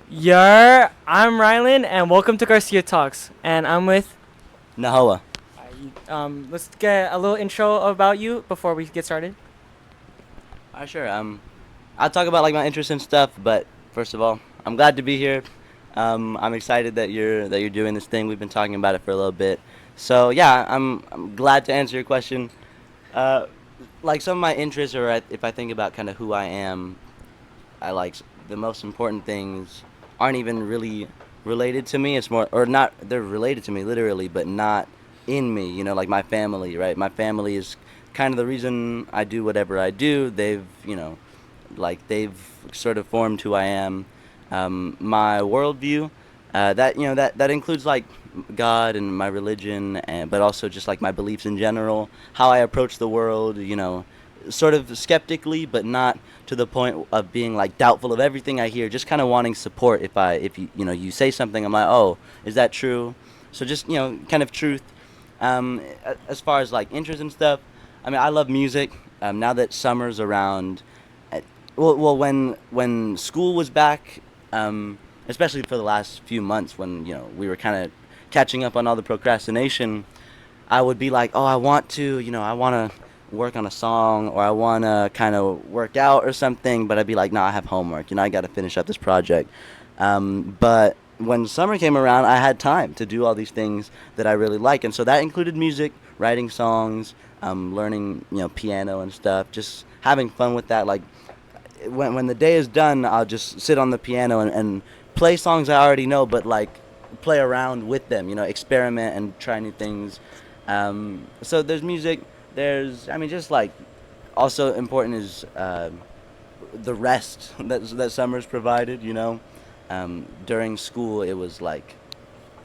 I'm Rylan, and welcome to Garcia Talks. And I'm with. Nahoa. Let's get a little intro about you before we get started. Sure. I'll talk about like my interests and stuff, but first of all, I'm glad to be here. I'm excited that you're doing this thing. We've been talking about it for a little bit. So yeah, I'm glad to answer your question. Uh, like some of my interests, or if I think about kind of who I am, I like the most important things aren't even really related to me. It's more, or not, they're related to me literally, but not in me, like my family, right? My family is kind of the reason I do whatever I do. They've sort of formed who I am. My worldview, that includes like God and my religion, but also just like my beliefs in general, how I approach the world, sort of skeptically, but not to the point of being like doubtful of everything I hear. Just kind of wanting support. If you say something, I'm like, oh, is that true? So just kind of truth. As far as like interest and stuff, I mean, I love music. Now that summer's around, uh, well, when school was back, especially for the last few months when we were kind of catching up on all the procrastination, I would be like, oh, I want to work on a song or I want to kind of work out or something, but I'd be like, no, I have homework. I got to finish up this project. But when summer came around, I had time to do all these things that I really like, and so that included music, writing songs, learning, piano and stuff, just having fun with that. Like when the day is done, I'll just sit on the piano and play songs I already know, but like play around with them, experiment and try new things. So there's music. I mean, just like also important is the rest that summer's provided. During school, it was like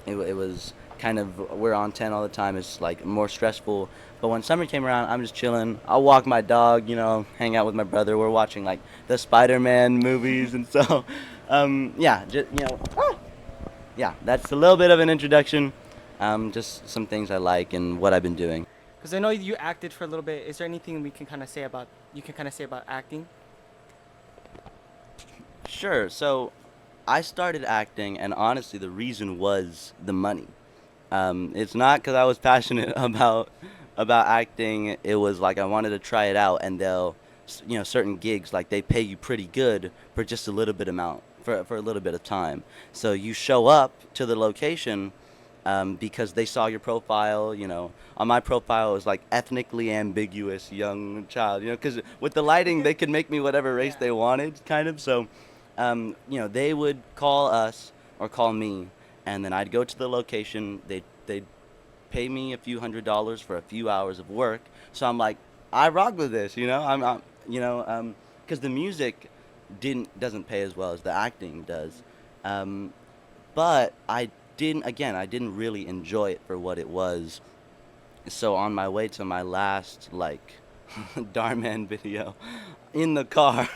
it was kind of we're on 10 all the time. It's like more stressful. But when summer came around, I'm just chilling. I'll walk my dog, hang out with my brother. We're watching like the Spider-Man movies, and so yeah, yeah. That's a little bit of an introduction. Just some things I like and what I've been doing. Because I know you acted for a little bit. Is there anything we can kind of say about you can kind of say about acting? Sure. So I started acting, and honestly, the reason was the money. It's not because I was passionate about acting. It was like I wanted to try it out, and certain gigs like they pay you pretty good for just a little bit amount for a little bit of time. So you show up to the location. Because they saw your profile, on my profile it was like ethnically ambiguous young child, because with the lighting they could make me whatever race Yeah. they wanted, kind of. So they would call us or call me, and then I'd go to the location. They'd pay me a few $100s for a few hours of work. So I'm like, I rock with this, because the music doesn't pay as well as the acting does. Um, but I didn't really enjoy it for what it was. So on my way to my last like Darman video in the car,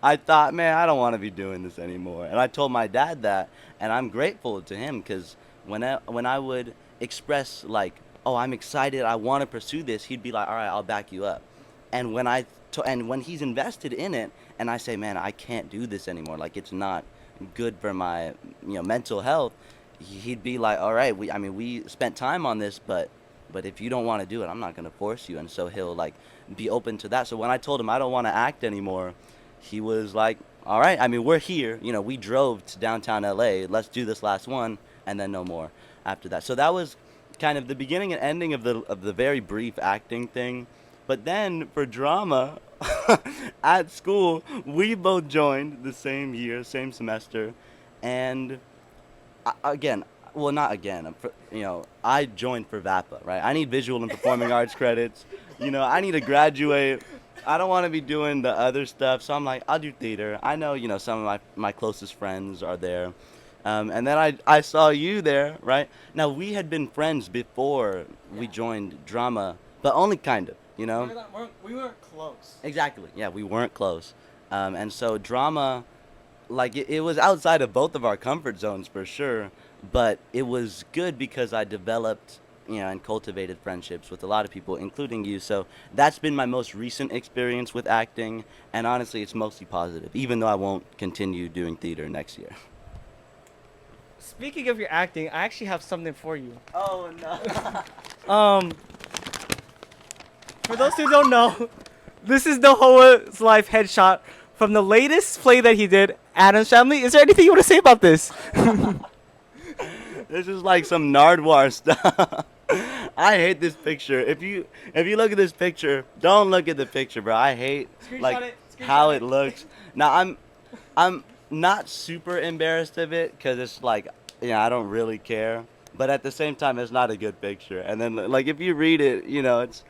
I thought, man, I don't want to be doing this anymore. And I told my dad that, and I'm grateful to him because when I would express like, oh, I'm excited, I want to pursue this, he'd be like, all right, I'll back you up. And when he's invested in it, and I say, man, I can't do this anymore. Like it's not good for my mental health. He'd be like, all right, we spent time on this, but if you don't want to do it, I'm not gonna force you. And so he'll like be open to that. So when I told him I don't want to act anymore, he was like, all right. I mean, we're here. We drove to downtown LA. Let's do this last one, and then no more after that. So that was kind of the beginning and ending of the very brief acting thing. But then for drama at school, we both joined the same year, same semester, and again, well, not again. I joined for VAPA, right? I need visual and performing arts credits. I need to graduate. I don't want to be doing the other stuff, so I'm like, I'll do theater. I know, some of my closest friends are there. And then I saw you there, right? Now, we had been friends before we Yeah. joined drama, but only kind of, We weren't close. Exactly. Yeah, we weren't close. And so drama, like it was outside of both of our comfort zones for sure, but it was good because I developed, and cultivated friendships with a lot of people, including you. So that's been my most recent experience with acting, and honestly, it's mostly positive, even though I won't continue doing theater next year. Speaking of your acting, I actually have something for you. Oh no. Um, for those who don't know, this is Nahoa's life headshot from the latest play that he did, Adam's Family. Is there anything you want to say about this? This is like some Nardwar stuff. I hate this picture. If you look at this picture, don't look at the picture, bro. I hate Screenshot like it. how Screenshot it it. looks. Now I'm not super embarrassed of it because it's like, I don't really care. But at the same time, it's not a good picture. And then like if you read it, it's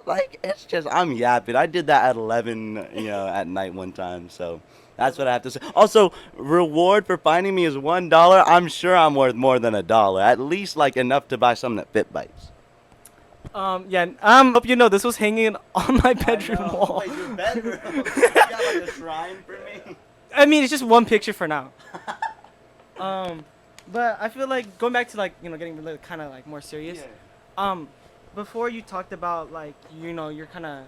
like it's just I'm yapping. I did that at 11, at night one time. So that's what I have to say. Also, reward for finding me is $1. I'm sure I'm worth more than $1. At least like enough to buy something that fit bites. Yeah. Hope you know this was hanging on my bedroom wall. Wait, your bedroom? You got like a shrine for me? I mean, it's just one picture for now. Um, but I feel like going back to like getting really kind of like more serious. Um, before you talked about like you're kind of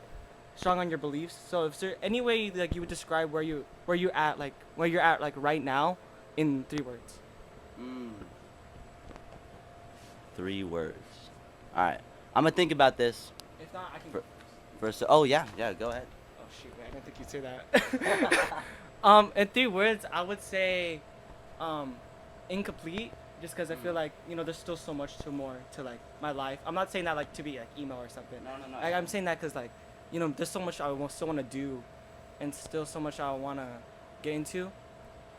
strong on your beliefs. So is there any way like you would describe where you're at like right now in 3 words? Mm, 3 words. All right, I'm gonna think about this If not, I can. for, first. Oh yeah, go ahead. Oh shoot, wait, I didn't think you'd say that. In 3 words, I would say, um, incomplete. Just because I feel like there's still so much to more to like my life. I'm not saying that like to be like emo or something. No. I'm saying that because like there's so much still want to do, and still so much I want to get into.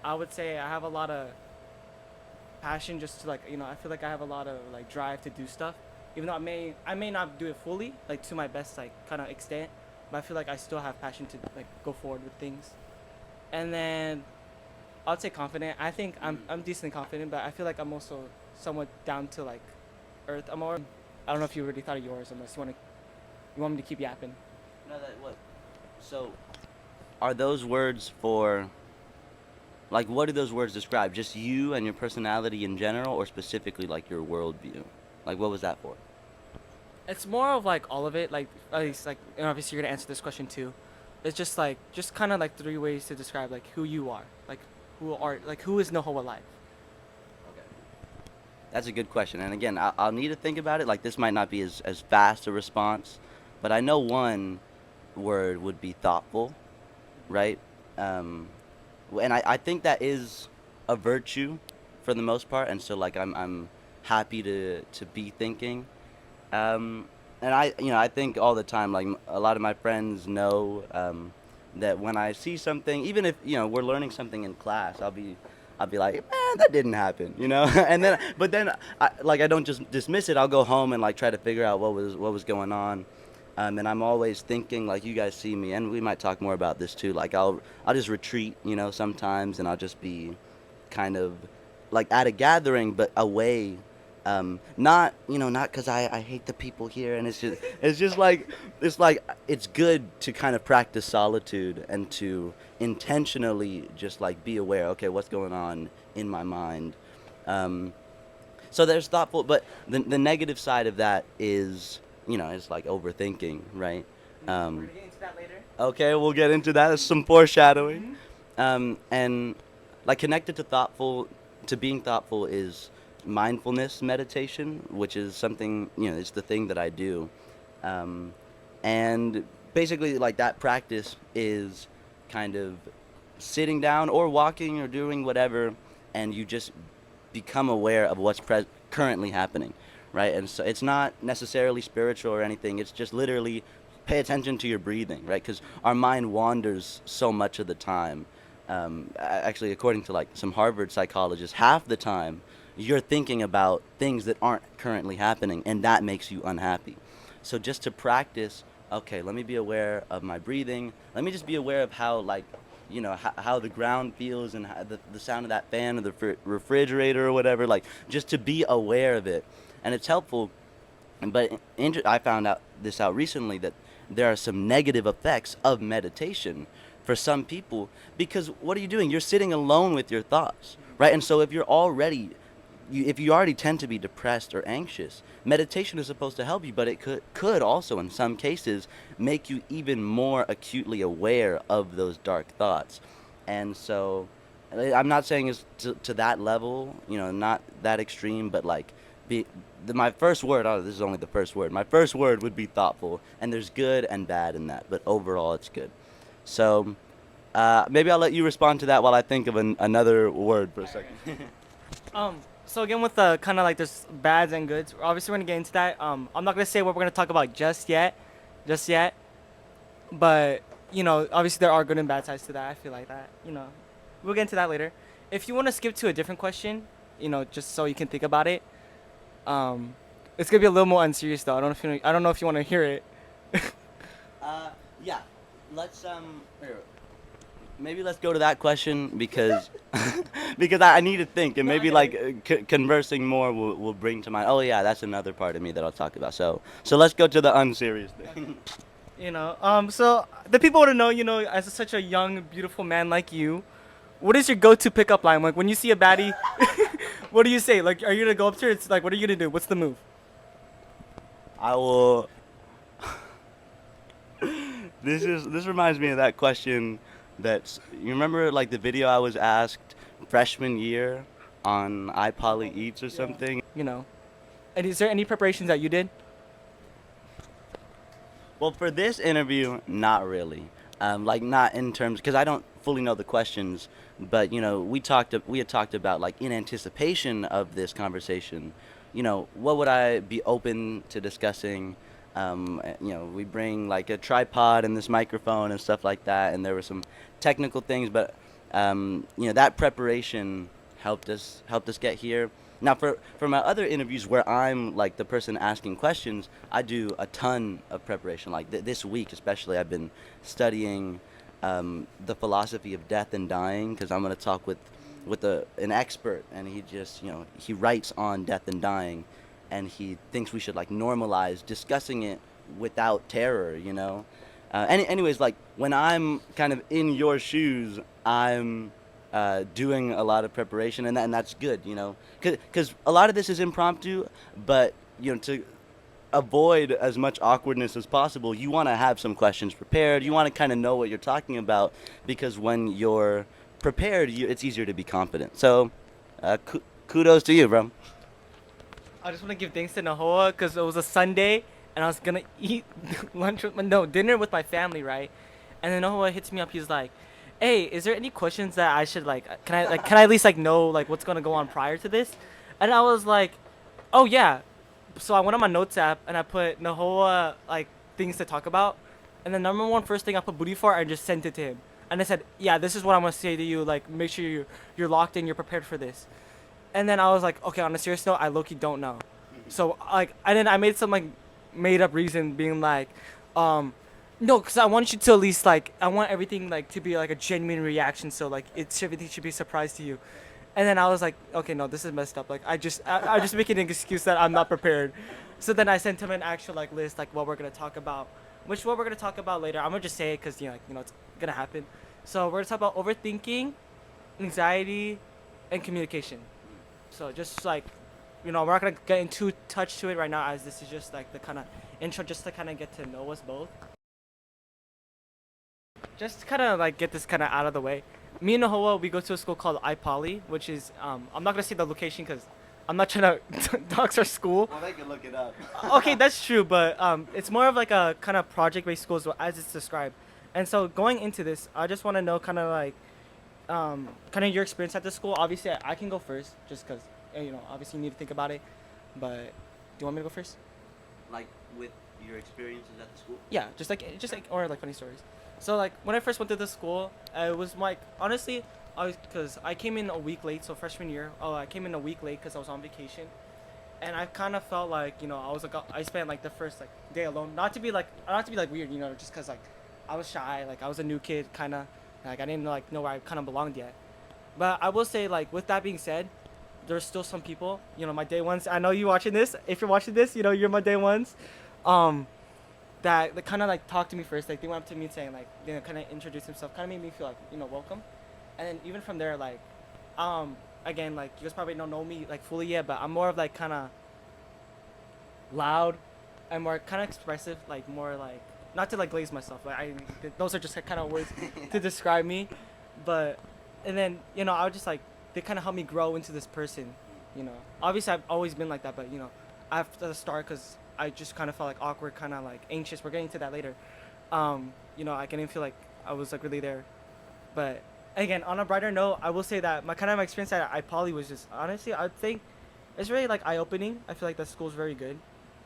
I would say I have a lot of passion just to like I feel like I have a lot of like drive to do stuff. Even though I may not do it fully like to my best like kind of extent, but I feel like I still have passion to like go forward with things. And then I'd say confident. I think I'm decently confident, but I feel like I'm also somewhat down to like earth. I don't know if you already thought of yours, unless you want me to keep yapping. No, that what? So, are those words for? Like, what do those words describe? Just you and your personality in general, or specifically like your worldview? Like, what was that for? It's more of like all of it. Like at least like obviously you're gonna answer this question too. It's just kind of like 3 ways to describe like who you are, who is Nahoa life. Okay. That's a good question. And again, I'll need to think about it. Like, this might not be as fast a response, but I know one word would be thoughtful, right? Um, and I think that is a virtue for the most part. And so, like, I'm happy to be thinking. Um, and I think all the time, like, a lot of my friends know that when I see something, even if, we're learning something in class, I'll be like, man, that didn't happen, and but then I don't just dismiss it. I'll go home and like try to figure out what was going on. And I'm always thinking, like, you guys see me, and we might talk more about this too. Like, I'll just retreat, sometimes, and I'll just be kind of like at a gathering, but away. Not because I hate the people here, and it's just like it's good to kind of practice solitude and to intentionally just like be aware. Okay, what's going on in my mind? Um, so there's thoughtful, but the negative side of that is it's like overthinking, right? We're Um, gonna get into that later. okay, we'll get into that. That's some foreshadowing. And like connected to being thoughtful is mindfulness meditation, which is something, it's the thing that I do. Um, and basically, like, that practice is kind of sitting down or walking or doing whatever, and you just become aware of what's currently happening, right? And so it's not necessarily spiritual or anything. It's just literally pay attention to your breathing, right? Because our mind wanders so much of the time. Actually, according to like some Harvard psychologists, half the time you're thinking about things that aren't currently happening, and that makes you unhappy. So just to practice, okay, let me be aware of my breathing. Let me just be aware of how, like, how the ground feels, and how the sound of that fan or the refrigerator or whatever. Like, just to be aware of it, and it's helpful. But I found out recently that there are some negative effects of meditation for some people, because what are you doing? You're sitting alone with your thoughts, right? And so if you already tend to be depressed or anxious, meditation is supposed to help you, but it could also, in some cases, make you even more acutely aware of those dark thoughts. And so, I'm not saying it's to that level, not that extreme, but like be my first word. Oh, this is only the first word. My first word would be thoughtful, and there's good and bad in that, but overall it's good. So maybe I'll let you respond to that while I think of another word for a second. So again, with the kind of like there's bads and goods. Obviously, we're gonna get into that. I'm not gonna say what we're gonna talk about just yet. But obviously there are good and bad sides to that. I feel like that. We'll get into that later. If you want to skip to a different question, just so you can think about it. Um, it's gonna be a little more unserious though. I don't know if you want to hear it. Yeah, let's here, maybe let's go to that question because because I need to think, and No, I maybe get like it. conversing more will bring to mind. Oh yeah, that's another part of me that I'll talk about. So let's go to the unserious Okay. thing. So the people want to know, as such a young, beautiful man like you, what is your go-to pickup line? Like when you see a baddie, what do you say? Like, are you gonna go up to her? It's like, what are you gonna do? What's the move? I will. This reminds me of that question that you remember, like the video I was asked freshman year on iPoly Eats or Yeah. something. And is there any preparations that you did? Well, for this interview, not really. Like not in terms because I don't fully know the questions, but we had talked about like in anticipation of this conversation, what would I be open to discussing? We bring like a tripod and this microphone and stuff like that, and there were some technical things, but that preparation helped us get here. Now, for my other interviews where I'm like the person asking questions, I do a ton of preparation. Like this week, especially, I've been studying the philosophy of death and dying because I'm going to talk with an expert, and he just he writes on death and dying, and he thinks we should like normalize discussing it without terror. Anyways, like when I'm kind of in your shoes, I'm doing a lot of preparation, and that's good, because a lot of this is impromptu, but to avoid as much awkwardness as possible, you want to have some questions prepared. You want to kind of know what you're talking about, because when you're prepared, it's easier to be confident. So, kudos to you, bro. I just want to give thanks to Nahoa because it was a Sunday and I was gonna eat no, dinner with my family, right? And then Nahoa hits me up. He's like, "Hey, is there any questions that I should like? Can I at least like know like what's gonna go on prior to this?" And I was like, "Oh yeah." So I went on my notes app and I put Nahoa like things to talk about, and the number one first thing I put booty fart and just sent it to him. And I said, "Yeah, this is what I'm gonna say to you. Like, make sure you're locked in. You're prepared for this." And then I was like, okay, on a serious note, I low-key don't know. So like, and then I made some like made up reason being like, um, no, because I want you to at least like, I want everything like to be like a genuine reaction. So like, everything should be a surprise to you. And then I was like, okay, no, this is messed up. Like, I just making an excuse that I'm not prepared. So then I sent him an actual like list, like what we're gonna talk about, which what we're gonna talk about later. I'm gonna just say it because it's gonna happen. So we're gonna talk about overthinking, anxiety, and communication. So just like, we're not gonna get into touch to it right now, as this is just like the kind of intro, just to kind of get to know us both. Just kind of like get this kind of out of the way. Me and Nahoa, we go to a school called iPoly, which is I'm not gonna say the location because I'm not trying to dox our school. Well, they can look it up. Okay, that's true, but it's more of like a kind of project-based school as it's described. And so going into this, I just want to know kind of like kind of your experience at the school. Obviously, I can go first, just because obviously you need to think about it. But do you want me to go first? Like with your experiences at the school. Yeah, just like or like funny stories. So like when I first went to the school, it was like honestly, because I came in a week late. So freshman year, I came in a week late because I was on vacation, and I kind of felt like I was like I spent like the first like day alone. Not to be like weird, just because like I was shy, like I was a new kid, kind of like I didn't like know where I kind of belonged yet. But I will say, like, with that being said, there's still some people, my day ones. I know you watching this. If you're watching this, you're my day ones. Um, that kind of like talked to me first. Like they went up to me saying like, kind of introduce himself, kind of made me feel like welcome. And then even from there, like, again, like you guys probably don't know me like fully yet, but I'm more of like kind of loud and more kind of expressive, like more like not to like glaze myself. Like those are just kind of words to describe me, but and then I would just like they kind of helped me grow into this person. Obviously I've always been like that, but after the start, because I just kind of felt like awkward, kind of like anxious. We're getting to that later. I didn't feel like I was like really there. But again, on a brighter note, I will say that my experience at iPoly was just honestly, I would think it's really like eye opening. I feel like the school's very good,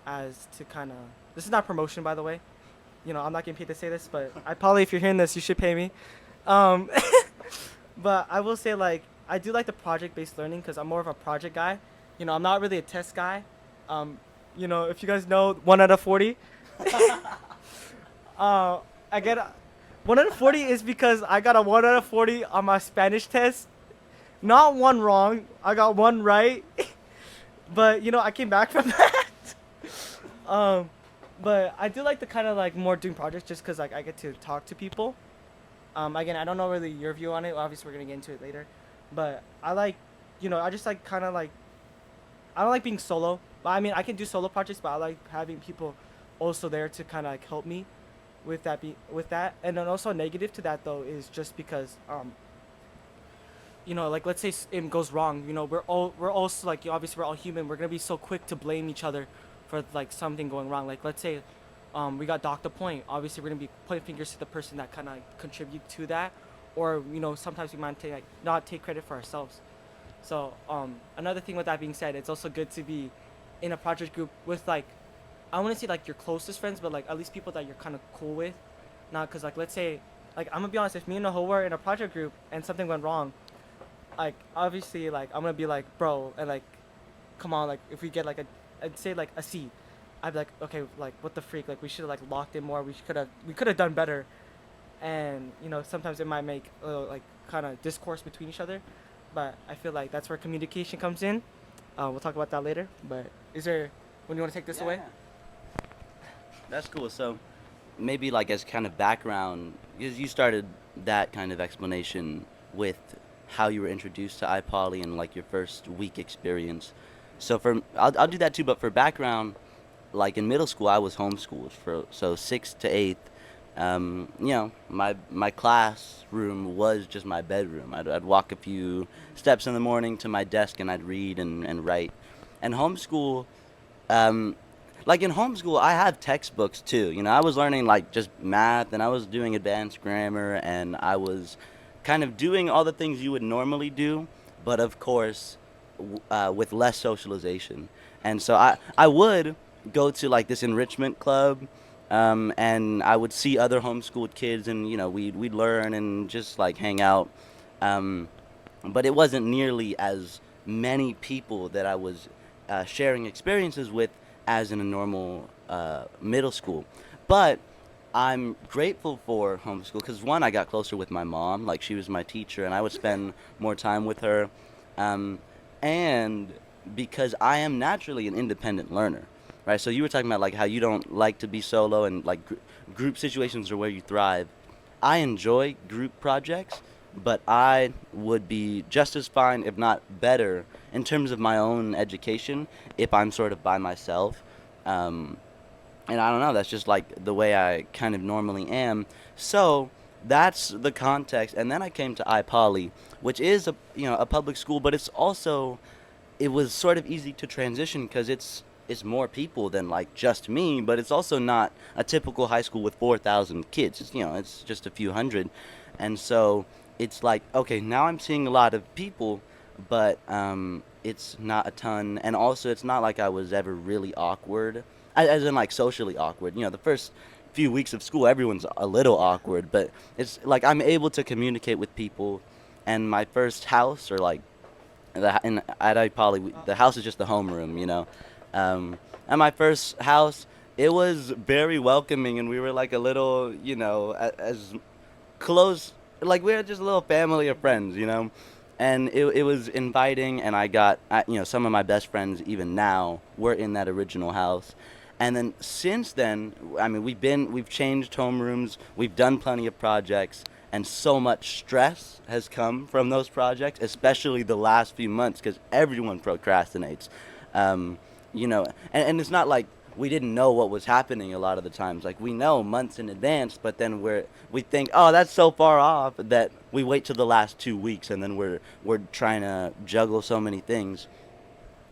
as to kind of. This is not promotion, by the way. I'm not getting paid to say this, but iPoly, if you're hearing this, you should pay me. Um, but I will say like I do like the project based learning because I'm more of a project guy. I'm not really a test guy. Um, if you guys know 1 out of 40, I get 1 out of 40 is because I got a 1 out of 40 on my Spanish test. Not one wrong. I got one right, but I came back from that. um, but I do like the kind of like more doing projects just because like I get to talk to people. Again, I don't know really your view on it. Obviously, we're gonna get into it later, but I like, I just like kind of like I don't like being solo. But I mean, I can do solo projects, but I like having people also there to kind of like help me with that. And then also negative to that though is just because like let's say it goes wrong. We're also like obviously we're all human. We're gonna be so quick to blame each other for like something going wrong. Like let's say we got docked a point. Obviously we're gonna be pointing fingers to the person that kind of like, contribute to that, or sometimes we might take like not take credit for ourselves. So another thing with that being said, it's also good to be in a project group with like I want to say like your closest friends, but like at least people that you're kind of cool with. Not because like let's say like I'm gonna be honest, if me and Nahoa were in a project group and something went wrong, like obviously like I'm gonna be like bro and like come on like if we get like I'd say like a C, I'd be like okay like what the freak like we should have like locked in more, we could have done better. And sometimes it might make like kind of discourse between each other, but I feel like that's where communication comes in. We'll talk about that later, but is there when you want to take this away? That's cool. So maybe like as kind of background, because you started that kind of explanation with how you were introduced to iPoly and like your first week experience. So I'll do that too, but for background, like in middle school, I was homeschooled for so sixth to eighth. My classroom was just my bedroom. I'd walk a few steps in the morning to my desk and I'd read and write. And homeschool, um, like in homeschool, I have textbooks too. I was learning like just math and I was doing advanced grammar and I was kind of doing all the things you would normally do, but of course, with less socialization. And so I would go to like this enrichment club, and I would see other homeschooled kids, and we'd learn and just like hang out. Um, but it wasn't nearly as many people that I was sharing experiences with as in a normal middle school. But I'm grateful for homeschool because one, I got closer with my mom. Like she was my teacher, and I would spend more time with her. Um, and because I am naturally an independent learner, right? So you were talking about like how you don't like to be solo, and like group situations are where you thrive. I enjoy group projects, but I would be just as fine, if not better, in terms of my own education if I'm sort of by myself. Um, and I don't know, that's just like the way I kind of normally am. So that's the context. And then I came to iPoly, which is a public school, but it was sort of easy to transition because it's more people than like just me, but it's also not a typical high school with 4,000 kids. It's just a few hundred, and so it's like okay, now I'm seeing a lot of people, but it's not a ton, and also it's not like I was ever really awkward, as in like socially awkward. The first few weeks of school, everyone's a little awkward, but it's like I'm able to communicate with people, and my first house or like at iPoly, the house is just the homeroom. At my first house, it was very welcoming, and we were like a little, as close, like we were just a little family of friends. And it was inviting, and I got, some of my best friends even now were in that original house. And then since then, I mean, we've changed homerooms, we've done plenty of projects, and so much stress has come from those projects, especially the last few months, because everyone procrastinates. Um, and it's not like we didn't know what was happening a lot of the times. Like we know months in advance, but then we think, oh, that's so far off that we wait till the last 2 weeks, and then we're trying to juggle so many things.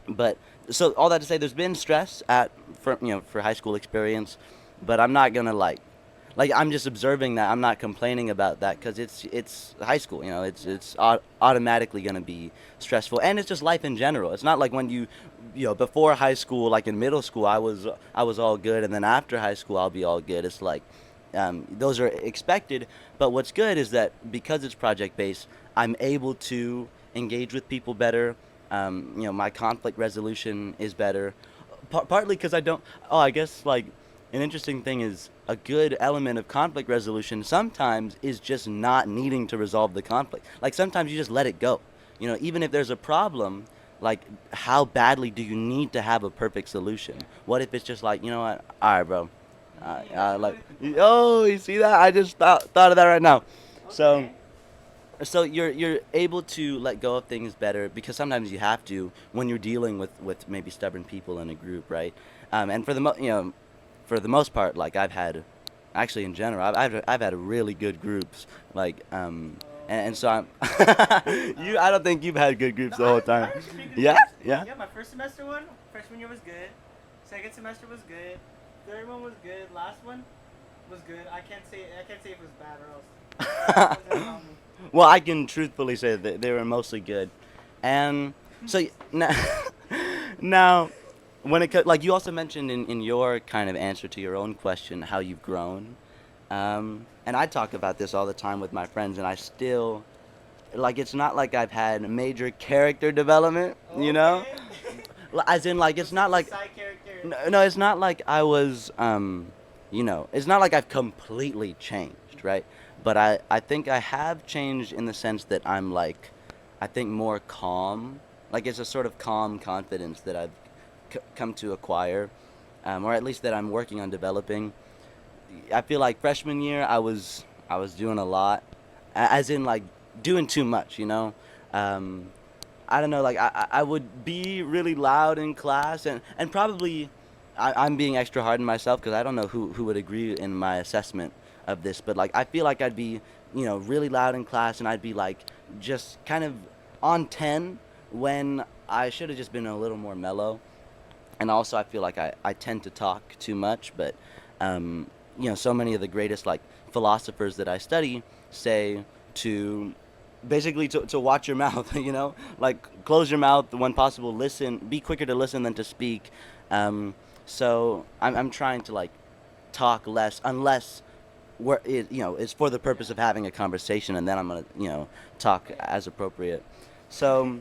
But so all that to say, there's been stress at for for high school experience, but I'm not gonna like I'm just observing that. I'm not complaining about that because it's high school. It's automatically gonna be stressful, and it's just life in general. It's not like when before high school, like in middle school, I was all good, and then after high school, I'll be all good. It's like those are expected, but what's good is that because it's project based, I'm able to engage with people better. My conflict resolution is better, partly because I don't. Oh, I guess like an interesting thing is a good element of conflict resolution sometimes is just not needing to resolve the conflict. Like sometimes you just let it go. Even if there's a problem, like how badly do you need to have a perfect solution? What if it's just like, you know what? All right, bro. Like, oh, you see that? I just thought of that right now. So, Okay. so you're able to let go of things better because sometimes you have to when you're dealing with maybe stubborn people in a group, right? And for the most part, like I've had, actually in general, I've had really good groups, like and so I'm I don't think you've had good groups No, the whole I time. had some pretty good Yeah, groups. yeah. Yeah, my first semester one, freshman year was good. Second semester was good. Third one was good. Last one was good. I can't say if it was bad or else it wasn't about me. Well, I can truthfully say that they were mostly good, and so now, now when like you also mentioned in your kind of answer to your own question how you've grown, and I talk about this all the time with my friends, and I still like it's not like I've had major character development, Okay. as in like So it's not it's a like side character. no, it's not like I was, it's not like I've completely changed, right? But I think I have changed in the sense that I'm like, I think more calm. Like it's a sort of calm confidence that I've come to acquire, or at least that I'm working on developing. I feel like freshman year I was doing a lot, as in like doing too much, I don't know, like I would be really loud in class, and probably I'm being extra hard on myself because I don't know who would agree in my assessment of this, but like I feel like I'd be, really loud in class, and I'd be like just kind of on 10 when I should have just been a little more mellow. And also I feel like I tend to talk too much, but so many of the greatest like philosophers that I study say to basically to watch your mouth, like close your mouth when possible, listen, be quicker to listen than to speak. um, so I'm trying to like talk less unless it's for the purpose of having a conversation, and then I'm gonna talk as appropriate. So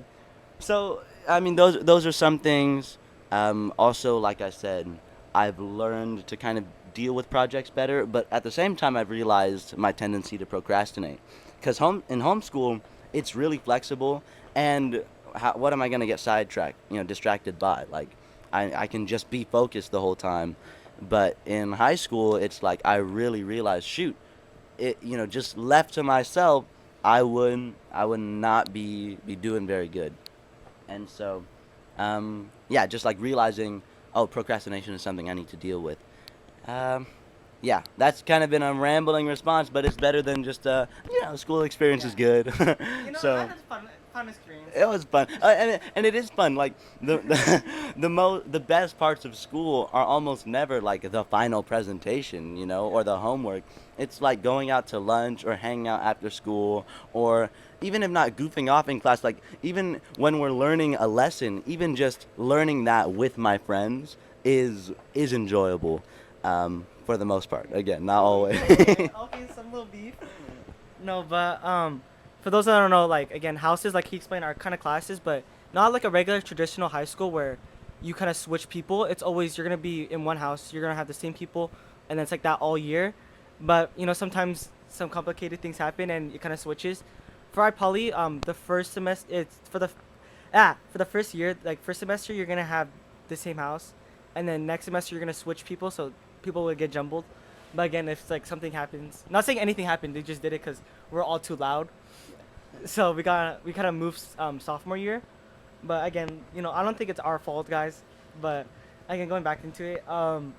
I mean, those are some things. Also, like I said, I've learned to kind of deal with projects better, but at the same time, I've realized my tendency to procrastinate. Because in homeschool, it's really flexible, and what am I gonna get sidetracked, distracted by? Like, I can just be focused the whole time. But in high school, it's like I really realized, shoot, just left to myself, I would not be doing very good. And so, yeah, just like realizing, oh, procrastination is something I need to deal with. Um, yeah, that's kind of been a rambling response, but it's better than just school experience is Yeah. good. I So had a fun experience. it was fun, and it is fun. Like the the best parts of school are almost never like the final presentation, or the homework. It's like going out to lunch or hanging out after school, or even if not goofing off in class. Like even when we're learning a lesson, even just learning that with my friends is enjoyable, for the most part. Again, not always. Okay, okay, some little beef. No, but for those that don't know, like again, houses, like he explained, are kind of classes, but not like a regular traditional high school where you kind of switch people. It's always you're gonna be in one house, you're gonna have the same people, and then it's like that all year. But sometimes some complicated things happen and it kind of switches. For our poly, the first semester, it's for the first year, like first semester, you're gonna have the same house, and then next semester you're gonna switch people, so people will get jumbled. But again, if like something happens, not saying anything happened, they just did it because we're all too loud. So we kind of moved sophomore year. But again, I don't think it's our fault, guys. But again, going back into it, kind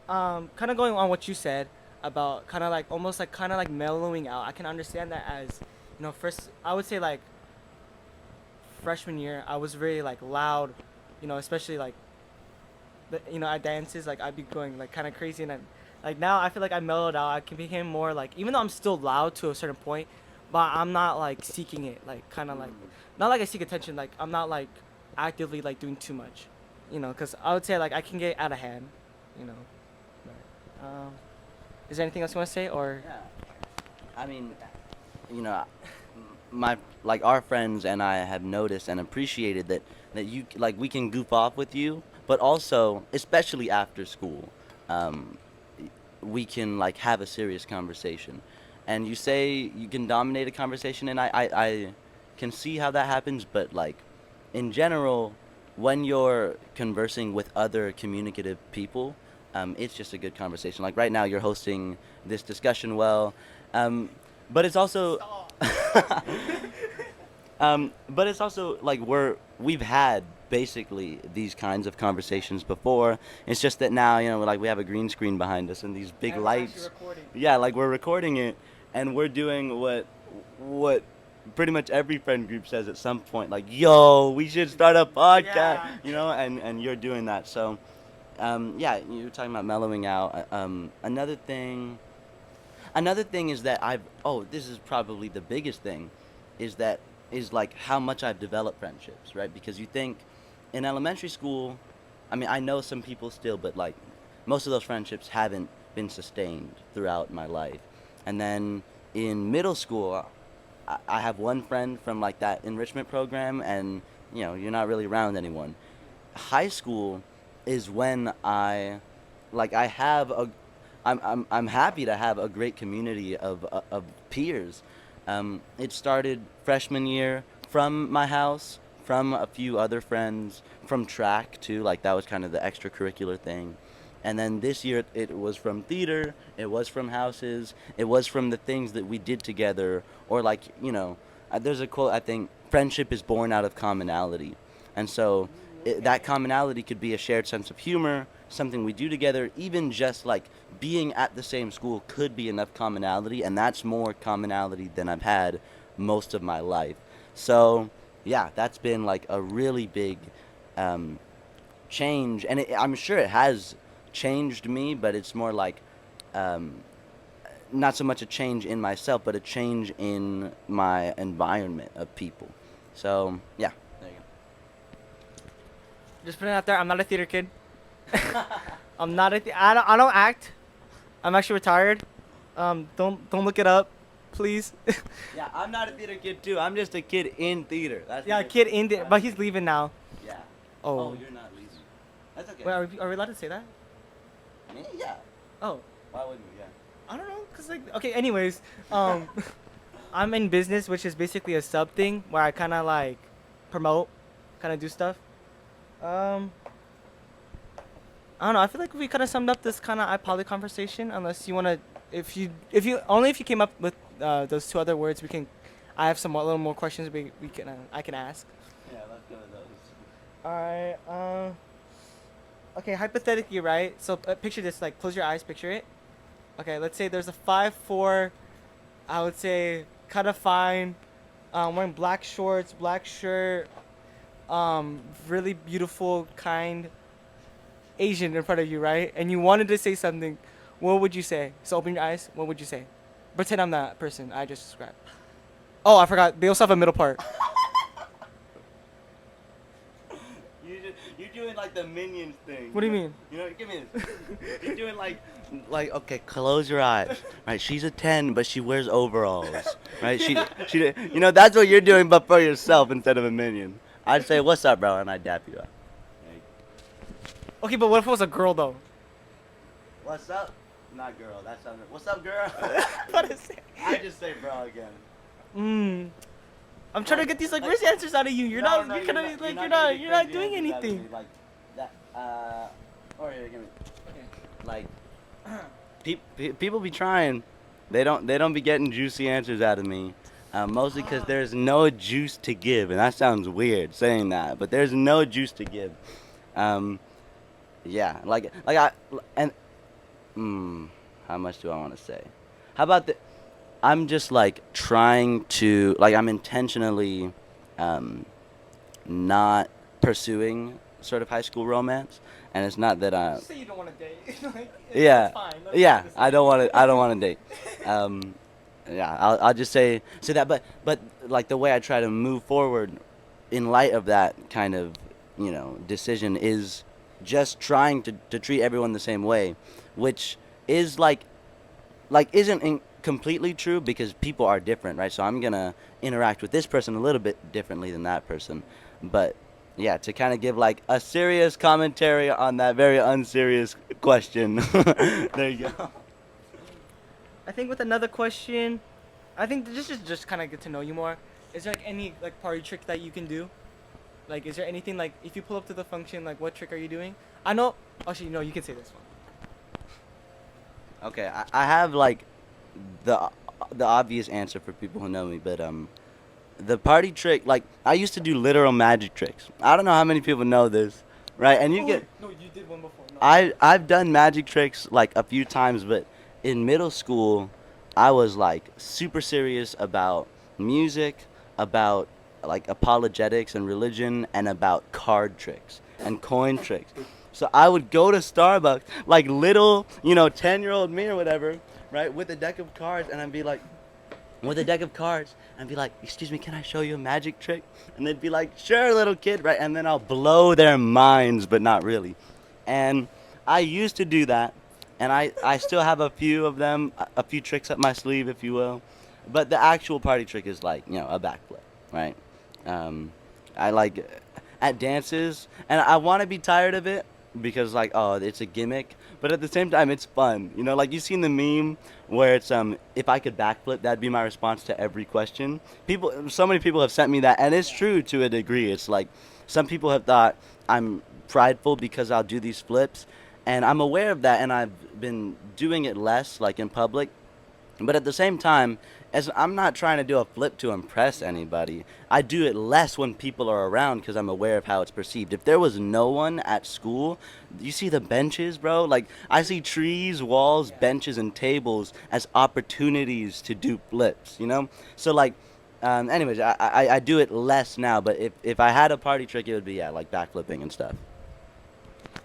of going on what you said, about kind of like almost like kind of like mellowing out. I can understand that as, first I would say like freshman year I was very like loud, especially like at dances like I'd be going like kind of crazy, and then like now I feel like I mellowed out. I can became more like, even though I'm still loud to a certain point, but I'm not like seeking it, like kind of like not like I seek attention. Like I'm not like actively like doing too much, because I would say like I can get out of hand, you know. But, is there anything else you want to say or? Yeah. I mean, you know, my like our friends and I have noticed and appreciated that you like we can goof off with you, but also especially after school, um, we can like have a serious conversation. And you say you can dominate a conversation, and I can see how that happens, but like in general, when you're conversing with other communicative people, it's just a good conversation. Like right now, you're hosting this discussion well, um, but it's also but it's also like we've had basically these kinds of conversations before. It's just that now, like we have a green screen behind us and these big And we're actually lights. recording. Yeah, like we're recording it, and we're doing what pretty much every friend group says at some point, like, "Yo, we should start a podcast," Yeah. and you're doing that. So, yeah, you were talking about mellowing out. Another thing is that this is probably the biggest thing, is that is like how much I've developed friendships, right? Because you think in elementary school, I mean, I know some people still, but like most of those friendships haven't been sustained throughout my life. And then in middle school, I have one friend from like that enrichment program, and you're not really around anyone. High school is when I have I'm happy to have a great community of peers. It started freshman year from my house, from a few other friends, from track too. Like that was kind of the extracurricular thing. And then this year it was from theater, it was from houses, it was from the things that we did together, or like, there's a quote, I think, friendship is born out of commonality. And so that commonality could be a shared sense of humor, something we do together, even just like being at the same school could be enough commonality, and that's more commonality than I've had most of my life. So, yeah, that's been like a really big um, change, and I'm sure it has changed me, but it's more like um, not so much a change in myself, but a change in my environment of people. So, yeah, there you Just putting it out there, I'm not a theater kid. I'm not a. I don't act. I'm actually retired. Don't look it up, please. Yeah, I'm not a theater kid too. I'm just a kid in theater. That's Yeah, the kid in there, but he's leaving now. Yeah. Oh. You're not leaving. That's okay. Wait, are we allowed to say that? Me? Yeah. Oh, Why wouldn't we? Yeah. I don't know, cause like okay. Anyways, um, I'm in business, which is basically a sub thing where I kind of like promote, kind of do stuff. Um, I don't know. I feel like we kind of summed up this kind of iPoly conversation. Unless you wanna, if you came up with those two other words, we can. I have some little more questions we can I can ask. Yeah, let's go with those. All right. Okay. Hypothetically, right? So picture this. Like, close your eyes. Picture it. Okay. Let's say there's a 5'4". I would say kind of fine. Wearing black shorts, black shirt. Really beautiful, kind Asian in front of you, right? And you wanted to say something. What would you say? So open your eyes. What would you say? Pretend I'm that person I just described. Oh, I forgot. They also have a middle part. You're doing like the minions thing. What do you mean? Give me this. You're doing like okay, close your eyes. Right, she's a 10, but she wears overalls. Right, she that's what you're doing, but for yourself instead of a minion. I'd say, "What's up, bro?" and I'd dap you up. Okay, but what if it was a girl though? What's up? Not girl. That sounds. What's up, girl? What is it? I just say bro again. I'm trying to get these like where's the answers out of you? You're not doing anything. Like that. Or here, give me. Okay. Like, people be trying. They don't be getting juicy answers out of me. Mostly because there's no juice to give, and that sounds weird saying that, but there's no juice to give. Yeah, like I and How much do I want to say? How about the? I'm just like trying to like I'm intentionally um, not pursuing sort of high school romance, and it's not that I. Just say you don't want to date. Like, that's Yeah, fine. That's fine yeah. to I don't want to. I don't want to say. date. Um, yeah, I'll just say that. But like the way I try to move forward in light of that kind of decision is just trying to treat everyone the same way, which is like isn't completely true because people are different, right? So I'm gonna interact with this person a little bit differently than that person, but yeah, to kind of give like a serious commentary on that very unserious question. There you go. I think with another question, I think this is just kind of get to know you more. Is there like any like party trick that you can do? Like, is there anything like if you pull up to the function, like what trick are you doing? I know. Actually, no, you can say this one. Okay, I have like the the obvious answer for people who know me, but the party trick, like I used to do literal magic tricks. I don't know how many people know this, right? And you Oh get wait, no, you did one before. No, I know. I've done magic tricks like a few times, but in middle school, I was like super serious about music, about like apologetics and religion, and about card tricks and coin tricks. So I would go to Starbucks, like little, 10-year-old me or whatever, right, with a deck of cards, and I'd be like, with a deck of cards and be like, "Excuse me, can I show you a magic trick?" And they'd be like, "Sure, little kid," right? And then I'll blow their minds, but not really. And I used to do that, and I still have a few of them, a few tricks up my sleeve, if you will. But the actual party trick is like, a backflip, right? Um, I like at dances, and I want to be tired of it because like, oh, it's a gimmick, but at the same time, it's fun. Like you've seen the meme where it's if I could backflip, that'd be my response to every question. So many people have sent me that, and it's true to a degree. It's like some people have thought I'm prideful because I'll do these flips, and I'm aware of that, and I've been doing it less, like in public. But at the same time, as I'm not trying to do a flip to impress anybody, I do it less when people are around because I'm aware of how it's perceived. If there was no one at school, you see the benches, bro? Like, I see trees, walls, benches, and tables as opportunities to do flips? So, like, anyways, I do it less now, but if I had a party trick, it would be, yeah, like backflipping and stuff.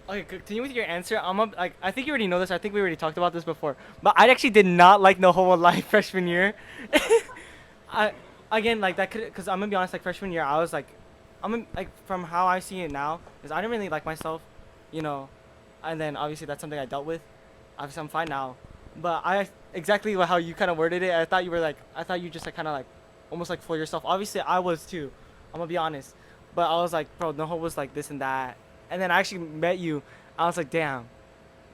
Okay, continue with your answer. Like I think you already know this. I think we already talked about this before. But I actually did not like Nahoa live freshman year. I again like that could because I'm gonna be honest. Like freshman year, I was like from how I see it now is I didn't really like myself, you know, and then obviously that's something I dealt with. Obviously I'm fine now, but I exactly how you kind of worded it. I thought you just like kind of like almost like for yourself. Obviously I was too. I'm gonna be honest, but I was like, bro, Nahoa was like this and that, and then I actually met you. I was like, damn,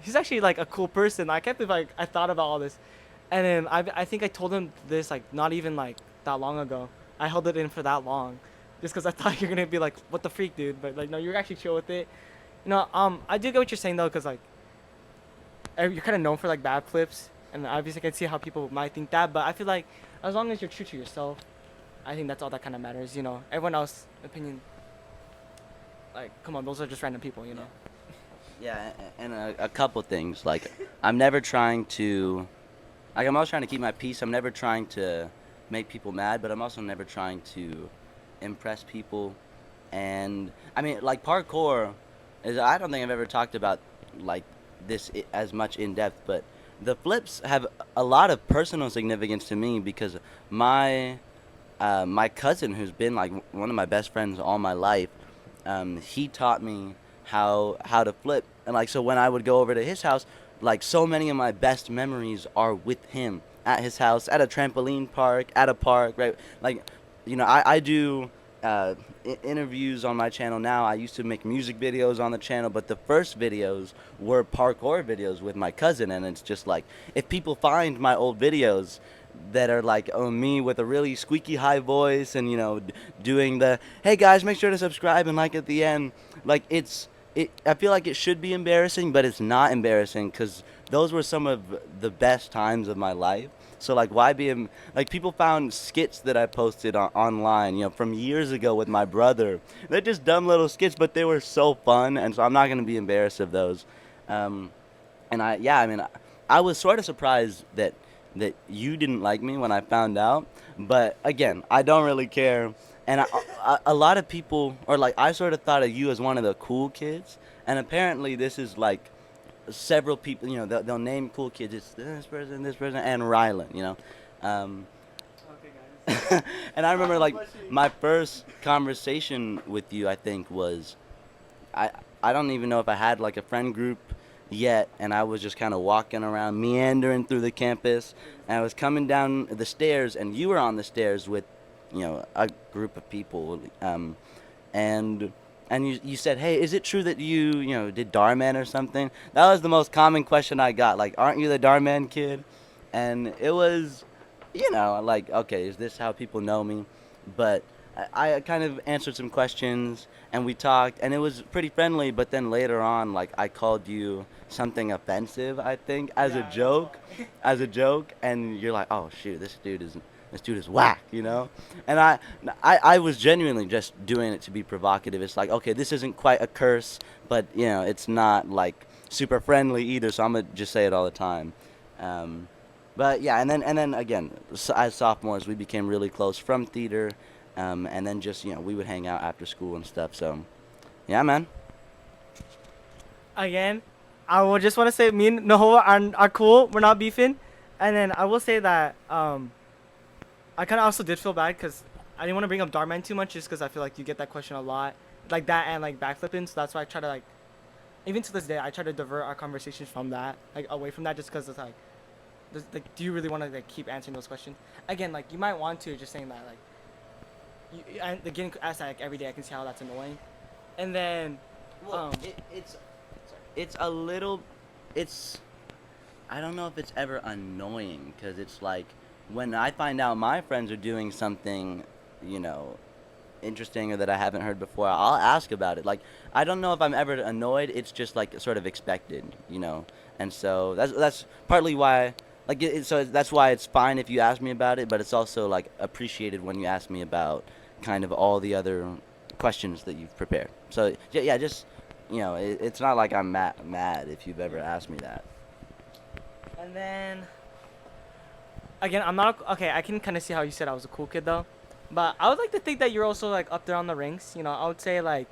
he's actually like a cool person. I can't believe like I thought about all this, and then I think I told him this like not even like that long ago. I held it in for that long, just because I thought you're gonna be like, what the freak, dude. But like no, you're actually chill with it. I do get what you're saying though, cause like you're kind of known for like bad flips, and obviously I can see how people might think that. But I feel like as long as you're true to yourself, I think that's all that kind of matters. Everyone else opinion, like come on, those are just random people. Yeah, and a couple things. Like, I'm never trying to, like, I'm always trying to keep my peace. I'm never trying to make people mad, but I'm also never trying to impress people. And, I mean, like, parkour I don't think I've ever talked about, like, this as much in depth, but the flips have a lot of personal significance to me because my, my cousin, who's been, like, one of my best friends all my life, he taught me how to flip, and like so when I would go over to his house, like so many of my best memories are with him at his house, at a trampoline park, at a park, right? Like, I do interviews on my channel now. I used to make music videos on the channel, but the first videos were parkour videos with my cousin, and it's just like if people find my old videos that are like me with a really squeaky high voice and doing the hey guys make sure to subscribe and like at the end, like I feel like it should be embarrassing, but it's not embarrassing because those were some of the best times of my life. So like why be like people found skits that I posted online from years ago with my brother. They're just dumb little skits, but they were so fun, and so I'm not going to be embarrassed of those. um and I, yeah, I mean, I was sort of surprised that you didn't like me when I found out. But again, I don't really care. And a lot of people, or like I sort of thought of you as one of the cool kids. And apparently, this is like several people. You know, they'll name cool kids. It's this person, and Rylan. You know. Um, Okay, guys. and I remember I'm like blushing. my first conversation with you, I think was I I don't even know if I had like a friend group yet, and I was just kind of walking around, meandering through the campus, and I was coming down the stairs, and you were on the stairs with, a group of people, and you said, hey, is it true that you did Darman or something? That was the most common question I got, like, aren't you the Darman kid? And it was, like, okay, is this how people know me? But I kind of answered some questions and we talked and it was pretty friendly, but then later on, like, I called you something offensive, I think, Yeah, I saw it. as a joke, and you're like, oh shoot, this dude is whack, and I was genuinely just doing it to be provocative. It's like, okay, this isn't quite a curse, but it's not like super friendly either, so I'm gonna just say it all the time. Um, but yeah, and then again, as sophomores, we became really close from theater, and then just we would hang out after school and stuff. So yeah, man. Again, I will just want to say me and Nahoa are cool. We're not beefing. And then I will say that I kind of also did feel bad because I didn't want to bring up Darman too much just because I feel like you get that question a lot. Like that and like backflipping. So that's why I try to like, even to this day, I try to divert our conversations from that, like away from that just because it's like, like, do you really want to like keep answering those questions? Again, like you might want to, just saying that like, and getting asked that like every day, I can see how that's annoying. And then, Well, um, it's a little, it's I don't know if it's ever annoying because it's like when I find out my friends are doing something, you know, interesting or that I haven't heard before, I'll ask about it. Like I don't know if I'm ever annoyed. It's just like sort of expected. And so that's partly why. Like so that's why it's fine if you ask me about it, but it's also like appreciated when you ask me about kind of all the other questions that you've prepared. So yeah, just it's not like I'm mad if you've ever asked me that. and then again, I'm not okay. I can kind of see how you said I was a cool kid though, but I would like to think that you're also like up there on the ranks. I would say like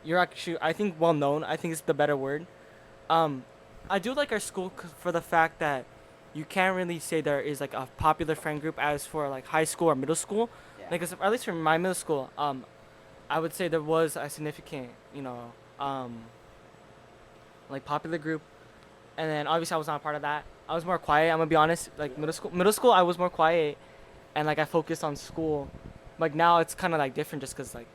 you're actually, I think, well known. I think it's the better word. Um, I do like our school for the fact that you can't really say there is like a popular friend group as for like high school or middle school. Yeah. Like, 'cause at least for my middle school, I would say there was a significant, like popular group, and then obviously I was not a part of that. I was more quiet. I'm gonna be honest. Like middle school, I was more quiet, and like I focused on school. Like now it's kind of like different, just cause like,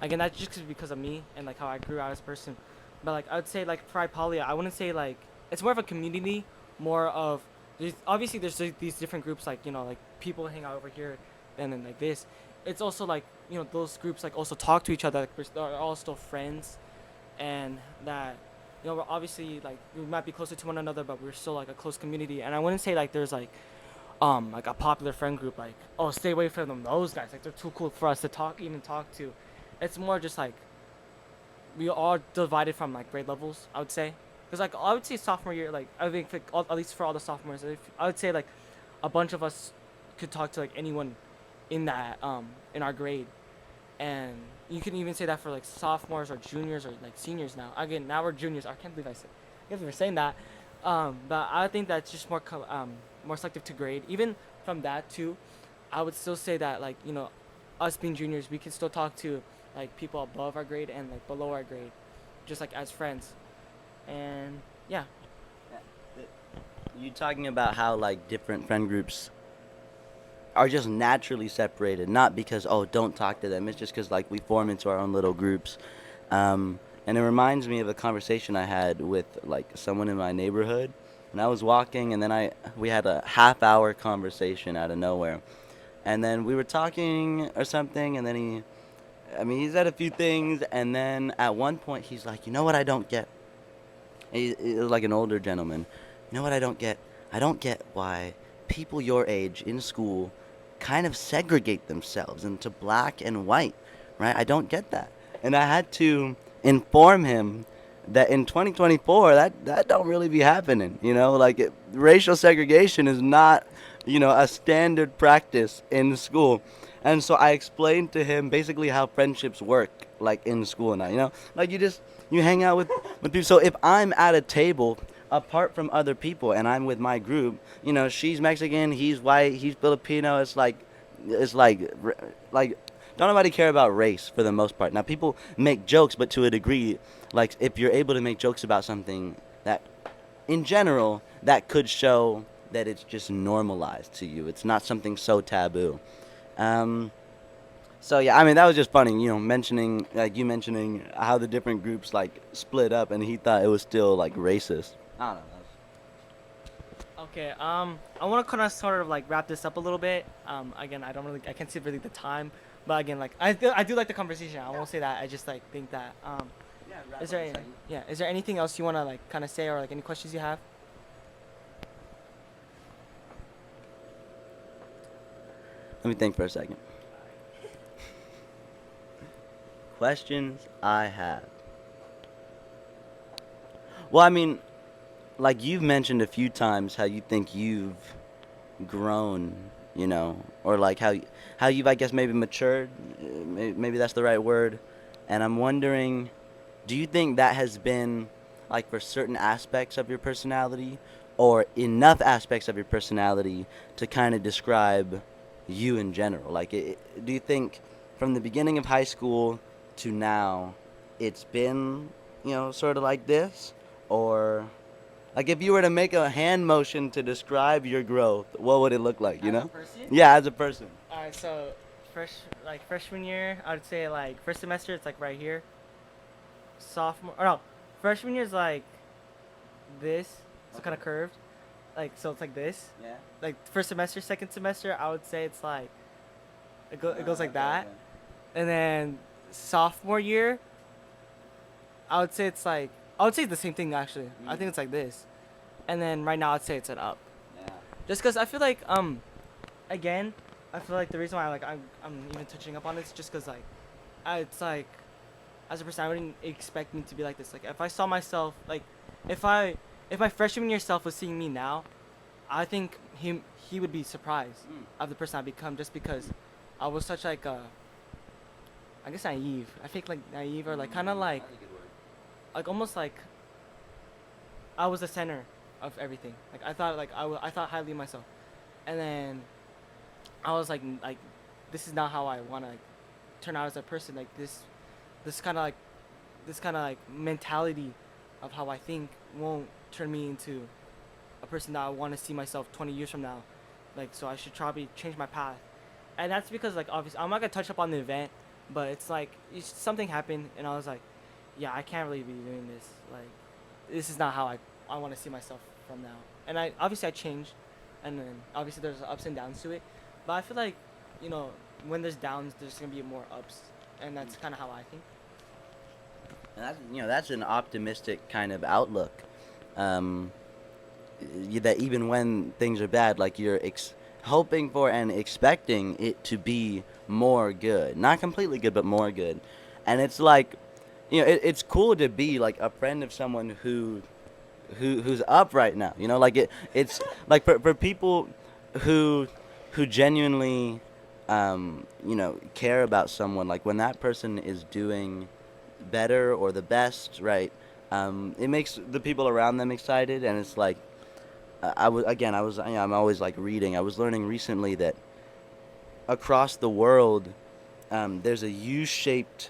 again, that's just because of me and like how I grew out as a person. But like I would say like for Ipolia, I wouldn't say like it's more of a community, more of obviously there's these different groups, like like people hang out over here, and then like this. It's also like those groups like also talk to each other. Like they're all still friends, and that we're obviously like we might be closer to one another, but we're still like a close community. And I wouldn't say like there's like a popular friend group, like, oh, stay away from them, those guys, like they're too cool for us to talk to. It's more just like we are divided from like grade levels, I would say. Because like I would say sophomore year, like I think like, at least for all the sophomores, I would say like a bunch of us could talk to like anyone in that in our grade. And you can even say that for like sophomores or juniors or like seniors now. Again, now we're juniors. I can't believe I can't believe we're saying that. But I think that's just more selective to grade. Even from that too, I would still say that like us being juniors, we can still talk to like people above our grade and like below our grade, just like as friends. And yeah, You talking about how like different friend groups are just naturally separated, not because oh don't talk to them. It's just because like we form into our own little groups, and it reminds me of a conversation I had with like someone in my neighborhood, and I was walking, and then I we had a half-hour conversation out of nowhere, and then we were talking or something, and then he said a few things, and then at one point he's like, you know what I don't get? He was like an older gentleman. You know what I don't get? I don't get why people your age in school kind of segregate themselves into black and white, right? I don't get that. And I had to inform him that in 2024 that don't really be happening. Like racial segregation is not a standard practice in school. And so I explained to him basically how friendships work, like in school now. Like you hang out with people. So if I'm at a table apart from other people and I'm with my group, she's Mexican, he's white, he's Filipino. It's like don't nobody care about race for the most part. Now people make jokes, but to a degree, like if you're able to make jokes about something that, in general, that could show that it's just normalized to you. It's not something so taboo. Um, so yeah, I mean that was just funny, mentioning how the different groups like split up, and he thought it was still like racist. I don't know. Okay. I want to kind of sort of like wrap this up a little bit. Again, I can't see really the time, but again, like I do like the conversation. I won't say that. I just like think that. Yeah, wrap Is up there a second. yeah? Is there anything else you want to like kind of say or like any questions you have? Let me think for a second. Questions I have. Well, I mean, like you've mentioned a few times how you think you've grown, or like how you've, I guess, maybe matured. Maybe that's the right word. And I'm wondering, do you think that has been like for certain aspects of your personality, or enough aspects of your personality to kind of describe you in general? Like, do you think from the beginning of high school to now, it's been, sort of like this, or like if you were to make a hand motion to describe your growth, what would it look like? As a person? Yeah, as a person. All right. So freshman year, I would say like first semester, it's like right here. Sophomore, or no, freshman year is like this. It's kind of curved. Like so, it's like this. Yeah. Like first semester, second semester, I would say it's like it goes like that. And then sophomore year, I would say the same thing actually. I think it's like this. And then right now I'd say it's an up. Yeah. Just cuz I feel like again, I feel like the reason why I'm even touching up on this just cuz like it's like as a person I wouldn't expect me to be like this. Like if I saw myself like if I if my freshman year self was seeing me now, I think he would be surprised Mm. of the person I become just because I was such like a I guess naive. I think like naive or like kind of That's a good word. like almost like I was the center of everything. Like I thought I thought highly of myself, and then I was like this is not how I want to like, turn out as a person. Like this kind of like this kind of like mentality of how I think won't turn me into a person that I want to see myself 20 years from now. Like so I should probably change my path, and that's because like obviously I'm not gonna touch up on the event, but it's like something happened, and I was like, yeah, I can't really be doing this. Like this is not how I want to see myself from now. And I obviously I changed, and then obviously there's ups and downs to it, but I feel like you know when there's downs, there's gonna be more ups, and that's kind of how I think. And that's an optimistic kind of outlook. Um, that even when things are bad, like you're hoping for and expecting it to be more good, not completely good, but more good. And it's like, it's cool to be like a friend of someone who's up right now. Like it's like for people who genuinely care about someone, like when that person is doing better or the best, right? It makes the people around them excited, and it's like I'm always like reading. I was learning recently that across the world, there's a U-shaped,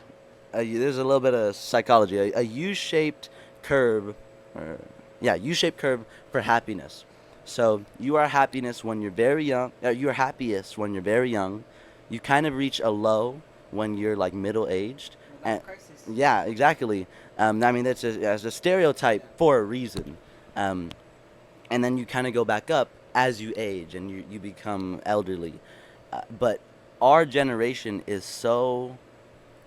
there's a little bit of psychology, a U-shaped curve, or, yeah, U-shaped curve for happiness. So you are happiness when you're very young. You're happiest when you're very young. You kind of reach a low when you're like middle aged, and Crisis. yeah, exactly. I mean that's a stereotype for a reason. Um, and then you kind of go back up as you age and you become elderly. But our generation is so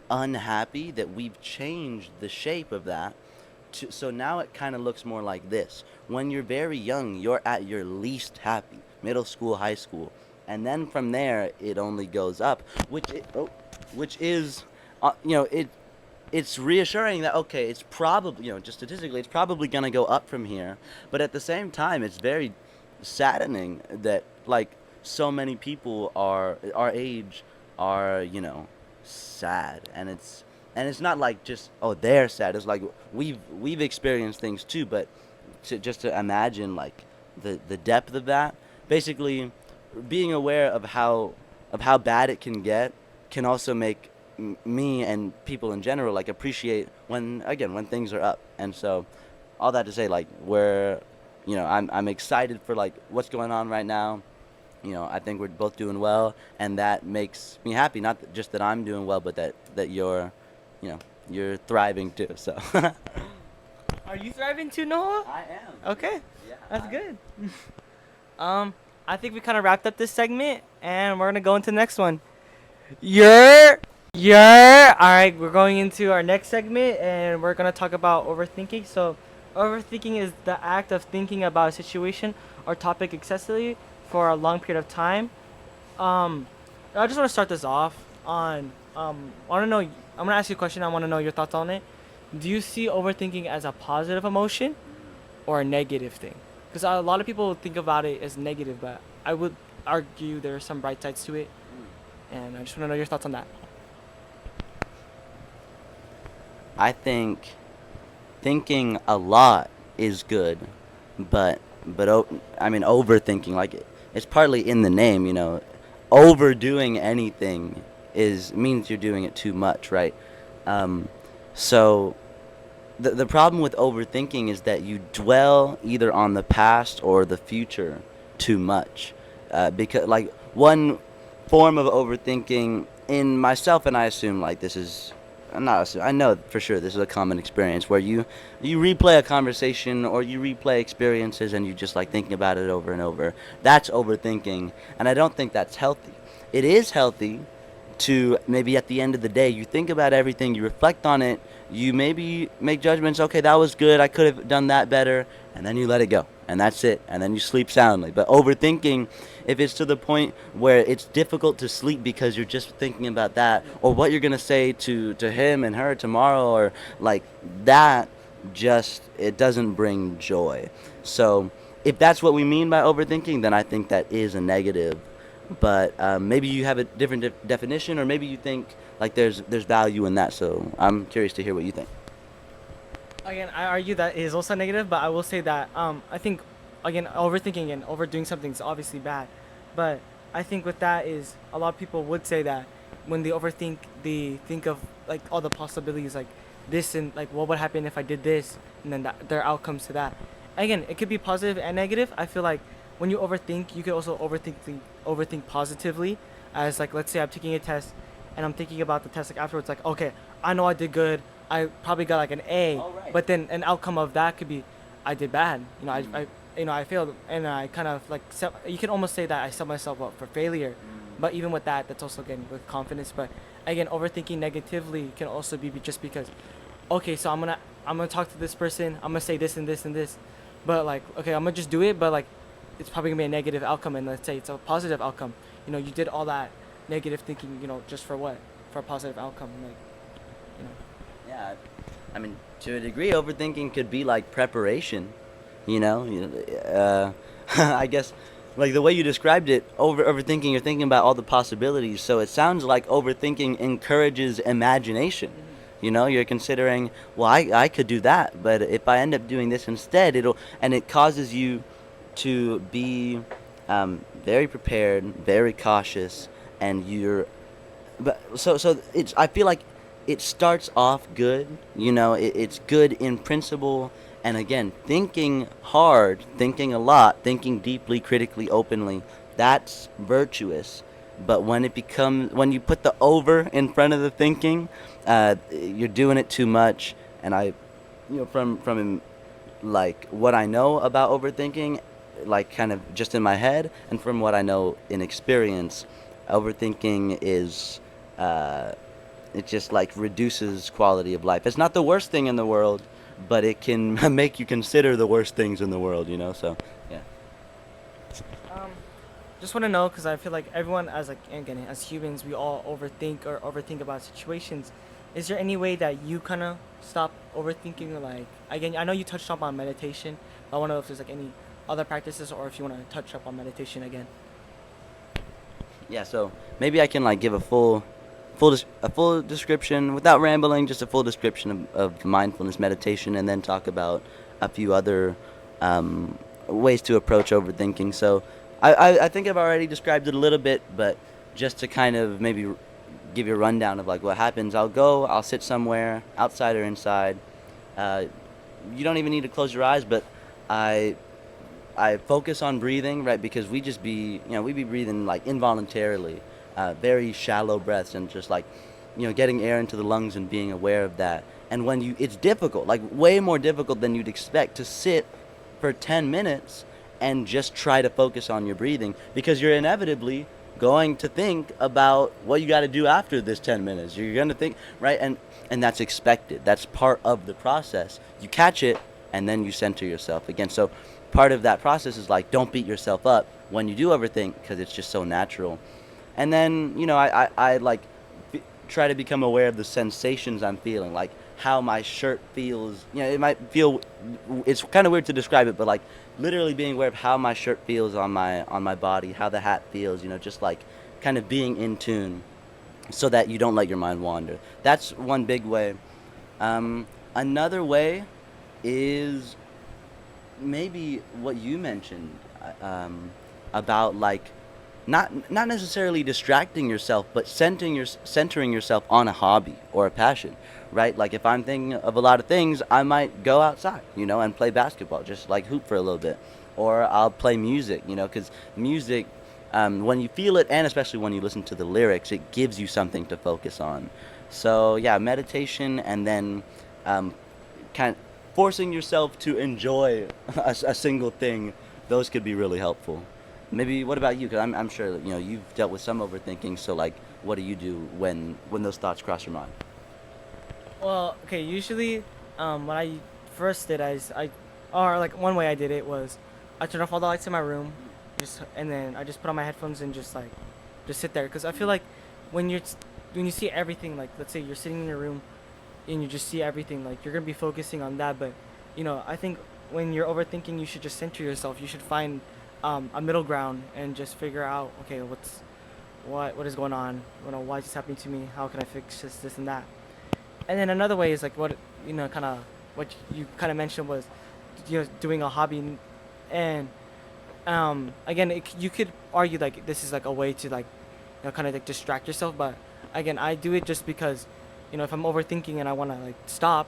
unhappy that we've changed the shape of that. So now it kind of looks more like this. When you're very young, you're at your least happy, middle school, high school. And then from there, it only goes up, which is, it it's reassuring that okay, it's probably, just statistically it's probably going to go up from here, but at the same time it's very saddening that like so many people are our age are, sad, and it's not like just oh they're sad. It's like we've experienced things too, but just to imagine like the depth of that, basically being aware of how bad it can get can also make me and people in general like appreciate when things are up. And so all that to say, like, I'm excited for like what's going on right now. I think we're both doing well, and that makes me happy. Not just that I'm doing well, but that you know you're thriving too. So Are you thriving too, Noah? I am. Okay, Yeah. that's good. Um, I think we kind of wrapped up this segment, and we're gonna go into the next one. You're, you're. All right, we're going into our next segment, and we're gonna talk about overthinking. So, overthinking is the act of thinking about a situation or topic excessively for a long period of time. Um, I just want to start this off on. I want to know. I'm gonna ask you a question. I want to know your thoughts on it. Do you see overthinking as a positive emotion or a negative thing? Because a lot of people think about it as negative, but I would argue there are some bright sides to it, and I just want to know your thoughts on that. I think thinking a lot is good, but I mean overthinking, like it's partly in the name. Overdoing anything is means you're doing it too much, right? Um, so the problem with overthinking is that you dwell either on the past or the future too much, because like one form of overthinking in myself, and I assume like this is I'm not assume, I know for sure this is a common experience where you replay a conversation or you replay experiences and you just like thinking about it over and over. That's overthinking, and I don't think that's healthy. It is healthy to maybe at the end of the day you think about everything, you reflect on it, you maybe make judgments, okay, that was good, I could have done that better, and then you let it go, and that's it, and then you sleep soundly. But overthinking, if it's to the point where it's difficult to sleep because you're just thinking about that or what you're going to say to him and her tomorrow, or like that, just it doesn't bring joy. So if that's what we mean by overthinking, then I think that is a negative. But maybe you have a different definition, or maybe you think like there's value in that. So I'm curious to hear what you think. Again, I argue that it is also negative, but I will say that I think again overthinking and overdoing something is obviously bad, but I think with that is a lot of people would say that when they overthink, they think of like all the possibilities, like this and like what would happen if I did this, and then their outcomes to that. Again, it could be positive and negative. I feel like when you overthink, you could also overthink positively, as like let's say I'm taking a test, and I'm thinking about the test like afterwards, like okay, I know I did good. I probably got like an A, All right. but then an outcome of that could be I did bad. Mm. I failed, and I kind of like you can almost say that I set myself up for failure. But even with that, that's also again with confidence. But again, overthinking negatively can also be just because, okay, so I'm gonna talk to this person. I'm gonna say this and this and this, but like okay, I'm gonna just do it. But like, it's probably gonna be a negative outcome, and let's say it's a positive outcome. You did all that negative thinking. Just for what? For a positive outcome. Like, you know. Yeah, I mean, to a degree, overthinking could be like preparation. You know, I guess, like the way you described it, overthinking, you're thinking about all the possibilities. So it sounds like overthinking encourages imagination. You're considering, well, I could do that, but if I end up doing this instead, it causes you to be very prepared, very cautious, and so it's I feel like it starts off good. It's good in principle, and again, thinking hard, thinking a lot, thinking deeply, critically, openly, that's virtuous. But when you put the over in front of the thinking, you're doing it too much. And from like what I know about overthinking, like kind of just in my head, and from what I know in experience, overthinking is it just like reduces quality of life. It's not the worst thing in the world, but it can make you consider the worst things in the world. So yeah. Um, just want to know because I feel like everyone, as like again as humans, we all overthink about situations, is there any way that you kind of stop overthinking? Like, again, I know you touched up on meditation. But I want to know if there's like any other practices, or if you want to touch up on meditation again. Yeah, so maybe I can like give a full description without rambling, just a full description of mindfulness meditation, and then talk about a few other ways to approach overthinking. So I think I've already described it a little bit, but just to kind of maybe give you a rundown of like what happens. I'll sit somewhere outside or inside. Uh, you don't even need to close your eyes, but I I focus on breathing, right? Because we be breathing like involuntarily, very shallow breaths, and just like, getting air into the lungs and being aware of that. And it's difficult, like way more difficult than you'd expect to sit for 10 minutes and just try to focus on your breathing because you're inevitably going to think about what you got to do after this 10 minutes. You're going to think, right? And that's expected. That's part of the process. You catch it and then you center yourself again. So part of that process is like don't beat yourself up when you do overthink because it's just so natural. And then I like try to become aware of the sensations I'm feeling, like how my shirt feels. It might feel, it's kind of weird to describe it, but like literally being aware of how my shirt feels on my body, how the hat feels. Just like kind of being in tune, so that you don't let your mind wander. That's one big way. Another way is maybe what you mentioned, about like not necessarily distracting yourself, but centering yourself on a hobby or a passion, right? Like if I'm thinking of a lot of things, I might go outside, and play basketball, just like hoop for a little bit, or I'll play music, because music, when you feel it, and especially when you listen to the lyrics, it gives you something to focus on. So yeah, meditation, and then um, kind of forcing yourself to enjoy a single thing, those could be really helpful. Maybe what about you? Because I'm sure that, you've dealt with some overthinking. So like, what do you do when those thoughts cross your mind? Well, okay. Usually, what I first did, or like one way I did it was, I turned off all the lights in my room, and then I just put on my headphones and just sit there. Cause I feel like when you're, when you see everything, like let's say you're sitting in your room, and you just see everything, like you're gonna be focusing on that. But, I think when you're overthinking, you should just center yourself. You should find, a middle ground and just figure out, okay, what is going on? Why is this happening to me? How can I fix this and that? And then another way is like what kind of what you kind of mentioned was doing a hobby, and again you could argue like this is like a way to like kind of like distract yourself, but again I do it just because if I'm overthinking and I want to like stop,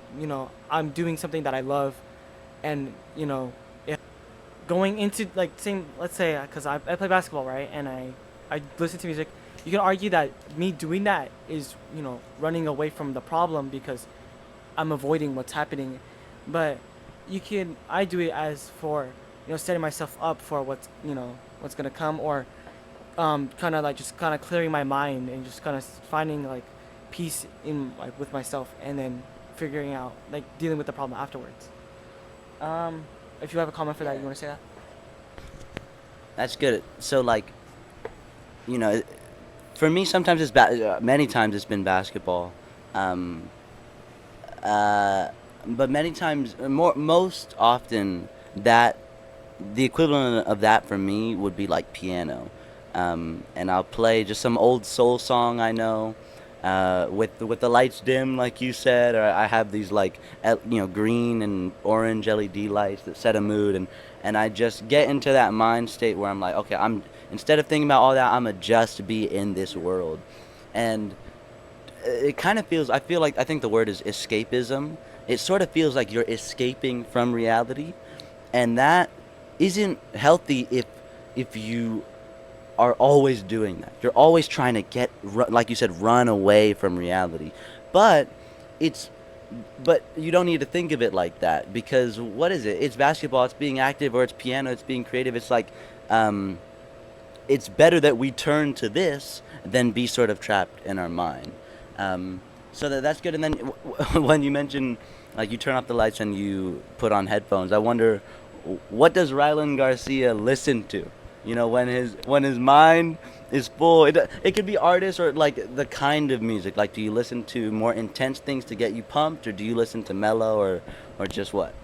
I'm doing something that I love, and if going into like same, let's say because I play basketball, right, and I listen to music. You can argue that me doing that is running away from the problem because I'm avoiding what's happening, but I do it as for setting myself up for what's gonna come, or kind of like just kind of clearing my mind and just kind of finding like peace in like with myself, and then figuring out like dealing with the problem afterwards. um if you have a comment for that, you want to say that? That's good. So like, you know, for me sometimes many times it's been basketball. Um, but many times, more most often, that the equivalent of that for me would be like piano. And I'll play just some old soul song I know, with the lights dim, like you said, or I have these like green and orange LED lights that set a mood, and I just get into that mind state where I'm like, okay, I'm instead of thinking about all that, I'ma just be in this world, and it kind of feels. I think the word is escapism. It sort of feels like you're escaping from reality, and that isn't healthy if you are always doing that. You're always trying to like you said, run away from reality. But it's but you don't need to think of it like that, because what is it? It's basketball. It's being active, or it's piano. It's being creative. It's like, um, it's better that we turn to this than be sort of trapped in our mind. So that's good. And then when you mention like you turn off the lights and you put on headphones, I wonder what does Rylan Garcia listen to? When his mind is full. It could be artists or like the kind of music. Like, do you listen to more intense things to get you pumped, or do you listen to mellow, or just what?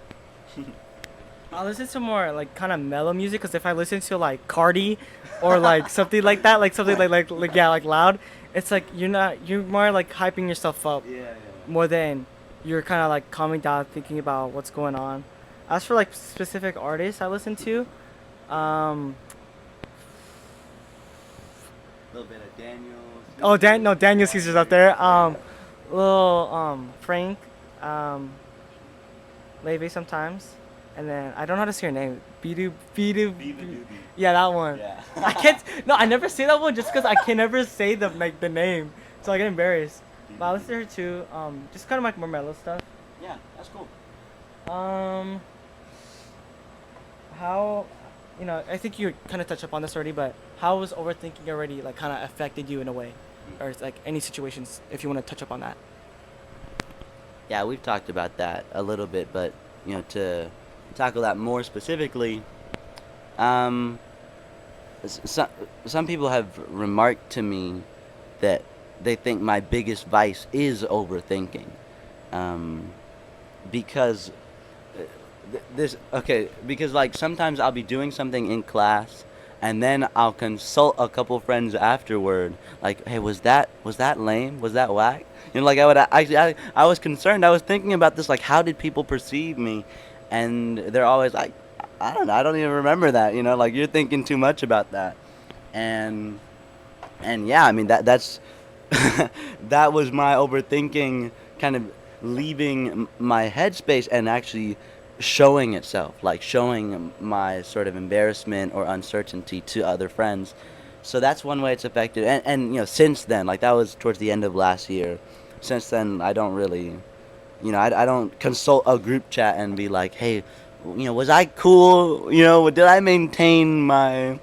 I listen to more like kind of mellow music because if I listen to like Cardi or like something like that, like something like yeah, like loud, it's like you're more like hyping yourself up Yeah, yeah. more than you're kind of like calming down, thinking about what's going on. As for like specific artists I listen to, um, A little bit of Daniels. oh Dan, no Daniel Caesar's up there. Little Frank, um, Leve sometimes, and then I don't know how to say her name. Bidu Bidu. Viva Doobie. Yeah, that one. Yeah. I can't. No, I never say that one just because I can never say the name, so I get embarrassed. But I listen to her too. Just kind of like more mellow stuff. Yeah, that's cool. Um, how, I think you kind of touched upon this already, but how was overthinking already like kind of affected you in a way, or it's like any situations if you want to touch up on that. Yeah, we've talked about that a little bit, but to tackle that more specifically, um, some some people have remarked to me that they think my biggest vice is overthinking, um, because this okay because like sometimes I'll be doing something in class and then I'll consult a couple friends afterward, like, hey, was that lame, was that whack, like I was concerned, I was thinking about this, like, how did people perceive me, and they're always like, I don't know, I don't even remember that, like, you're thinking too much about that, and yeah, I mean, that's that was my overthinking kind of leaving my headspace and actually showing itself, like showing my sort of embarrassment or uncertainty to other friends. So that's one way it's affected. And since then, like that was towards the end of last year. Since then, I don't really, I don't consult a group chat and be like, hey, was I cool? Did I maintain my,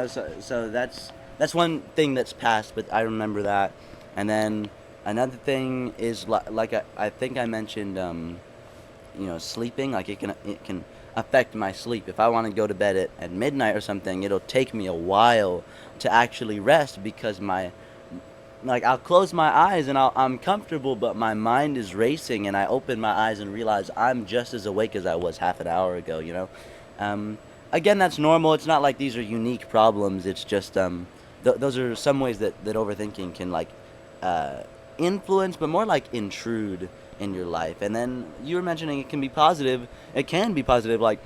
so that's one thing that's passed, but I remember that. And then another thing is like I think I mentioned, sleeping. Like it can affect my sleep. If I want to go to bed at midnight or something, it'll take me a while to actually rest because my like I'll close my eyes and I'm comfortable, but my mind is racing, and I open my eyes and realize I'm just as awake as I was half an hour ago. Um, Again, that's normal. It's not like these are unique problems. It's just those are some ways that overthinking can like uh, influence, but more like intrude in your life. And then you were mentioning it can be positive. It can be positive. Like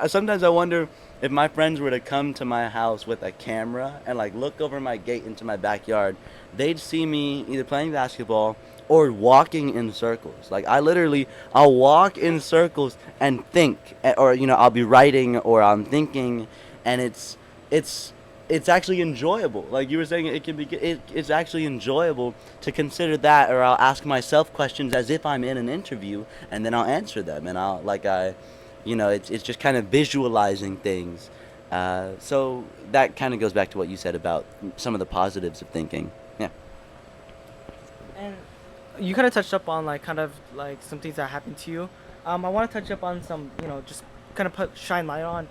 sometimes I wonder if my friends were to come to my house with a camera and like look over my gate into my backyard, they'd see me either playing basketball or walking in circles. Like I'll walk in circles and think, or I'll be writing or I'm thinking, and it's it's actually enjoyable. Like you were saying, it's actually enjoyable to consider that, or I'll ask myself questions as if I'm in an interview, and then I'll answer them, and it's just kind of visualizing things. So that kind of goes back to what you said about some of the positives of thinking. Yeah. And you kind of touched up on like kind of like some things that happened to you. I want to touch up on some, just kind of put shine light on,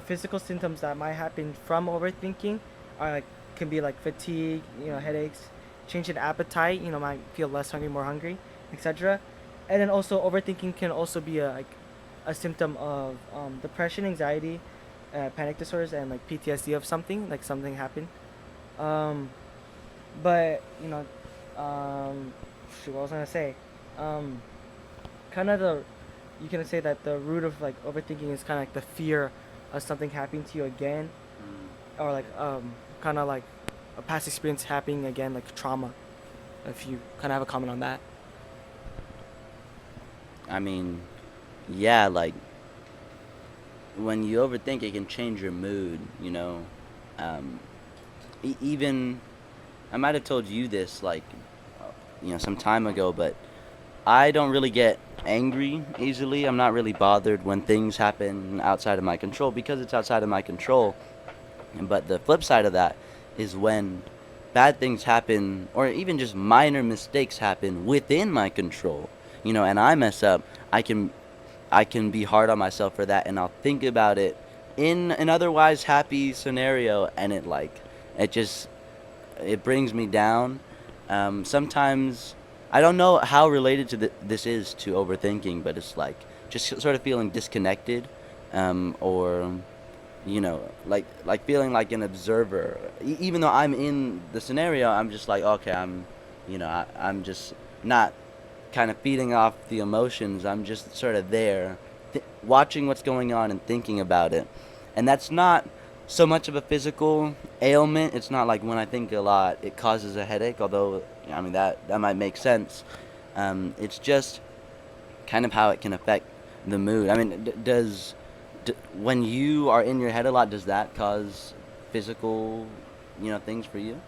physical symptoms that might happen from overthinking, are like can be like fatigue, headaches, change in appetite, might feel less hungry, more hungry, etc. And then also overthinking can also be a symptom of depression, anxiety, panic disorders, and like PTSD of something, like something happened. Um, but shoot, what was I gonna say? Um, Kind of you can say that the root of like overthinking is kind of like the fear of something happening to you again, or like kind of like a past experience happening again, like trauma. If you kind of have a comment on that. I mean, yeah, like when you overthink, it can change your mood. Um, Even I might have told you this like some time ago, but I don't really get angry easily. I'm not really bothered when things happen outside of my control because it's outside of my control. But the flip side of that is when bad things happen or even just minor mistakes happen within my control. And I mess up, I can be hard on myself for that, and I'll think about it in an otherwise happy scenario, and It just it brings me down. Sometimes I don't know how related to this is to overthinking, but it's like just sort of feeling disconnected, or like feeling like an observer. Even though I'm in the scenario, I'm just like, okay, I'm just not kind of feeding off the emotions. I'm just sort of there, watching what's going on and thinking about it. And that's not so much of a physical ailment. It's not like when I think a lot, it causes a headache. Although, I mean, that might make sense. It's just kind of how it can affect the mood. I mean, when you are in your head a lot, does that cause physical, things for you?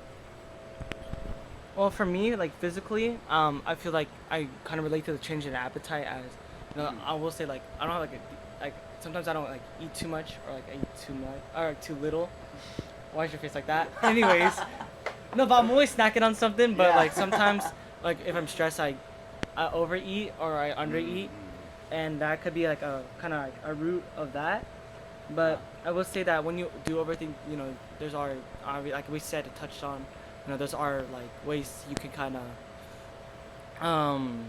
Well, for me, like physically, I feel like I kind of relate to the change in appetite as, I will say like I don't have like sometimes I don't like eat too much or like I eat too much or too little. Why is your face like that? Anyways, no, but I'm always snacking on something. But Yeah. like sometimes, like if I'm stressed, I overeat or I undereat, and that could be like a kind of like a root of that. But I will say that when you do overthink, there's like we said, touched on, there's like ways um,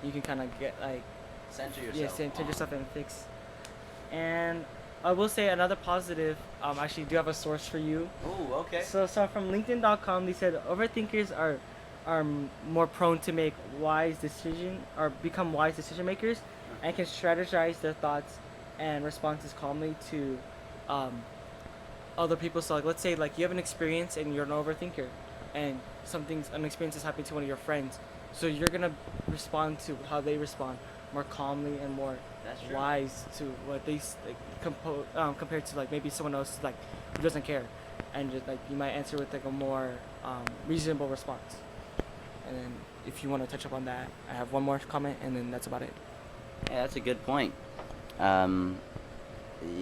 you can kind of get like Center yeah, yourself. center yourself and fix. And I will say another positive. Actually, do have a source for you. Oh, okay. So from LinkedIn.com, they said overthinkers are more prone to make wise decision or become wise decision makers, and can strategize their thoughts and responses calmly to um, other people. So like, let's say like you have an experience and you're an overthinker, and an experience is happening to one of your friends. So you're gonna respond to how they respond more calmly and more That's true. wise to what like, compared to like maybe someone else like who doesn't care, and just like you might answer with like a more reasonable response. And then if you want to touch up on that, I have one more comment, and then that's about it. Yeah, that's a good point. Um,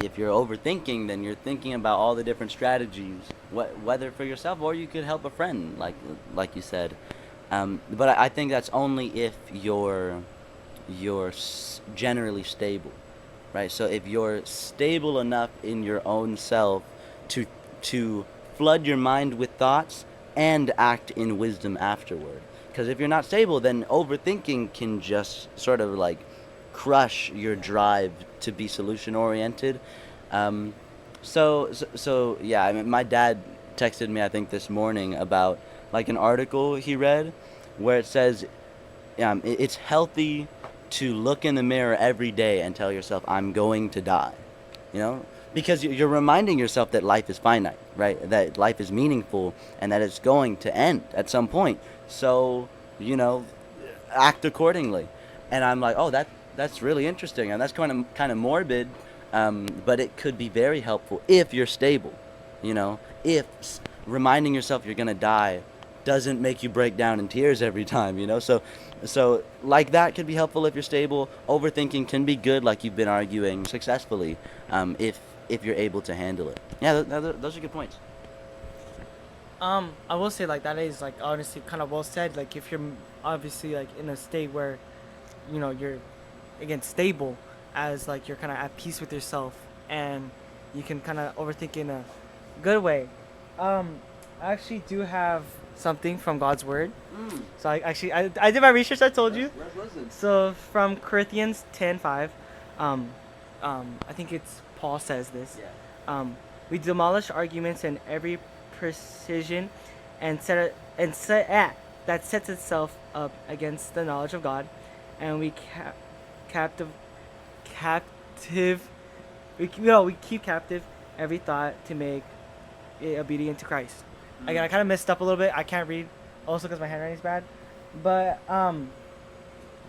if you're overthinking, then you're thinking about all the different strategies, whether for yourself or you could help a friend, like you said. But I think that's only if you're generally stable, right? So if you're stable enough in your own self to to flood your mind with thoughts and act in wisdom afterward. Because if you're not stable, then overthinking can just sort of like crush your drive to be solution oriented. Um, so yeah, I mean, my dad texted me I think this morning about like an article he read where it says it's healthy to look in the mirror every day and tell yourself, I'm going to die. You know? Because you're reminding yourself that life is finite, right? That life is meaningful and that it's going to end at some point. So, you know, act accordingly. And I'm like, oh, that's really interesting. And that's kind of morbid, but it could be very helpful if you're stable. If reminding yourself you're going to die doesn't make you break down in tears every time. So like that could be helpful if you're stable. Overthinking can be good, like you've been arguing successfully, if you're able to handle it. Yeah, those are good points. I will say like that is like honestly kind of well said. Like if you're obviously like in a state where, you're again stable, as like you're kind of at peace with yourself, and you can kind of overthink in a good way. I actually do have something from God's word. Mm. So I did my research. I told you. Let's listen. So from Corinthians 10:5, um, I think it's Paul says this. Yeah. We demolish arguments and every precision, and set that sets itself up against the knowledge of God, and we captive captive we keep captive every thought to make it obedient to Christ. Again, I kind of messed up a little bit. I can't read, also because my handwriting's bad. But I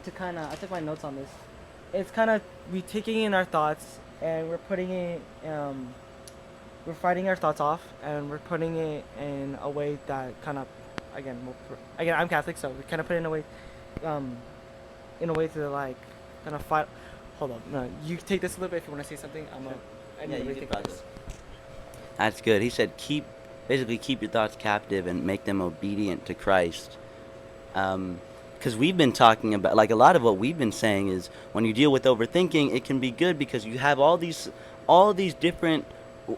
took my notes on this. It's kind of we taking in our thoughts and we're putting it we're fighting our thoughts off, and we're putting it in a way that kind of again I'm Catholic, so we kind of put it um in a way to like kind of fight. Hold up, no, you take this a little bit if you want to say something. I Yeah, need to you really can think about process. this. That's good. He said basically keep your thoughts captive and make them obedient to Christ. Because we've been talking about, like, a lot of what we've been saying is when you deal with overthinking, it can be good because you have all these different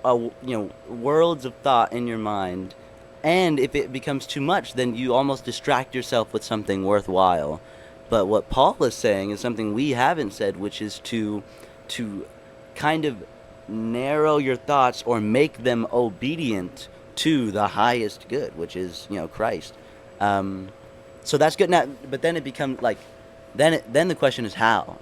worlds of thought in your mind, And if it becomes too much, then you almost distract yourself with something worthwhile. But what Paul is saying is something we haven't said, which is to kind of narrow your thoughts or make them obedient to the highest good, which is, Christ. Um, so that's good. Now, but then it becomes like, then the question is how.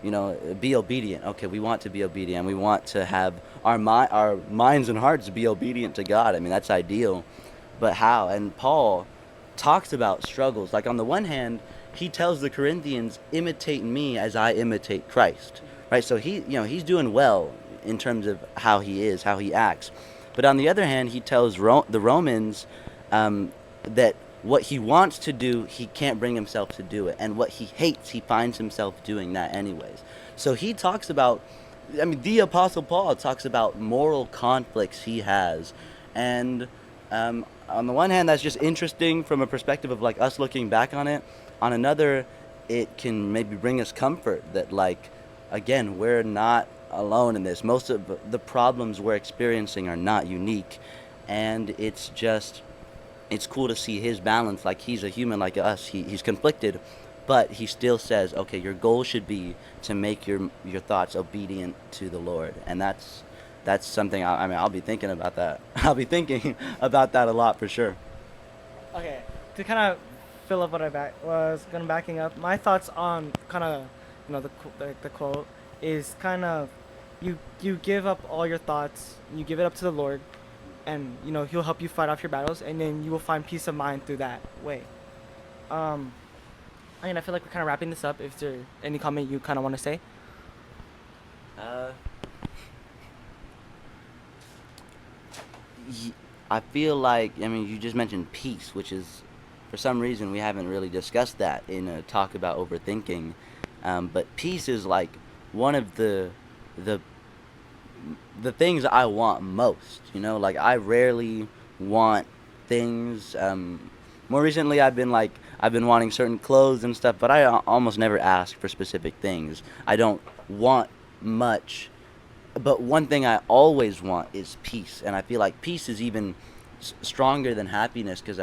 Be obedient. Okay, we want to be obedient. We want to have our minds and hearts be obedient to God. I mean, that's ideal, but how? And Paul talks about struggles. Like on the one hand, he tells the Corinthians, imitate me as I imitate Christ. Right? So he's doing well in terms of how he is, how he acts. But on the other hand, he tells the Romans that what he wants to do, he can't bring himself to do it. And what he hates, he finds himself doing that anyways. So he talks about, I mean, the Apostle Paul talks about moral conflicts he has. And on the one hand, that's just interesting from a perspective of like us looking back on it. On another, it can maybe bring us comfort that, like, again, we're not alone in this. Most of the problems we're experiencing are not unique. And it's cool to see his balance. Like, he's a human like us. He's conflicted, but he still says, okay, your goal should be to make your thoughts obedient to the Lord. And that's something, I mean, I'll be thinking about that. I'll be thinking about that a lot for sure. Okay, to kind of fill up what was gonna backing up, my thoughts on kind of, the quote is kind of, you give up all your thoughts, you give it up to the Lord, and He'll help you fight off your battles, and then you will find peace of mind through that way. Um, I mean, I feel like we're kind of wrapping this up. If there any comment you kind of want to say? Uh, I feel like, I mean, you just mentioned peace, which is, for some reason, we haven't really discussed that in a talk about overthinking. But peace is like one of the the things I want most. Like I rarely want things. More recently, I've been wanting certain clothes and stuff, but I almost never ask for specific things. I don't want much, but one thing I always want is peace, and I feel like peace is even stronger than happiness because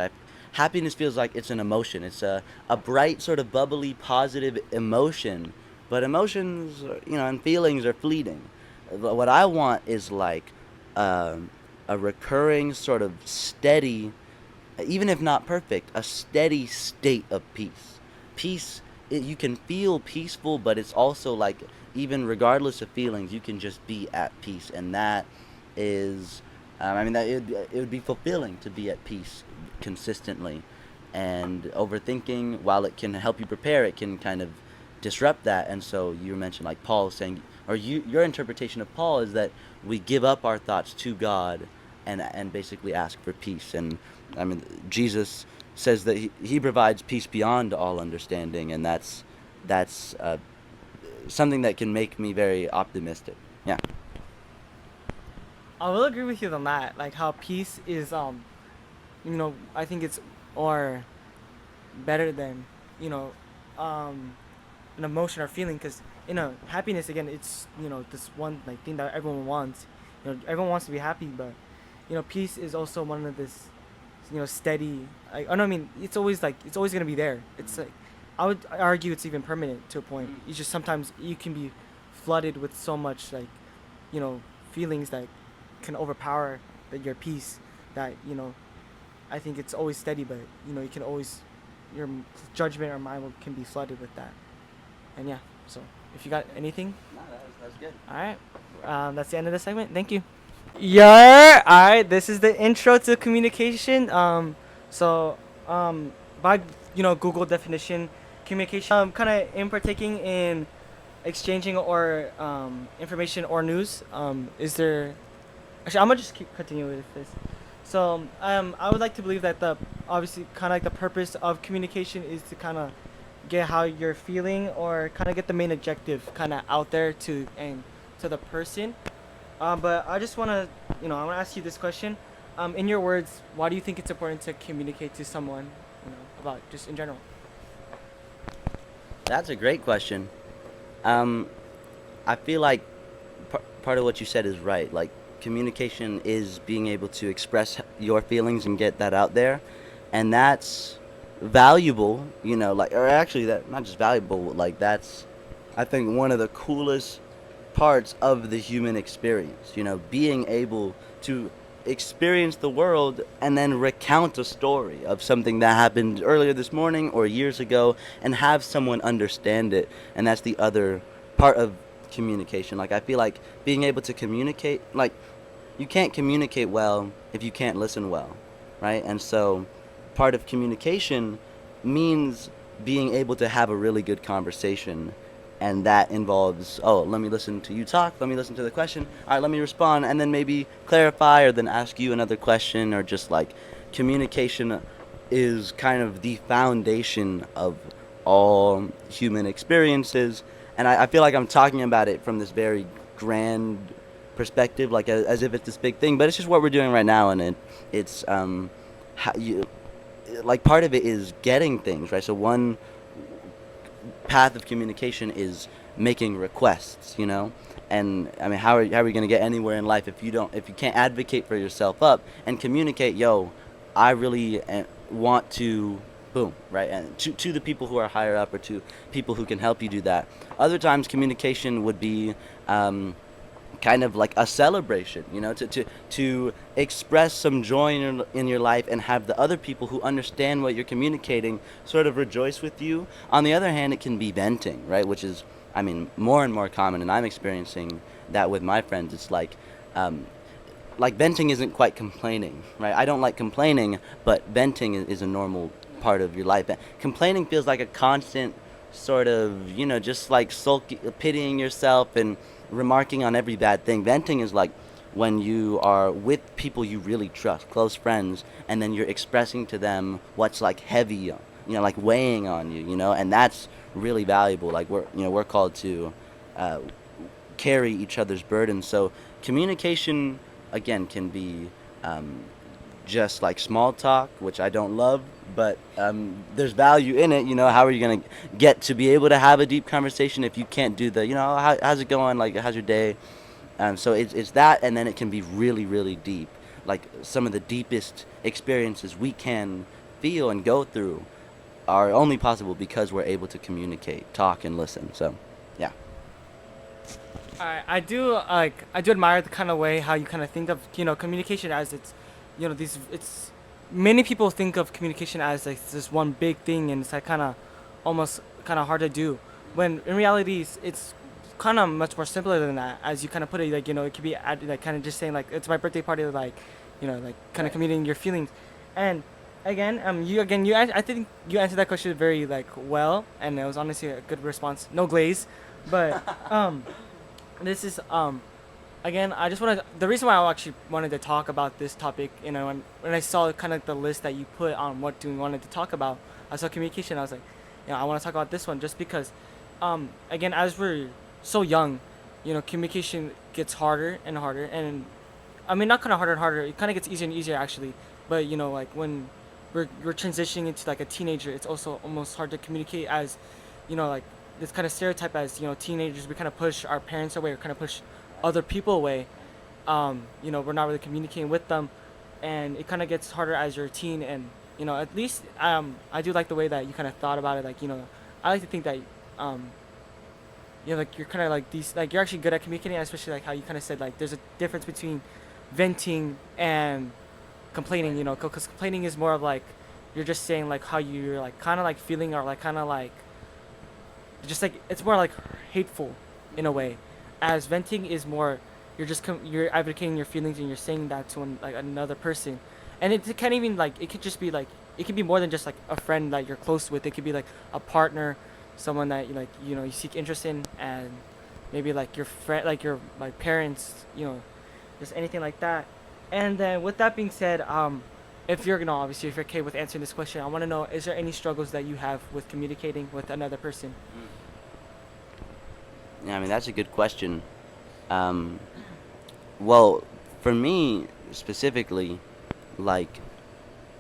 happiness feels like it's an emotion. It's a bright, sort of bubbly, positive emotion, but emotions, and feelings are fleeting. What I want is like a recurring, sort of steady, even if not perfect, a steady state of peace. Peace, you can feel peaceful, but it's also like, even regardless of feelings, you can just be at peace, and that is, I mean, that it would be fulfilling to be at peace consistently. And overthinking, while it can help you prepare, it can kind of disrupt that. And so you mentioned like Paul saying, or your interpretation of Paul is that we give up our thoughts to God and basically ask for peace. And I mean, Jesus says that he provides peace beyond all understanding, and that's something that can make me very optimistic. Yeah. I will agree with you on that. Like how peace is, I think it's or better than, you know, um, an emotion or feeling. Because happiness again, it's this one like thing that everyone wants. Everyone wants to be happy, but peace is also one of this, steady. I no, I mean, it's always gonna be there. It's like I would argue it's even permanent to a point. You just sometimes you can be flooded with so much like, feelings that can overpower your peace. That I think it's always steady, but you can always your judgment or mind can be flooded with that. And yeah, so if you got anything, No, that's good. all right, that's the end of the segment. Thank you. Yeah, all right. This is the intro to communication. So by Google definition, communication kind of in partaking in exchanging or information or news. Is there? Actually, I'm gonna just keep continue with this. So I would like to believe that the obviously kind of like the purpose of communication is to kind of get how you're feeling or kind of get the main objective kind of out there to the person. But I just want to, I want to ask you this question. In your words, why do you think it's important to communicate to someone, about just in general? That's a great question. Um, I feel like part of what you said is right. Like, communication is being able to express your feelings and get that out there. and that's valuable, like, or actually that not just valuable, like that's, I think, one of the coolest parts of the human experience, being able to experience the world and then recount a story of something that happened earlier this morning or years ago and have someone understand it. And that's the other part of communication. Like, I feel like being able to communicate, like, you can't communicate well if you can't listen well, right? And so part of communication means being able to have a really good conversation, and that involves, oh, let me listen to you talk, let me listen to the question, all right, let me respond, and then maybe clarify or then ask you another question, or just like, communication is kind of the foundation of all human experiences. And I feel like I'm talking about it from this very grand perspective, like, as if it's this big thing, but it's just what we're doing right now. And it's how you, like, part of it is getting things right. So one path of communication is making requests, and I mean, how are we going to get anywhere in life if you can't advocate for yourself up and communicate, yo, I really want to, boom, right? And to the people who are higher up, or to people who can help you do that. Other times communication would be, kind of like a celebration, to express some joy in your life and have the other people who understand what you're communicating sort of rejoice with you. On the other hand, it can be venting, right? Which is, I mean, more and more common, and I'm experiencing that with my friends. It's um, like venting isn't quite complaining, right? I don't like complaining, but venting is a normal part of your life. Complaining feels like a constant sort of, just like sulky, pitying yourself and remarking on every bad thing. Venting is like when you are with people you really trust, close friends, and then you're expressing to them what's like heavy, like weighing on you, and that's really valuable. Like, we're called to uh, carry each other's burdens. So communication, again, can be, just like small talk, which I don't love, but there's value in it. How are you gonna get to be able to have a deep conversation if you can't do the, how's it going, like, how's your day? So it's that, and then it can be really, really deep. Like, some of the deepest experiences we can feel and go through are only possible because we're able to communicate, talk, and listen. So, yeah. I do admire the kind of way how you kind of think of communication as it's, these it's many people think of communication as like this one big thing, and it's like kind of almost kind of hard to do, when in reality it's kind of much more simpler than that. As you kind of put it, like, it could be like kind of just saying like it's my birthday party, like, like kind of Right. communicating your feelings. And I think you answered that question very like well, and it was honestly a good response, no glaze. But this is again, I just wanted the reason why I actually wanted to talk about this topic, when I saw kind of the list that you put on what do we wanted to talk about, I saw communication. I was like, I want to talk about this one just because, again, as we're so young, communication gets harder and harder, and I mean, not kind of harder and harder. It kind of gets easier and easier actually, but like when we're transitioning into like a teenager, it's also almost hard to communicate, as like this kind of stereotype, as teenagers, we kind of push our parents away or kind of push other people away. We're not really communicating with them, and it kind of gets harder as you're a teen. And at least I do like the way that you kind of thought about it. Like, I like to think that um like you're kind of like these, like you're actually good at communicating, especially like how you kind of said like there's a difference between venting and complaining. Because complaining is more of like you're just saying like how you're like kind of like feeling, or like kind of like just like it's more like hateful in a way, as venting is more you're just you're advocating your feelings, and you're saying that to like another person. And it can't even like, it could just be like, it could be more than just like a friend that you're close with. It could be like a partner, someone that you like, you seek interest in, and maybe like your friend, like your like parents, just anything like that. And then with that being said, if you're obviously if you're okay with answering this question, I want to know, is there any struggles that you have with communicating with another person? Yeah, I mean, that's a good question. Um, well, for me specifically, like,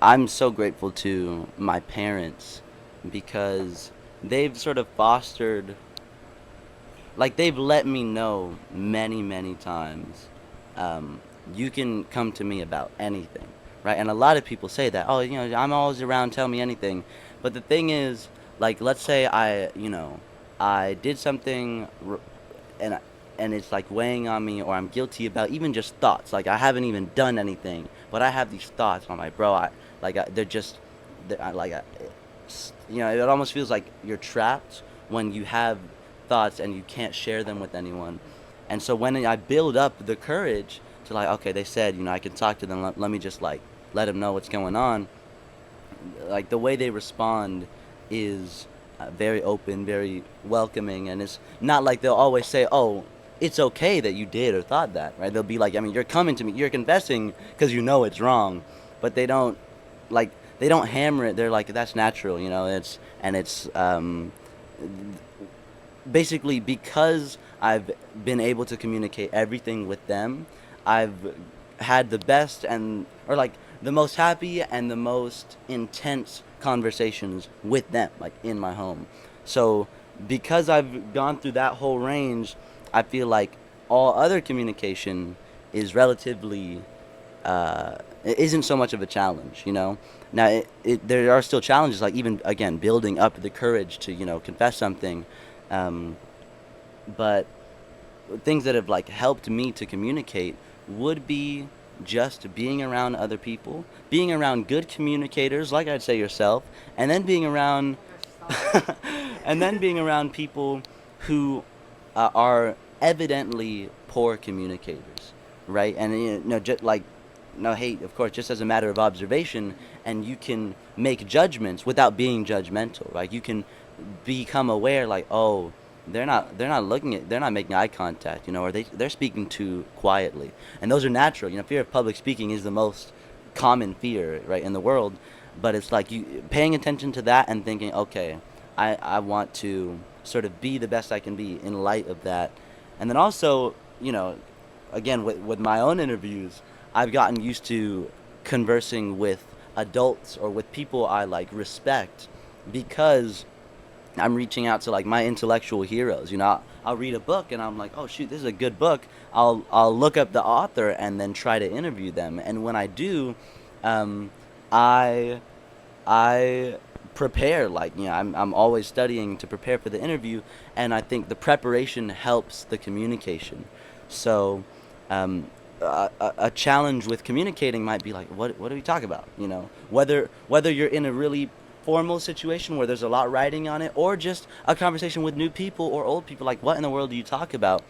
I'm so grateful to my parents because they've sort of fostered, like, they've let me know many, many times, um, you can come to me about anything, right? And a lot of people say that, oh, I'm always around, tell me anything. But the thing is, like, let's say I did something and and it's like weighing on me, or I'm guilty about even just thoughts. Like I haven't even done anything, but I have these thoughts. And I'm like, bro, they're just, they're, I, like, it almost feels like you're trapped when you have thoughts and you can't share them with anyone. And so when I build up the courage to, like, okay, they said, I can talk to them. Let me just like let them know what's going on. Like the way they respond is very open, very welcoming, and it's not like they'll always say, "Oh, it's okay that you did or thought that," right? They'll be like, I mean, you're coming to me, you're confessing because you know it's wrong, but like they don't hammer it. They're like, that's natural, it's basically because I've been able to communicate everything with them. I've had the best and or like the most happy and the most intense conversations with them, like in my home. So because I've gone through that whole range, I feel like all other communication is relatively it isn't so much of a challenge, Now, there are still challenges, like even again building up the courage to confess something, um, but things that have like helped me to communicate would be just being around other people, being around good communicators, like I'd say yourself, and then being around, Oh my gosh, stop. and then being around people who are evidently poor communicators, right? And just like, no hate, of course, just as a matter of observation, and you can make judgments without being judgmental, right? You can become aware, like, oh, they're not making eye contact, or they're speaking too quietly, and those are natural. Fear of public speaking is the most common fear, right, in the world, but it's like you paying attention to that and thinking, okay, I want to sort of be the best I can be in light of that. And then also, again, with my own interviews, I've gotten used to conversing with adults or with people I like respect, because I'm reaching out to like my intellectual heroes. I'll read a book and I'm like, oh shoot, this is a good book. I'll look up the author and then try to interview them. And when I do, um, I I prepare, like, I'm always studying to prepare for the interview, and I think the preparation helps the communication. So, a challenge with communicating might be like, what do we talk about? Whether you're in a really formal situation where there's a lot writing on it, or just a conversation with new people or old people, like, what in the world do you talk about?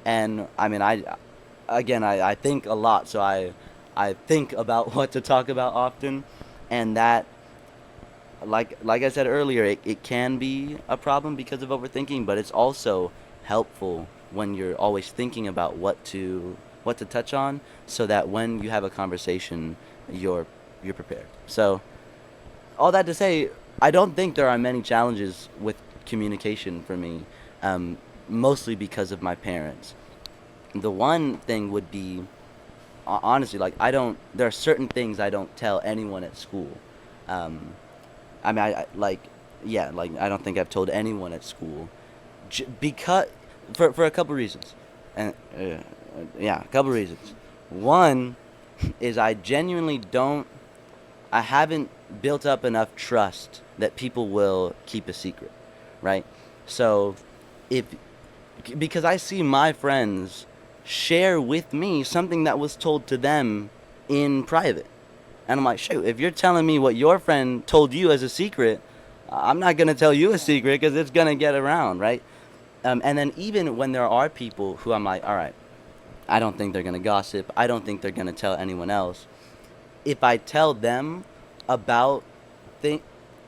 And I mean, I think a lot, so I think about what to talk about often, and that, like I said earlier, it can be a problem because of overthinking, but it's also helpful when you're always thinking about what to touch on, so that when you have a conversation, you're prepared. So all that to say, I don't think there are many challenges with communication for me, mostly because of my parents. The one thing would be, honestly, like, I don't. There are certain things I don't tell anyone at school. Um, I mean, like, yeah, like I don't think I've told anyone at school, because for a couple reasons, and yeah, a couple reasons. One is I genuinely don't. I haven't built up enough trust that people will keep a secret, right? So, if because I see my friends share with me something that was told to them in private. And I'm like, shoot, if you're telling me what your friend told you as a secret, I'm not going to tell you a secret because it's going to get around, right? And then even when there are people who I'm like, all right, I don't think they're going to gossip. I don't think they're going to tell anyone else. If I tell them about thi-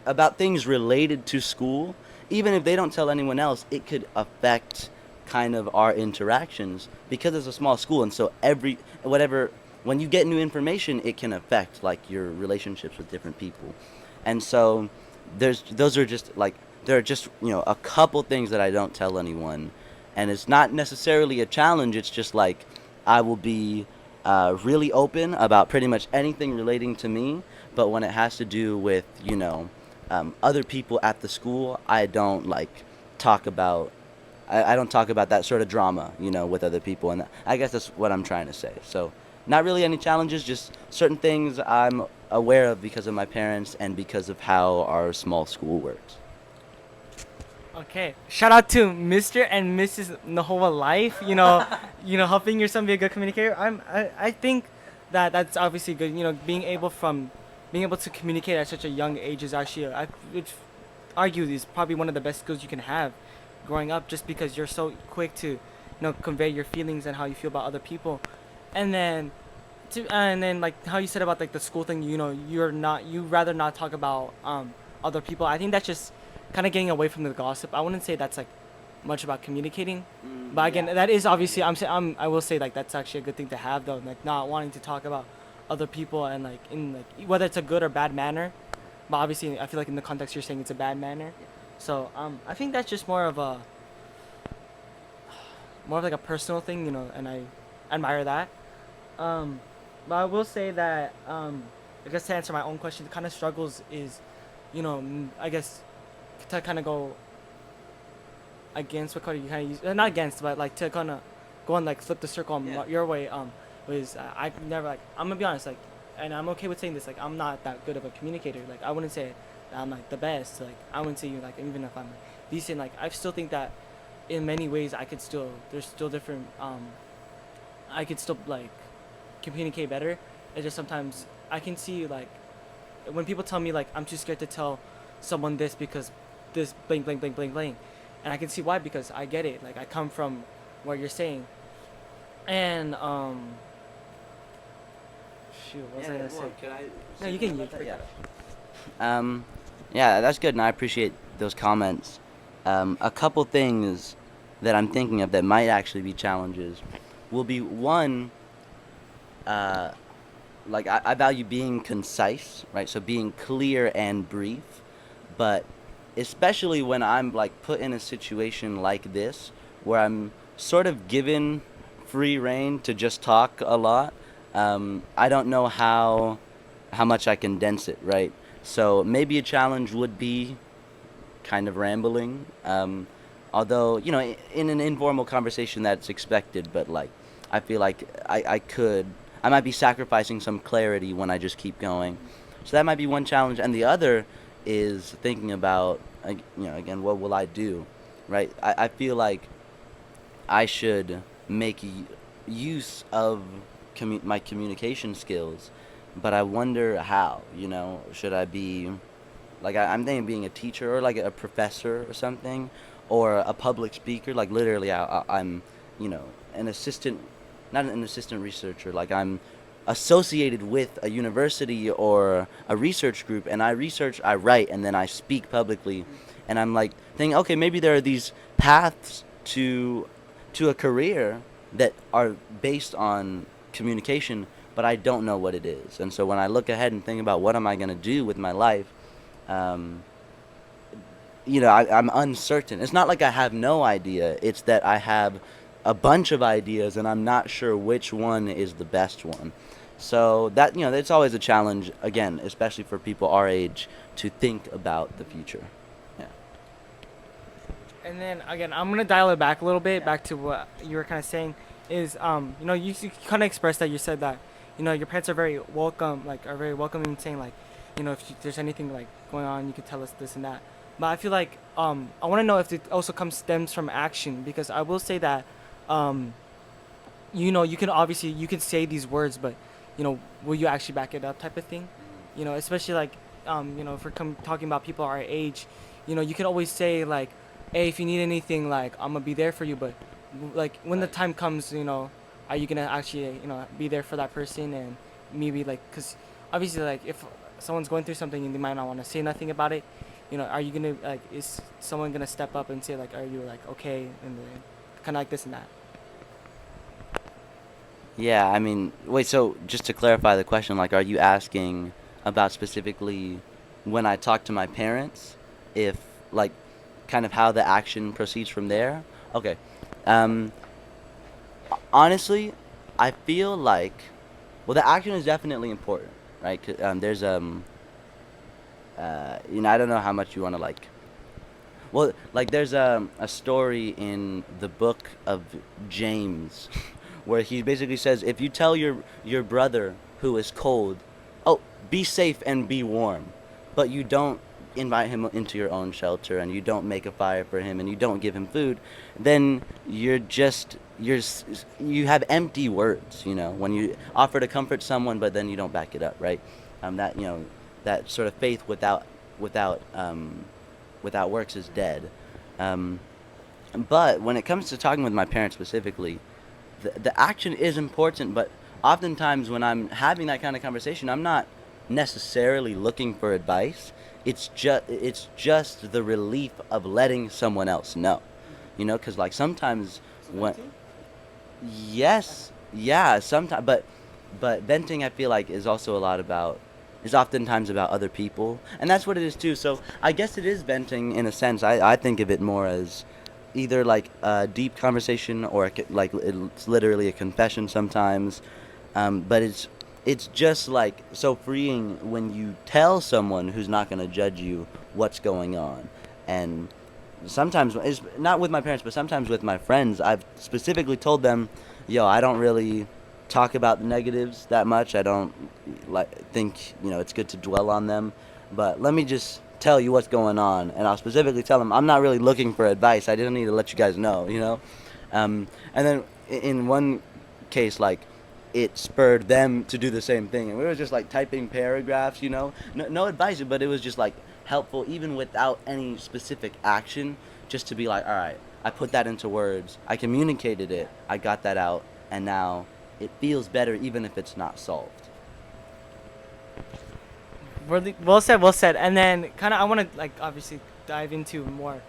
about things related to school, even if they don't tell anyone else, it could affect kind of our interactions, because it's a small school, and so every whatever when you get new information, it can affect like your relationships with different people. And so there's those are just like there are just a couple things that I don't tell anyone, and it's not necessarily a challenge. It's just like I will be really open about pretty much anything relating to me, but when it has to do with other people at the school, I don't like talk about. I don't talk about that sort of drama, with other people, and I guess that's what I'm trying to say. So, not really any challenges, just certain things I'm aware of because of my parents and because of how our small school works. Okay. Shout out to Mr. and Mrs. Nahoa Life. Helping your son be a good communicator. I think that that's obviously good. Being able to communicate at such a young age is actually I would argue is probably one of the best skills you can have growing up, just because you're so quick to convey your feelings and how you feel about other people. And then like how you said about like the school thing, you rather not talk about other people. I think that's just kind of getting away from the gossip. I wouldn't say that's like much about communicating, but again, Yeah. that is obviously I will say like that's actually a good thing to have, though, like not wanting to talk about other people, and like in like whether it's a good or bad manner. But obviously I feel like in the context you're saying it's a bad manner. So I think that's just more of like a personal thing, and I admire that. um but I will say that I guess to answer my own question, the kind of struggles is, I guess, to kind of go against what color you kind of use, not against, but like to kind of go and like flip the circle on Yeah. your way. Was I never, like, I'm gonna be honest, like, and I'm okay with saying this, like I'm not that good of a communicator. Like I wouldn't say that I'm like the best. Like I wouldn't say you, like, even if I'm like, decent, like I still think that in many ways I could still, there's still different, I could still like communicate better. It's just sometimes I can see like when people tell me like I'm too scared to tell someone this because this blank blank blank blank blank, and I can see why, because I get it. Like I come from what you're saying, and shoot, what was I gonna say? Can I No, say you something can. You about that? pick Yeah. that up. Yeah, that's good, and I appreciate those comments. A couple things that I'm thinking of that might actually be challenges will be one, uh, like I value being concise, right? So being clear and brief, but especially when I'm like put in a situation like this where I'm sort of given free reign to just talk a lot. I don't know how much I condense it, right? So maybe a challenge would be kind of rambling. Although, in an informal conversation that's expected, but like, I feel like I might be sacrificing some clarity when I just keep going. So that might be one challenge. And the other is thinking about, again, what will I do, right? I feel like I should make use of my communication skills, but I wonder how, should I be like I'm thinking being a teacher or like a professor or something, or a public speaker. Like literally, I'm, an assistant, not an assistant researcher. Like I'm associated with a university or a research group, and I research, I write, and then I speak publicly. And I'm like thinking, okay, maybe there are these paths to a career that are based on communication, but I don't know what it is. And so when I look ahead and think about what am I going to do with my life, um, I'm uncertain. It's not like I have no idea. It's that I have a bunch of ideas and I'm not sure which one is the best one. So that, it's always a challenge, again, especially for people our age, to think about the future. Yeah. And then again, I'm gonna dial it back a little bit, Yeah. back to what you were kind of saying. Is you kind of expressed that, you said that your parents are very welcome, like are very welcoming, saying like, if there's anything like going on, you can tell us this and that. But I feel like I want to know if it also comes stems from action, because I will say that um you can obviously, you can say these words, but will you actually back it up, type of thing. Especially like if we're talking about people our age, you can always say like, hey, if you need anything, like I'm gonna be there for you, but like when the Right. time comes, are you gonna actually be there for that person? And maybe like, because obviously like if someone's going through something and they might not want to say nothing about it, are you gonna, like, is someone gonna step up and say like, are you like okay, and kind of like this and that. Yeah, I mean, wait, so just to clarify the question, like, are you asking about specifically when I talk to my parents, if, like, kind of how the action proceeds from Yeah. there? Okay. Um, Honestly, I feel like, well, the action is definitely important, right? There's, I don't know how much you want to, like, well, like, there's a story in the book of James where he basically says, if you tell your brother who is cold, oh, be safe and be warm, but you don't invite him into your own shelter and you don't make a fire for him and you don't give him food, then you have empty words, when you offer to comfort someone but then you don't back it up, right? That that sort of faith without without works is dead. Um, but when it comes to talking with my parents specifically, the action is important, but oftentimes when I'm having that kind of conversation, I'm not necessarily looking for advice. It's just the relief of letting someone else know, because like sometimes So when venting. Okay. yes, yeah, sometimes, but venting I feel like is oftentimes about other people, and that's what it is too. So I guess it is venting in a sense. I think of it more as either like a deep conversation or like it's literally a confession sometimes. But it's just like so freeing when you tell someone who's not going to judge you what's going on. And sometimes it's not with my parents, but sometimes with my friends, I've specifically told them, yo, I don't really talk about the negatives that much. I don't like think it's good to dwell on them, but let me just tell you what's going on. And I'll specifically tell them I'm not really looking for advice. I didn't need to let you guys know. And then in one case, like, it spurred them to do the same thing, and we were just like typing paragraphs, no advice, but it was just like helpful even without any specific action, just to be like, all right, I put that into words, I communicated it, I got that out, and now it feels better even if it's not solved. Really well said, well said. And then kind of I want to like obviously dive into more,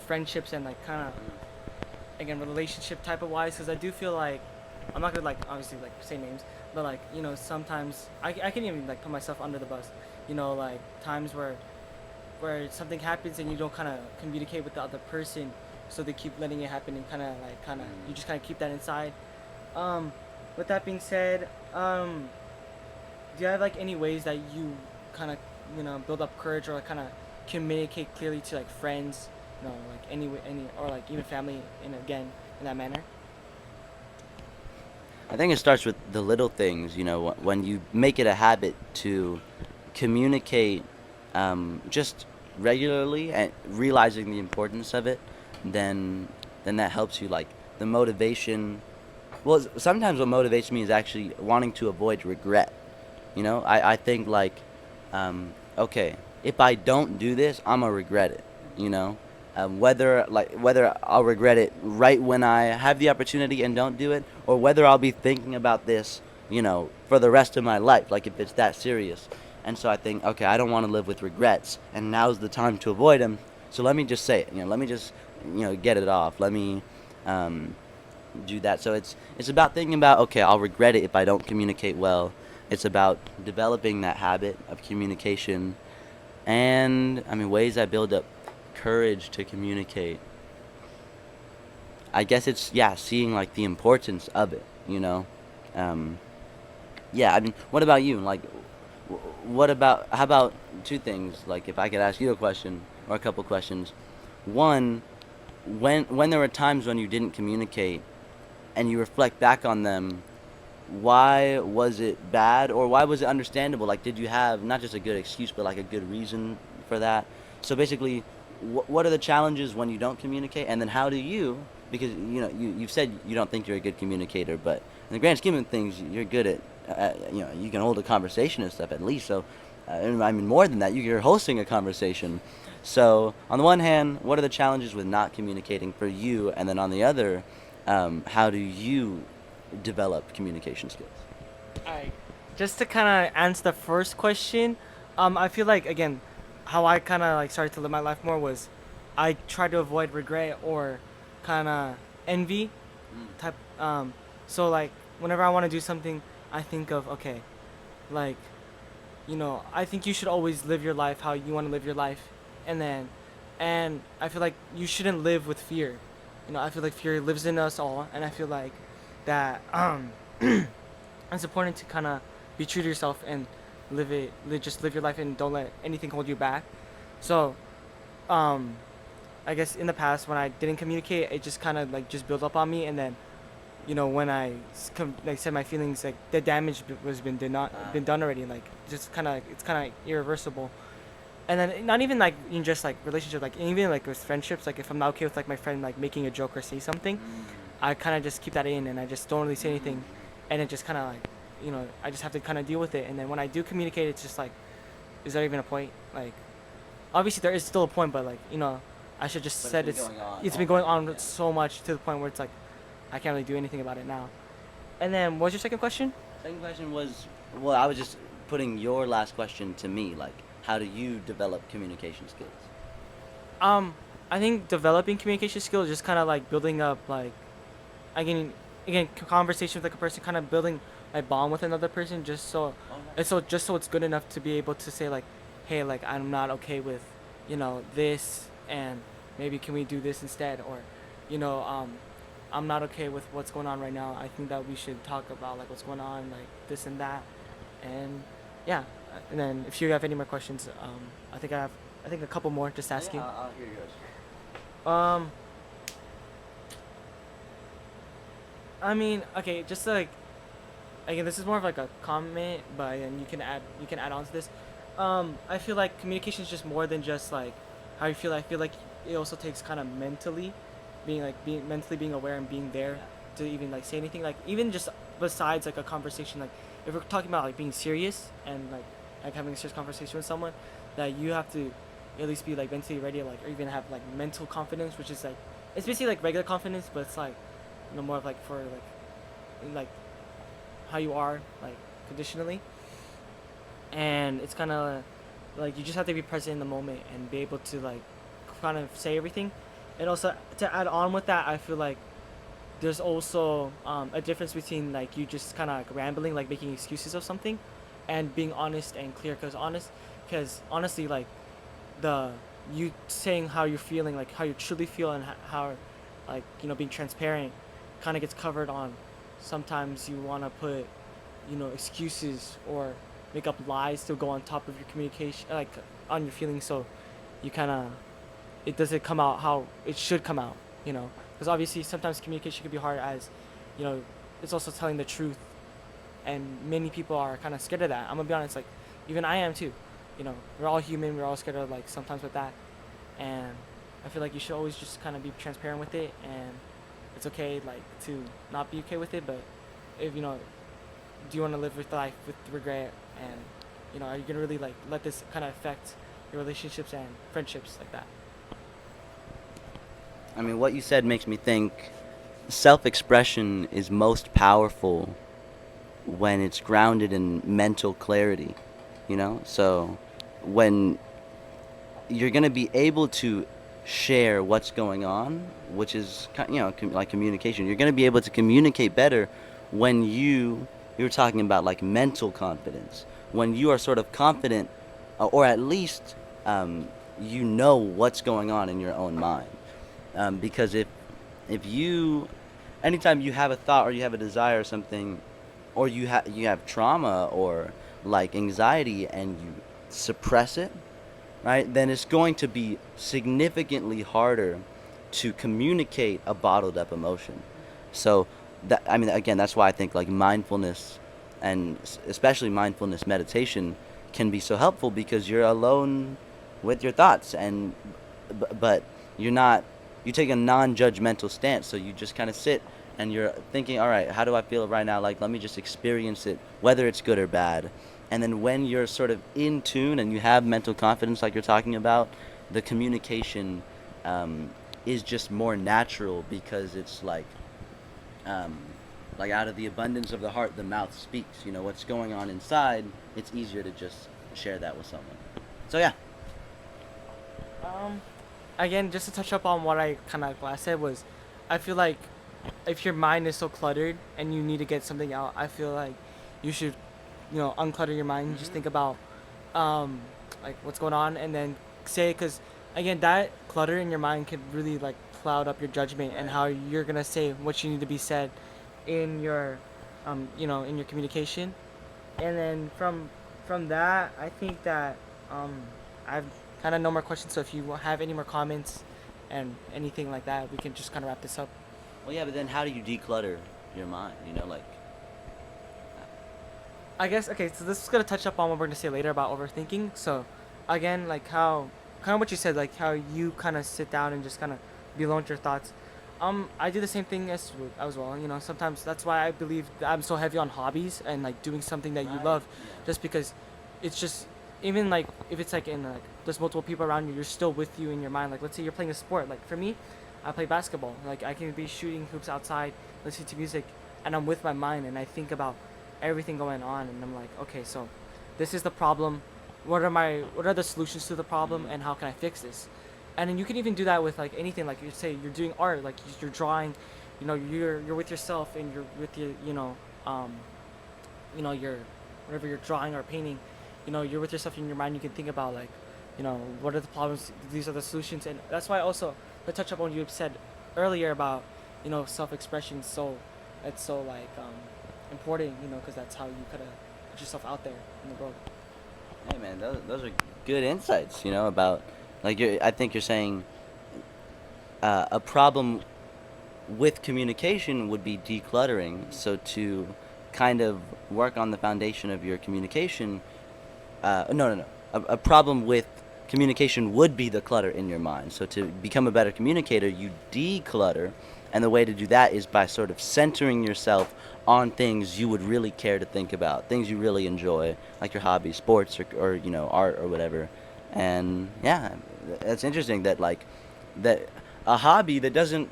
friendships and like kind of again relationship type of wise, because I do feel like I'm not gonna like obviously like say names, but like sometimes I can even like put myself under the bus, like times where something happens and you don't kind of communicate with the other person, so they keep letting it happen and kind of you just kind of keep that inside. Um, with that being said, do you have like any ways that you kind of build up courage or like kind of communicate clearly to like friends, like any or like even family in again in that manner? I think it starts with the little things, when you make it a habit to communicate just regularly and realizing the importance of it, then that helps you. Like the motivation. Well, sometimes what motivates me is actually wanting to avoid regret. I think like, okay, if I don't do this, I'm gonna regret it. You know, whether I'll regret it right when I have the opportunity and don't do it, or whether I'll be thinking about this, for the rest of my life. Like if it's that serious. And so I think, okay, I don't want to live with regrets, and now's the time to avoid them. So let me just say it. Let me just, get it off. Let me, um, do that. So it's about thinking about, okay, I'll regret it if I don't communicate well. It's about developing that habit of communication, and I mean ways that build up courage to communicate. I guess it's, yeah, seeing like the importance of it. Um, yeah, I mean, what about you? Like, what about, how about two things? Like, if I could ask you a question or a couple questions. One, when there were times when you didn't communicate and you reflect back on them, why was it bad or why was it understandable? Like, did you have not just a good excuse, but like a good reason for that? So basically, what are the challenges when you don't communicate, and then how do you? Because you've said you don't think you're a good communicator, but in the grand scheme of things, you're good at you can hold a conversation and stuff at least. So, I mean more than that, you're hosting a conversation. So on the one hand, what are the challenges with not communicating for you, and then on the other, how do you develop communication skills? Alright, just to kind of answer the first question, I feel like again, how I kind of like started to live my life more was, I tried to avoid regret or kind of envy Mm. type. So like whenever I want to do something, I think of okay, like I think you should always live your life how you want to live your life, and then, and I feel like you shouldn't live with fear. I feel like fear lives in us all, and I feel like that it's important to kind of be true to yourself and just live your life and don't let anything hold you back. So, um, I guess in the past when I didn't communicate, it just kind of like just built up on me, and then when like said my feelings, like the damage was been done already. Like just it's kind of irreversible. And then not even like in just like relationship, like even like with friendships, like if I'm not okay with like my friend like making a joke or say something, I kind of just keep that in and I just don't really say anything, and it just kind of like I just have to kind of deal with it. And then when I do communicate, it's just like, is there even a point? Like obviously there is still a point, but like I should just But said it's been going on so much to the point where it's like I can't really do anything about it now. And then what was your second question? Second question was, well, I was just putting your last question to me, like, how do you develop communication skills? Um, I think developing communication skills is just kind of like building up like again conversation with like a person, kind of building a bond with another person, just so Oh, it's so just so it's good enough to be able to say like, hey, like I'm not okay with this, and maybe can we do this instead, or you know I'm not okay with what's going on right now. I think that we should talk about like what's going on, like this and that, and yeah. And then if you have any more questions, I think a couple more. Just oh, ask yeah, you. I'll hear yours. Um, I mean, okay, just like again, this is more of like a comment, but then you can add on to this. I feel like communication is just more than just like how you feel. I feel like it also takes kind of being mentally being aware and being there Yeah. to even like say anything. Like even just besides like a conversation, like if we're talking about like being serious and like having a serious conversation with someone, that you have to at least be like mentally ready, like or even have like mental confidence, which is like it's basically like regular confidence, but it's like more of like for like how you are like conditionally, and it's kind of like you just have to be present in the moment and be able to like kind of say everything. And also to add on with that, I feel like there's also a difference between like you just kind of like rambling, like making excuses of something, and being honest and clear. Because honestly, like the you saying how you're feeling, like how you truly feel, and how like being transparent, kind of gets covered on. Sometimes you want to put excuses or make up lies to go on top of your communication, like on your feelings, so you kind of it doesn't come out how it should come out. Because obviously sometimes communication can be hard, as you know it's also telling the truth, and many people are kind of scared of that. I'm gonna be honest, like even I am too. We're all human, we're all scared of like sometimes with that, and I feel like you should always just kind of be transparent with it, and it's okay like to not be okay with it, but if do you want to live with life with regret, and are you gonna really like let this kind of affect your relationships and friendships like that? I mean, what you said makes me think self expression is most powerful when it's grounded in mental clarity, you know? So when you're going to be able to share what's going on, which is like communication. You're going to be able to communicate better when you're talking about like mental confidence. When you are sort of confident, or at least you know what's going on in your own mind. Because if you anytime you have a thought or you have a desire or something, or you have trauma or like anxiety and you suppress it, right? Then it's going to be significantly harder to communicate a bottled up emotion. So that I mean again, that's why I think like mindfulness and especially mindfulness meditation can be so helpful, because you're alone with your thoughts, and but you're not you take a non-judgmental stance, so you just kind of sit and you're thinking, all right, how do I feel right now? Like, let me just experience it, whether it's good or bad. And then when you're sort of in tune and you have mental confidence, like you're talking about, the communication um, is just more natural, because it's um, like out of the abundance of the heart, the mouth speaks. You know what's going on inside. It's easier to just share that with someone. So yeah. Um, Again, just to touch up on what I kind of last said was, I feel like if your mind is so cluttered and you need to get something out, I feel like you should, unclutter your mind. Just Hmm. think about, um, like what's going on, and then say, because again, that clutter in your mind could really like cloud up your judgment and Right. how you're gonna say what you need to be said in your, in your communication. And then from that, I think that I've kind of no more questions. So if you have any more comments and anything like that, we can just kind of wrap this up. Well, yeah, but then how do you declutter your mind. You know, like I guess okay. So this is gonna touch up on what we're gonna say later about overthinking. So, again, like how kind of what you said, like how you kind of sit down and just kind of be alone with your thoughts. I do the same thing as well. You know, sometimes that's why I believe that I'm so heavy on hobbies and like doing something that you right, love, yeah. just because it's just even like if it's like in like there's multiple people around you, you're still with you in your mind. Like let's say you're playing a sport. Like for me, I play basketball. Like I can be shooting hoops outside, listening to music, and I'm with my mind and I think about everything going on and I'm like, okay, so this is the problem. What are the solutions to the problem Mm-hmm. and how can I fix this? And then you can even do that with like anything. Like you say you're doing art, like you're drawing, you know, you're with yourself and you're with your, um, you're whatever you're drawing or painting, you're with yourself in your mind. You can think about like, what are the problems? These are the solutions, and that's why also to touch up on you said earlier about, self-expression. So it's so like important, because that's how you kind of put yourself out there in the world. Hey man, those are good insights. You know about like I think you're saying a problem with communication would be decluttering. So to kind of work on the foundation of your communication, no, no, no. A problem with communication would be the clutter in your mind. So to become a better communicator, you declutter, and the way to do that is by sort of centering yourself on things you would really care to think about, things you really enjoy, like your hobbies, sports, or art or whatever. And yeah, it's interesting that that a hobby that doesn't,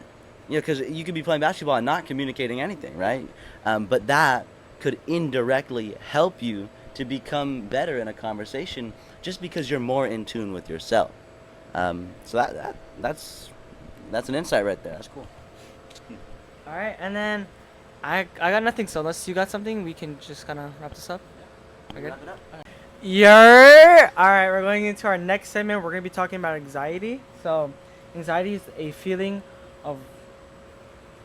because you could be playing basketball and not communicating anything, right? But that could indirectly help you to become better in a conversation just because you're more in tune with yourself. So that's an insight right there. That's cool. All right, and then I got nothing. So unless you got something, we can just kind of wrap this up. Yeah. Okay. Wrap it up. Yeah. All right, we're going into our next segment. We're gonna be talking about anxiety. So, anxiety is a feeling of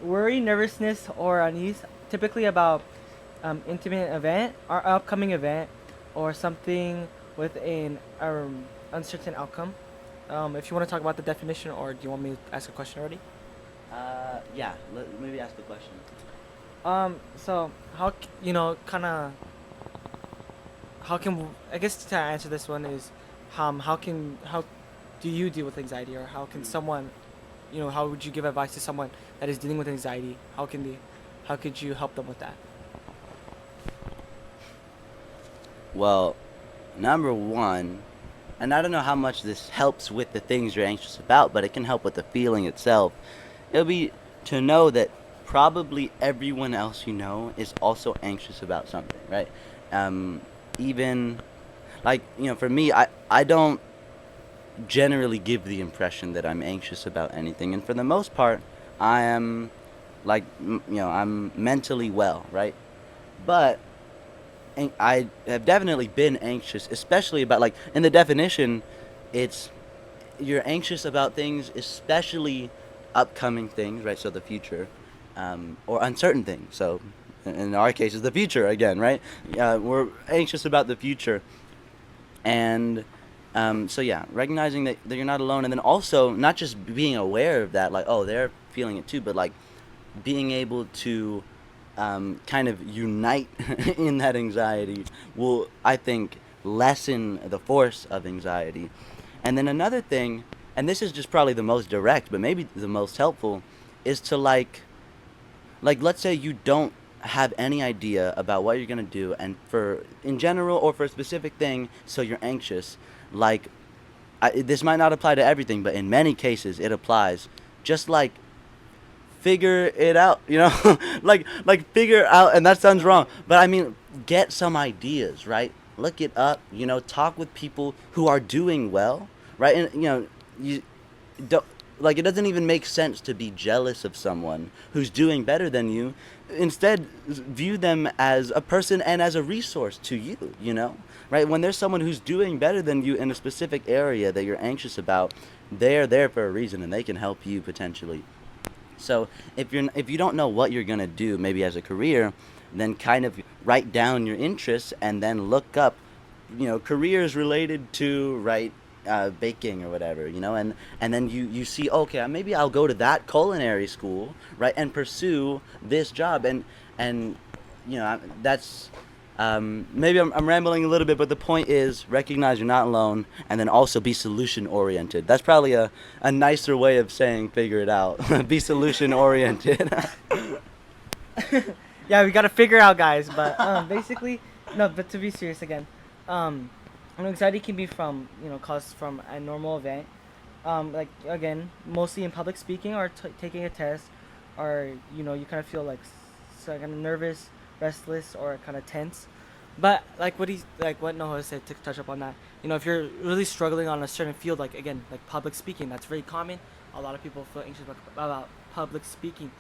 worry, nervousness, or unease, typically about intimate event or upcoming event, or something with an uncertain outcome. If you want to talk about the definition, or do you want me to ask a question already? Yeah. Maybe ask the question. So how kind of how can I guess to answer this one is, how do you deal with anxiety, or how can Mm. someone, how would you give advice to someone that is dealing with anxiety? How could you help them with that? Well, number one, and I don't know how much this helps with the things you're anxious about, but it can help with the feeling itself. It'll be to know that probably everyone else you know is also anxious about something, right? Um, even like for me, I don't generally give the impression that I'm anxious about anything, and for the most part, I am like I'm mentally well, right? But I have definitely been anxious, especially about like in the definition, it's you're anxious about things, especially upcoming things, right? So the future, or uncertain things. So in our case, is the future again, right? We're anxious about the future, and so yeah, recognizing that you're not alone, and then also not just being aware of that, like oh they're feeling it too, but like being able to kind of unite in that anxiety will, I think, lessen the force of anxiety. And then another thing, and this is just probably the most direct, but maybe the most helpful, is to like let's say you don't have any idea about what you're gonna do, and for in general or for a specific thing, so you're anxious. Like this might not apply to everything, but in many cases it applies. Just like figure it out, like figure out, and that sounds wrong, but I mean get some ideas, right? Look it up, talk with people who are doing well, right? And you don't, like it doesn't even make sense to be jealous of someone who's doing better than you. Instead, view them as a person and as a resource to you, right? When there's someone who's doing better than you in a specific area that you're anxious about, they're there for a reason and they can help you potentially. So if you don't know what you're gonna do, maybe as a career, then kind of write down your interests and then look up, careers related to right baking or whatever, and then you see, okay, maybe I'll go to that culinary school, right, and pursue this job, and that's maybe I'm rambling a little bit, but the point is recognize you're not alone, and then also be solution oriented. That's probably a nicer way of saying figure it out. Be solution oriented. Yeah, we gotta figure out, guys. But basically, no. But to be serious again, um, anxiety can be from caused from a normal event, like again, mostly in public speaking or taking a test, or you kind of feel like kind of nervous, restless, or kind of tense. But like what Noah said to touch up on that, if you're really struggling on a certain field, like again, like public speaking, that's very common. A lot of people feel anxious about public speaking.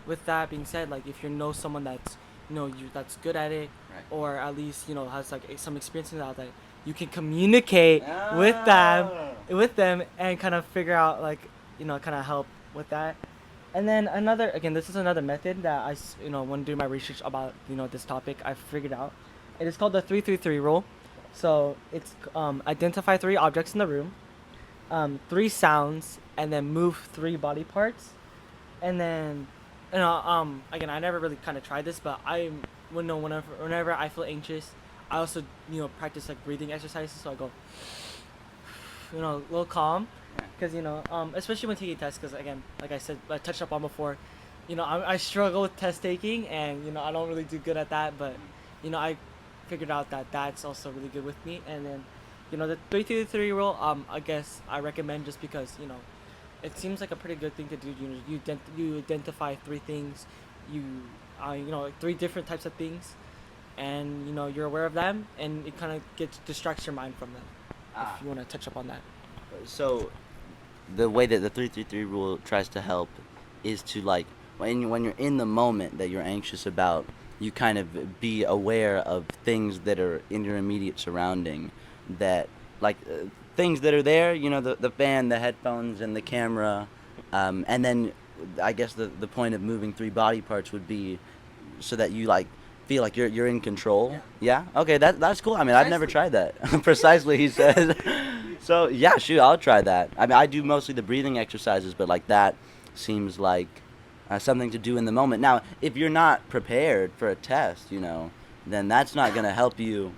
With that being said, like if you know someone that's that's good at it, Right. or at least has like some experience in that, you can communicate with them Oh. with them and kind of figure out like kind of help with that. And then another, again, this is another method that when doing my research about this topic, I figured out. It is called the 333 rule. So it's identify three objects in the room, three sounds, and then move three body parts. And then again, I never really kind of tried this, but I would know whenever I feel anxious, I also practice like breathing exercises. So I go a little calm, because especially when taking tests, because again, like I said, I touched up on before, I struggle with test taking, and I don't really do good at that, but I figured out that that's also really good with me. And then the 333 rule, I guess I recommend, just because it seems like a pretty good thing to do. You identify three things, you like three different types of things, and you're aware of them, and it kind of distracts your mind from them. Ah. If you want to touch up on that. So the way that the 333 rule tries to help is to, like, when you're in the moment that you're anxious about, you kind of be aware of things that are in your immediate surrounding, that like things that are there, the fan, the headphones, and the camera, and then I guess the point of moving three body parts would be so that you like feel like you're in control. Yeah. Okay. That's cool. I mean, I've never tried that. Precisely, he says. So yeah, shoot, I'll try that. I mean, I do mostly the breathing exercises, but like that seems like something to do in the moment. Now, if you're not prepared for a test, then that's not gonna help you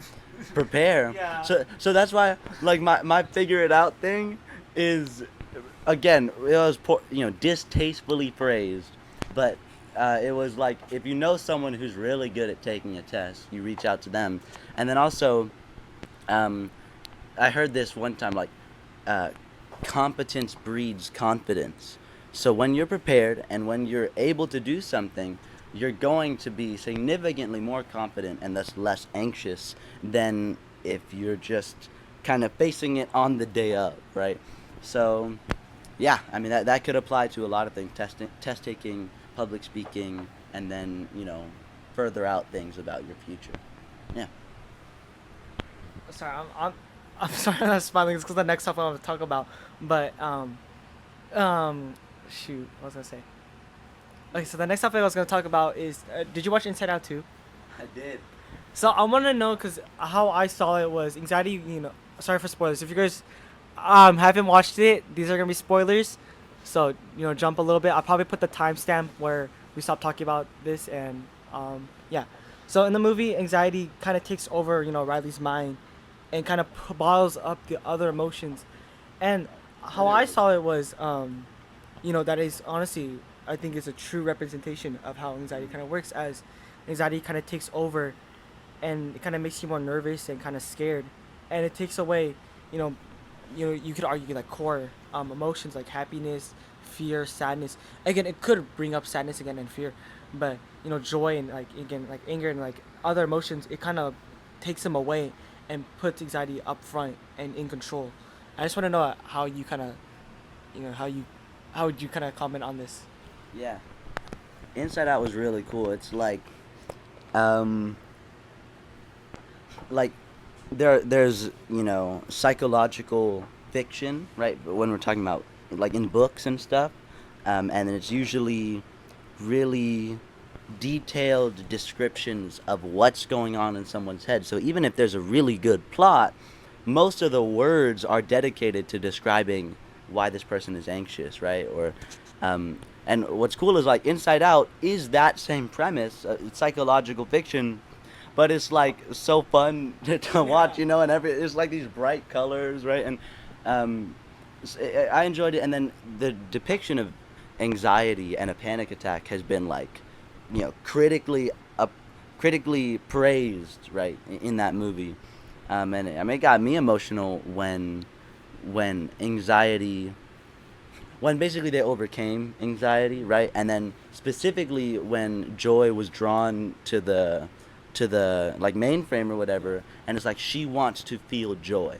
prepare. Yeah. So that's why, like, my figure it out thing is, again, it was distastefully phrased, but it was like, if you know someone who's really good at taking a test, you reach out to them. And then also, I heard this one time, like, competence breeds confidence. So when you're prepared and when you're able to do something, you're going to be significantly more confident and thus less anxious than if you're just kind of facing it on the day of, right? So, yeah, I mean, that could apply to a lot of things: test taking, public speaking, and then further out things about your future. Yeah. Sorry, I'm sorry, I'm not smiling. It's because the next topic I want to talk about. But shoot, what was I gonna say? Okay, so the next topic I was gonna talk about is, did you watch Inside Out 2? I did. So I want to know, because how I saw it was anxiety. Sorry for spoilers. If you guys haven't watched it, these are gonna be spoilers. So jump a little bit. I'll probably put the timestamp where we stop talking about this, and yeah. So in the movie, anxiety kind of takes over Riley's mind, and kind of bottles up the other emotions. And how I saw it was, that is honestly, I think, is a true representation of how anxiety kind of works. As anxiety kind of takes over, and it kind of makes you more nervous and kind of scared, and it takes away, you could argue like core emotions like happiness, fear, sadness. Again, it could bring up sadness again and fear, but joy and like again like anger and like other emotions, it kind of takes them away and puts anxiety up front and in control. I just want to know how you kind of, how would you kind of comment on this? Yeah. Inside Out was really cool. It's um, like there's psychological fiction, right? But when we're talking about like in books and stuff, and it's usually really detailed descriptions of what's going on in someone's head. So even if there's a really good plot, most of the words are dedicated to describing why this person is anxious, right? Or and what's cool is like Inside Out is that same premise, it's psychological fiction, but it's like so fun to watch, Yeah. you know, and it's like these bright colors, right? And um, I enjoyed it, and then the depiction of anxiety and a panic attack has been like, uh, critically praised, right, in that movie, and I mean, it got me emotional when anxiety when basically they overcame anxiety, right? And then specifically when Joy was drawn to the like mainframe or whatever, and it's like she wants to feel joy,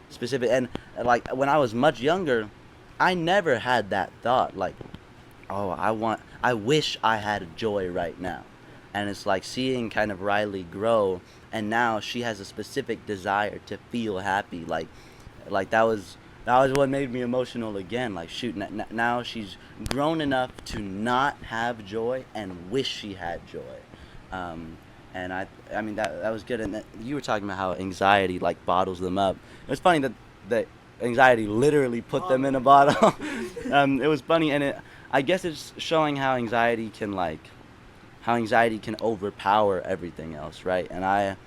specific. And like when I was much younger, I never had that thought like, oh, I wish I had joy right now. And it's like seeing kind of Riley grow, and now she has a specific desire to feel happy. Like that was what made me emotional again. Like shoot, now she's grown enough to not have joy and wish she had joy. Um, and I mean that was good. And you were talking about how anxiety like bottles them up. It was funny that anxiety literally put them in a bottle. It was funny, and I guess it's showing how anxiety can overpower everything else, right? And I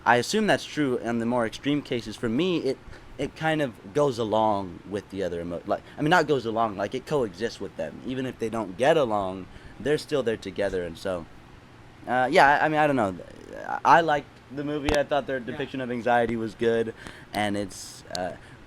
assume that's true in the more extreme cases. For me, it kind of goes along with the other like I mean not goes along, like it coexists with them. Even if they don't get along, they're still there together. And so yeah, I mean I don't know. I liked the movie. I thought their Yeah. depiction of anxiety was good, and it's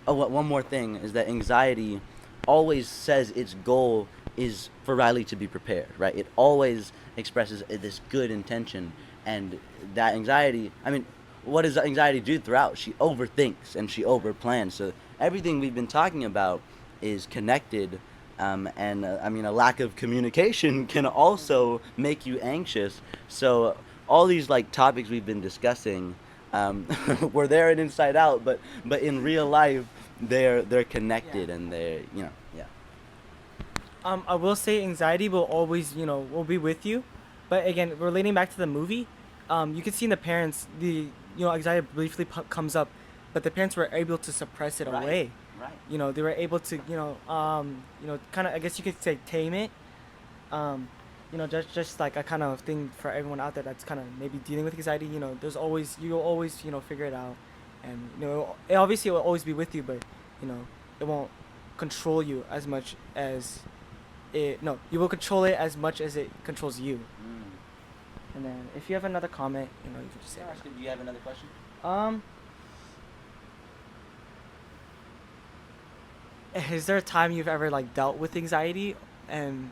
one more thing is that anxiety always says its goal is for Riley to be prepared, right? It always expresses this good intention, and that anxiety. I mean, what does anxiety do throughout? She overthinks and she overplans. So everything we've been talking about is connected, and I mean, a lack of communication can also make you anxious. So all these like topics we've been discussing were there in Inside Out, but in real life they're Yeah. connected, and they're yeah. I will say anxiety will always, will be with you, but again, relating back to the movie, you can see in the parents anxiety briefly comes up, but the parents were able to suppress it Right, away. right. They were able to, kind of, I guess you could say, tame it. Just like a kind of thing for everyone out there that's kind of maybe dealing with anxiety. You'll always, figure it out, and it obviously will always be with you, but you know, it won't control you as much as it. No, you will control it as much as it controls you. Mm. And then if you have another comment, you can just say Yeah, it do you have another question? right now. Is there a time you've ever like dealt with anxiety and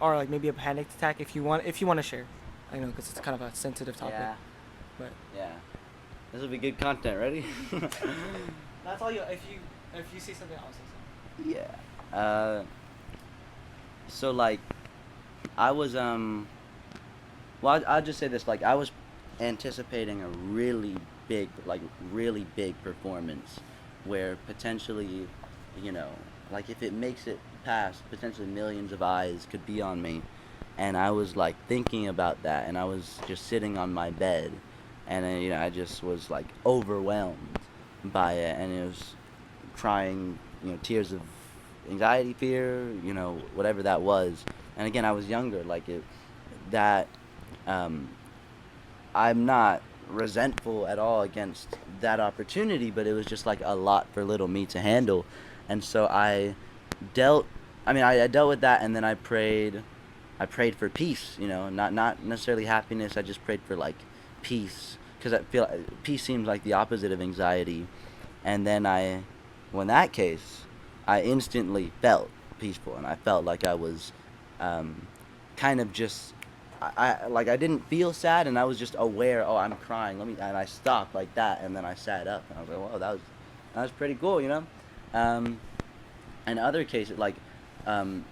or like maybe a panic attack if you want to share? I know because it's kind of a sensitive topic, Yeah, but yeah. This will be good content. Ready? that's all you. If you say something, I'll say something. Yeah. So like, I was well, I'll just say this. Like, I was anticipating a really big performance, where potentially, you know, like if it makes it past, potentially millions of eyes could be on me, and I was like thinking about that, and I was just sitting on my bed, and I just was like overwhelmed by it, and it was crying, tears of anxiety, fear, whatever that was. And again, I was younger, like it that um, I'm not resentful at all against that opportunity, but it was just like a lot for little me to handle. And so dealt I dealt with that, and then I prayed for peace, not necessarily happiness. I just prayed for like peace, because I feel peace seems like the opposite of anxiety. And then well, in that case, I instantly felt peaceful, and I felt like I was um, kind of just like I didn't feel sad, and I was just aware. Oh, I'm crying. And I stopped like that, and then I sat up, and I was like, "Whoa, that was pretty cool." Um, and other cases, like,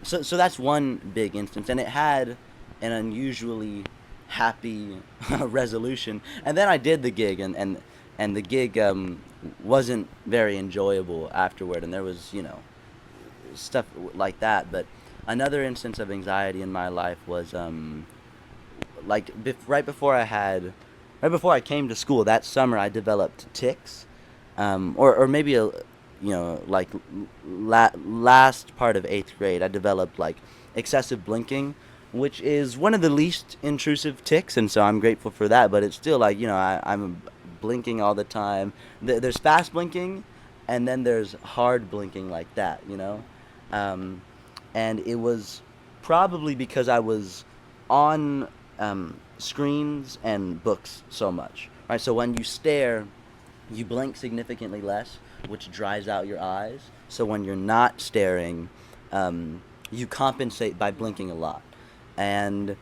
so that's one big instance, and it had an unusually happy resolution. And then I did the gig, and the gig wasn't very enjoyable afterward, and there was stuff like that. But another instance of anxiety in my life was like right before I came to school that summer, I developed tics, or maybe like last part of eighth grade, I developed like excessive blinking, which is one of the least intrusive ticks, and so I'm grateful for that. But it's still like I'm blinking all the time. There's fast blinking, and then there's hard blinking like that, um, and it was probably because I was on screens and books so much. Right, so when you stare, you blink significantly less, which dries out your eyes. So when you're not staring, you compensate by blinking a lot. And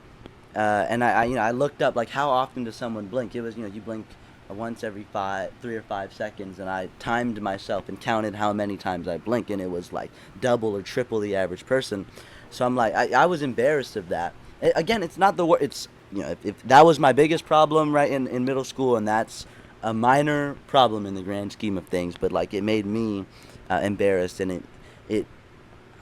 I looked up like how often does someone blink? It was you blink once every 3 or 5 seconds, and I timed myself and counted how many times I blink, and it was like double or triple the average person. So I'm like, I was embarrassed of that. Again, it's not the word. It's if that was my biggest problem right in middle school, and that's a minor problem in the grand scheme of things, but like it made me embarrassed, and it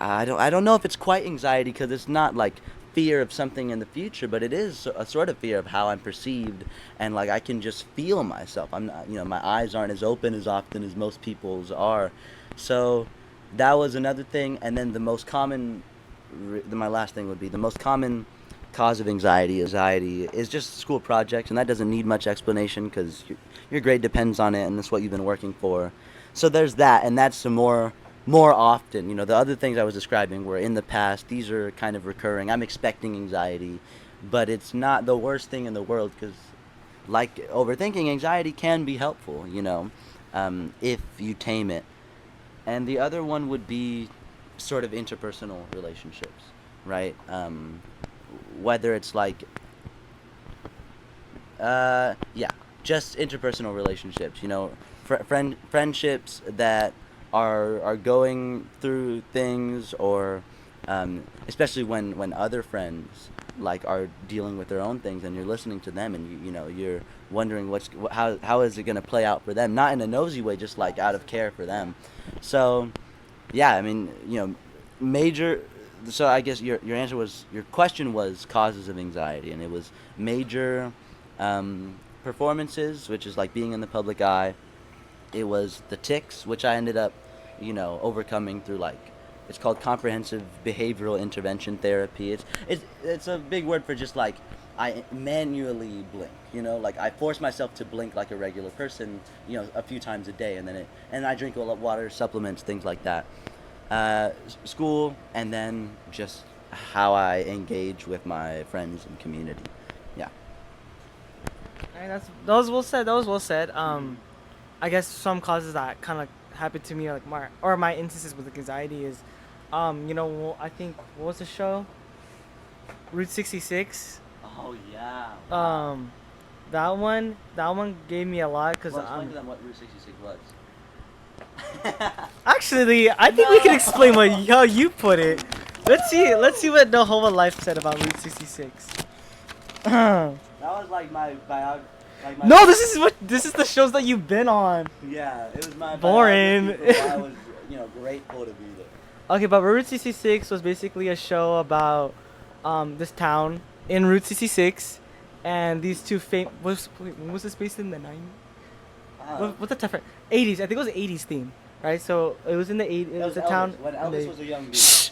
I don't know if it's quite anxiety because it's not like fear of something in the future, but it is a sort of fear of how I'm perceived, and like I can just feel myself. I'm not, my eyes aren't as open as often as most people's are, so that was another thing. And then the most common, my last thing would be the most common cause of anxiety is just school projects, and that doesn't need much explanation because your grade depends on it, and that's what you've been working for. So there's that, and that's some more often. The other things I was describing were in the past. These are kind of recurring. I'm expecting anxiety, but it's not the worst thing in the world because, like overthinking, anxiety can be helpful, if you tame it. And the other one would be sort of interpersonal relationships, right? Whether it's like, yeah, just interpersonal relationships, friendships that are going through things, or especially when other friends like are dealing with their own things, and you're listening to them, and you're wondering how is it going to play out for them, not in a nosy way, just like out of care for them. So yeah, I mean, major. So I guess your question was causes of anxiety, and it was major performances, which is like being in the public eye. It was the tics, which I ended up, overcoming through like it's called comprehensive behavioral intervention therapy. It's a big word for just like I manually blink. Like I force myself to blink like a regular person, a few times a day, and I drink a lot of water, supplements, things like that. School, and then just how I engage with my friends and community. Yeah. Alright, that was well said. That was well said. Mm-hmm. I guess some causes that kind of happened to me, like my instances with anxiety is, I think what was the show? Route 66. Oh yeah. Wow. Um, that one gave me a lot because Well, explain to them what Route 66 was. actually I think we can explain how you put it. Let's see what Nahoa Life said about Route 66. That was like my biog, like my. No, this is the shows that you've been on. Yeah, it was my Boring. biography, but I was, grateful to be there. Okay, but Route 66 was basically a show about this town in Route 66, and these two was this based in the 90s? What's the different 80s? I think it was 80s theme, right? So it was in the 80s. It That was was a town. Elvis, when and Elvis they- was a young dude. Shh.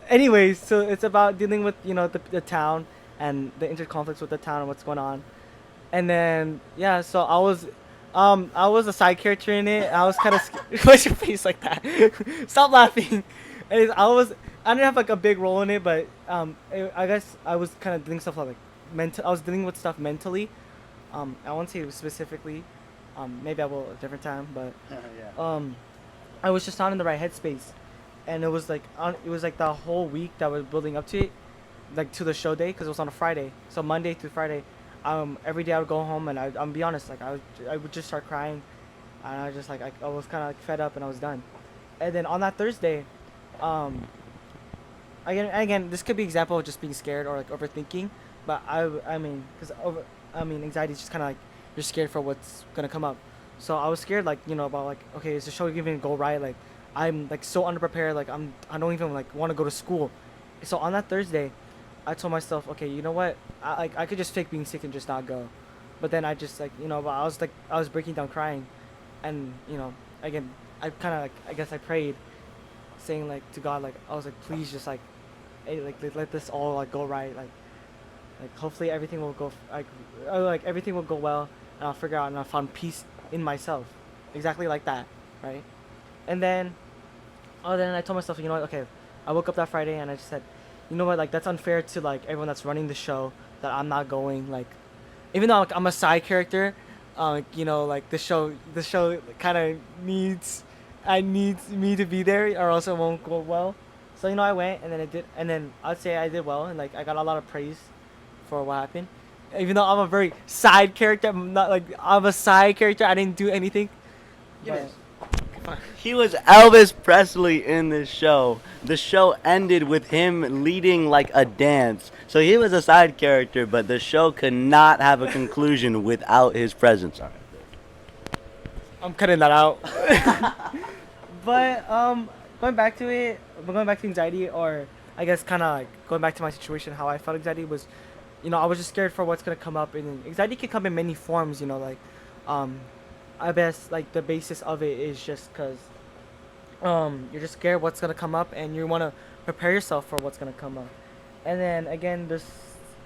Anyways, so it's about dealing with the town and the interconflicts with the town and what's going on. And then yeah, so I was a side character in it. I was kind of why's your face like that? Stop laughing. Anyways, I didn't have like a big role in it, but I guess I was kind of doing stuff like mental. I was dealing with stuff mentally. I won't say specifically. Maybe I will a different time, but Yeah. I was just not in the right headspace, and it was like the whole week that was building up to it, like to the show day, because it was on a Friday. So Monday through Friday, every day I would go home, and I'm be honest, like I would just start crying, and I just like I was kind of like fed up, and I was done. And then on that Thursday, um, again, this could be example of just being scared or like overthinking, but I mean, anxiety is just kind of like you're scared for what's gonna come up. So I was scared, like about like, okay, is the show even go right? Like I'm like so underprepared, like I don't even like want to go to school. So on that Thursday, I told myself, okay, you know what? I could just fake being sick and just not go. But then I just like but I was breaking down crying, and again, I kind of like, I guess I prayed, saying like to God, like I was like, please just like, hey, like let this all like go right, like hopefully everything will go like everything will go well, and I'll figure out, and I found peace in myself, exactly like that, right? And then then I told myself, you know what, okay, I woke up that Friday and I just said, you know what, like that's unfair to like everyone that's running the show, that I'm not going, like even though like, I'm a side character, like the show kind of needs, I need me to be there or else it won't go well. So I went, and then it did, and then I'd say I did well, and like I got a lot of praise for what happened. Even though I'm a very side character, I'm a side character. I didn't do anything, but He was Elvis Presley in this show. The show ended with him leading like a dance. So he was a side character, but the show could not have a conclusion without his presence. All I'm cutting that out. But going back to it, going back to anxiety, or I guess kind of like going back to my situation, how I felt anxiety was, I was just scared for what's gonna come up, and anxiety can come in many forms. Like, um, I guess like the basis of it is just because you're just scared what's gonna come up, and you wanna prepare yourself for what's gonna come up. And then again,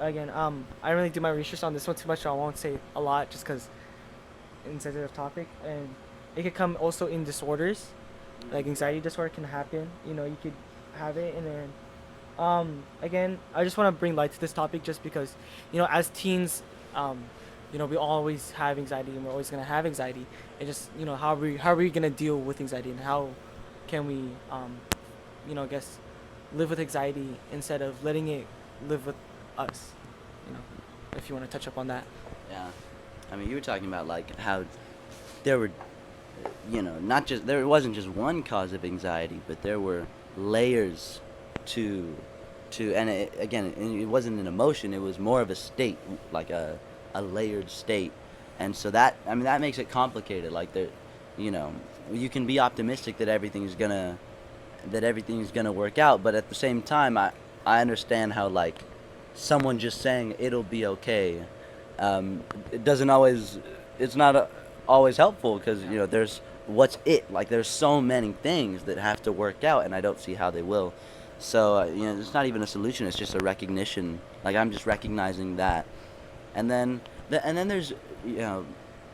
I didn't really do my research on this one too much, so I won't say a lot just because insensitive topic, and it could come also in disorders, like anxiety disorder can happen. You could have it, and then again, I just want to bring light to this topic just because, as teens, we always have anxiety, and we're always gonna have anxiety. And just how are we gonna deal with anxiety, and how can we I guess live with anxiety instead of letting it live with us. You know, if you want to touch up on that. Yeah. I mean, you were talking about like how there were, not just there wasn't just one cause of anxiety, but there were layers to and again, it wasn't an emotion, it was more of a state, like a layered state. And so that, I mean, that makes it complicated. Like there, you know, you can be optimistic that everything's gonna work out, but at the same time, I understand how like someone just saying it'll be okay, it doesn't always, it's not always helpful, because there's what's it like, there's so many things that have to work out, and I don't see how they will. So it's not even a solution, it's just a recognition. Like, I'm just recognizing that. And then there's,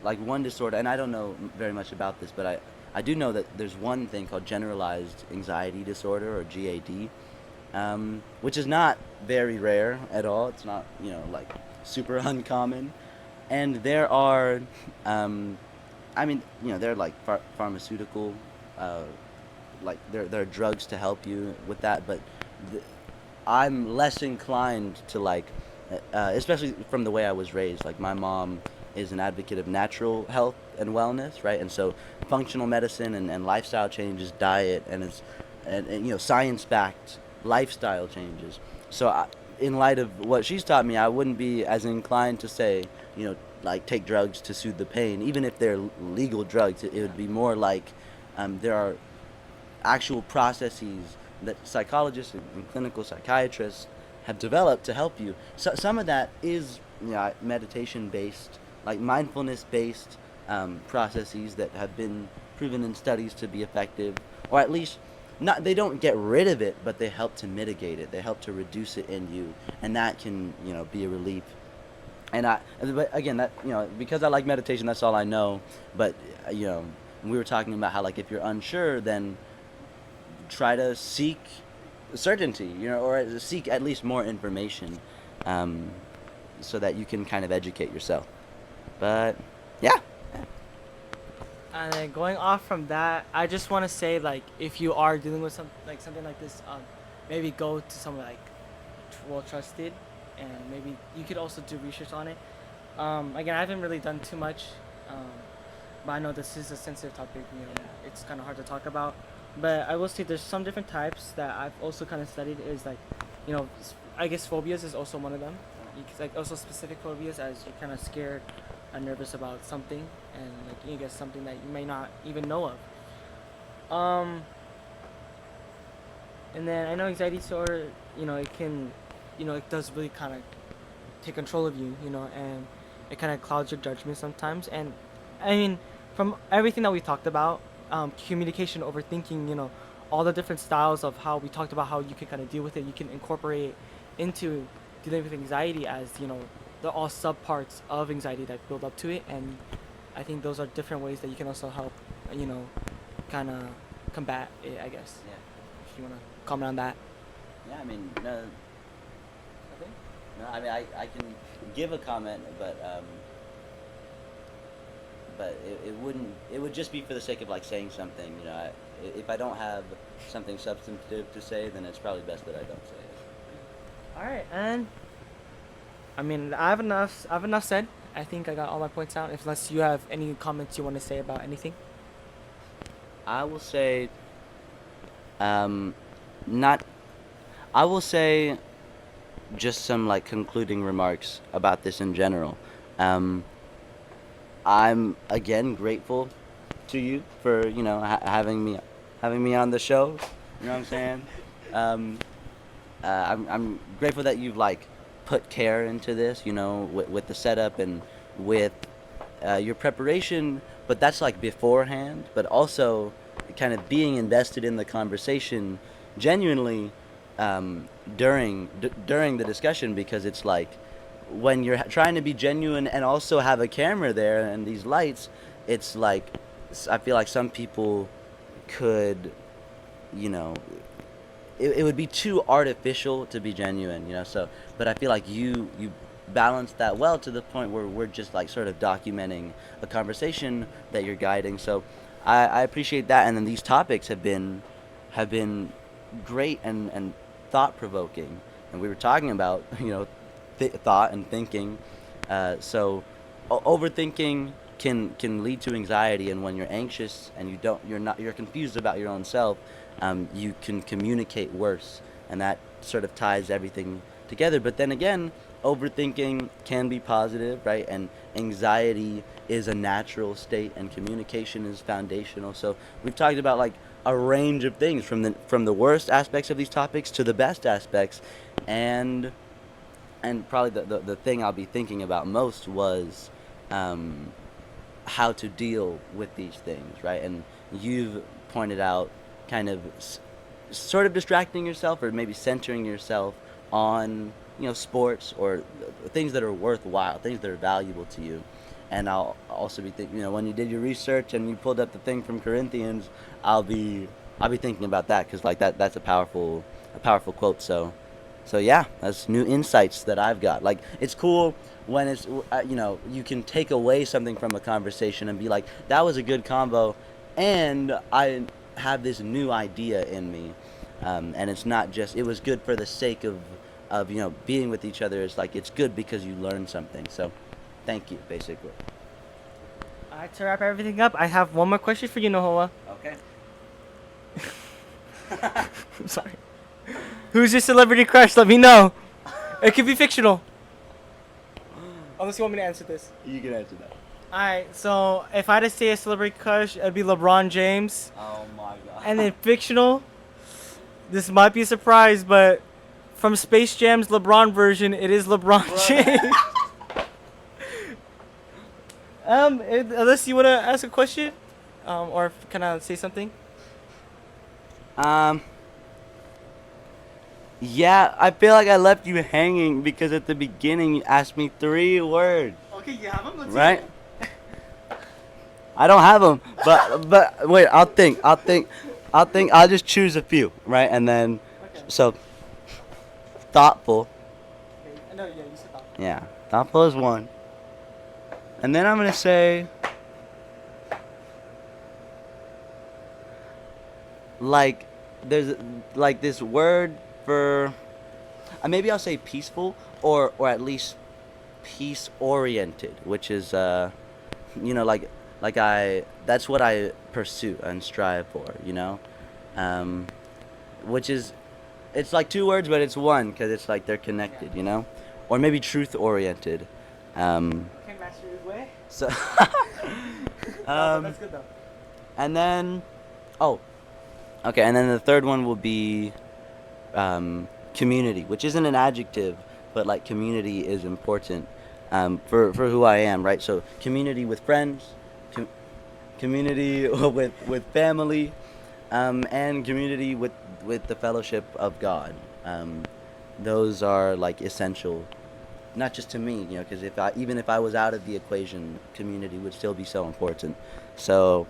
like, one disorder, and I don't know very much about this, but I do know that there's one thing called generalized anxiety disorder, or GAD, which is not very rare at all. It's not, like, super uncommon. And there are, I mean, there are like pharmaceutical, like there are drugs to help you with that, but th- I'm less inclined to like, especially from the way I was raised. Like, my mom is an advocate of natural health and wellness, right? And so functional medicine and lifestyle changes, diet, and science-backed lifestyle changes. So in light of what she's taught me, I wouldn't be as inclined to say, like, take drugs to soothe the pain, even if they're legal drugs. It would be more like, there are actual processes that psychologists and clinical psychiatrists have developed to help you. So some of that is, meditation based, like mindfulness based, processes that have been proven in studies to be effective, or at least not. They don't get rid of it, but they help to mitigate it. They help to reduce it in you, and that can be a relief. But again, that, because I like meditation, that's all I know. But we were talking about how, like, if you're unsure, then try to seek certainty, or seek at least more information, so that you can kind of educate yourself. But yeah. And then going off from that, I just want to say, like, if you are dealing with something like this, maybe go to someone like well trusted, and maybe you could also do research on it. Again, I haven't really done too much, but I know this is a sensitive topic. It's kind of hard to talk about. But I will say there's some different types that I've also kind of studied. Is like, I guess phobias is also one of them. Like, also specific phobias, as you're kind of scared and nervous about something, and like you get something that you may not even know of. And then I know anxiety disorder, it can, it does really kind of take control of you, and it kind of clouds your judgment sometimes. And I mean, from everything that we talked about, communication, overthinking, all the different styles of how we talked about how you can kind of deal with it, you can incorporate into dealing with anxiety as they're all subparts of anxiety that build up to it, and I think those are different ways that you can also help, you know, kind of combat it. I guess Yeah. if you wanna comment on that. Yeah, I mean, no, nothing. No, I mean, I can give a comment, but it wouldn't. It would just be for the sake of like saying something. If I don't have something substantive to say, then it's probably best that I don't say it. All right, and I mean, I have enough. I have enough said. I think I got all my points out. Unless you have any comments you want to say about anything. I will say, um, not. I will say just some like concluding remarks about this in general. Um, I'm again grateful to you for having me on the show. You know what I'm saying? Um, I'm grateful that you've like put care into this. With the setup and with your preparation. But that's like beforehand. But also kind of being invested in the conversation genuinely during the discussion, because it's like when you're trying to be genuine and also have a camera there and these lights, it's like I feel like some people could, you know, it would be too artificial to be genuine, so but I feel like you balance that well to the point where we're just like sort of documenting a conversation that you're guiding. So I appreciate that, and then these topics have been great and thought provoking, and we were talking about thought and thinking. So overthinking can lead to anxiety, and when you're anxious and you're confused about your own self, you can communicate worse, and that sort of ties everything together. But then again, overthinking can be positive, right? And anxiety is a natural state, and communication is foundational. So we've talked about like a range of things, from the worst aspects of these topics to the best aspects, and probably the thing I'll be thinking about most was um, how to deal with these things, right? And you've pointed out kind of sort of distracting yourself, or maybe centering yourself on sports, or things that are worthwhile, things that are valuable to you. And I'll also be thinking, when you did your research and you pulled up the thing from Corinthians, I'll be thinking about that, because like that's a powerful quote. So yeah, that's new insights that I've got. Like, it's cool when you can take away something from a conversation and be like, that was a good combo, and I have this new idea in me, and it's not just it was good for the sake of being with each other. It's like it's good because you learned something. So, thank you, basically. All right, to wrap everything up, I have one more question for you, Nahoa. Okay. I'm sorry. Who's your celebrity crush? Let me know. It could be fictional. Unless you want me to answer this. You can answer that. Alright, so if I had to say a celebrity crush, it'd be LeBron James. Oh my god. And then fictional, this might be a surprise, but from Space Jam's LeBron version, it is LeBron James. Unless you want to ask a question, or can I say something? Um. Yeah, I feel like I left you hanging because at the beginning you asked me 3 words. Okay, you have them. Let's Right? I don't have them, but wait, I'll think. I'll just choose a few, right? And then, Okay. so thoughtful. Okay. No, yeah, you said that. Yeah, thoughtful is one. And then I'm gonna say, like, there's like this word for, maybe I'll say peaceful, or at least peace oriented, which is like I that's what I pursue and strive for, which is, it's like 2 words, but it's one because it's like they're connected, or maybe truth oriented. Can't master his way. So No, but that's good though. and then, oh, okay, and then the third one will be community, which isn't an adjective, but like community is important for who I am, right? So community with friends, community with family, and community with the fellowship of God. Um, those are like essential, not just to me, because even if I was out of the equation, community would still be so important. So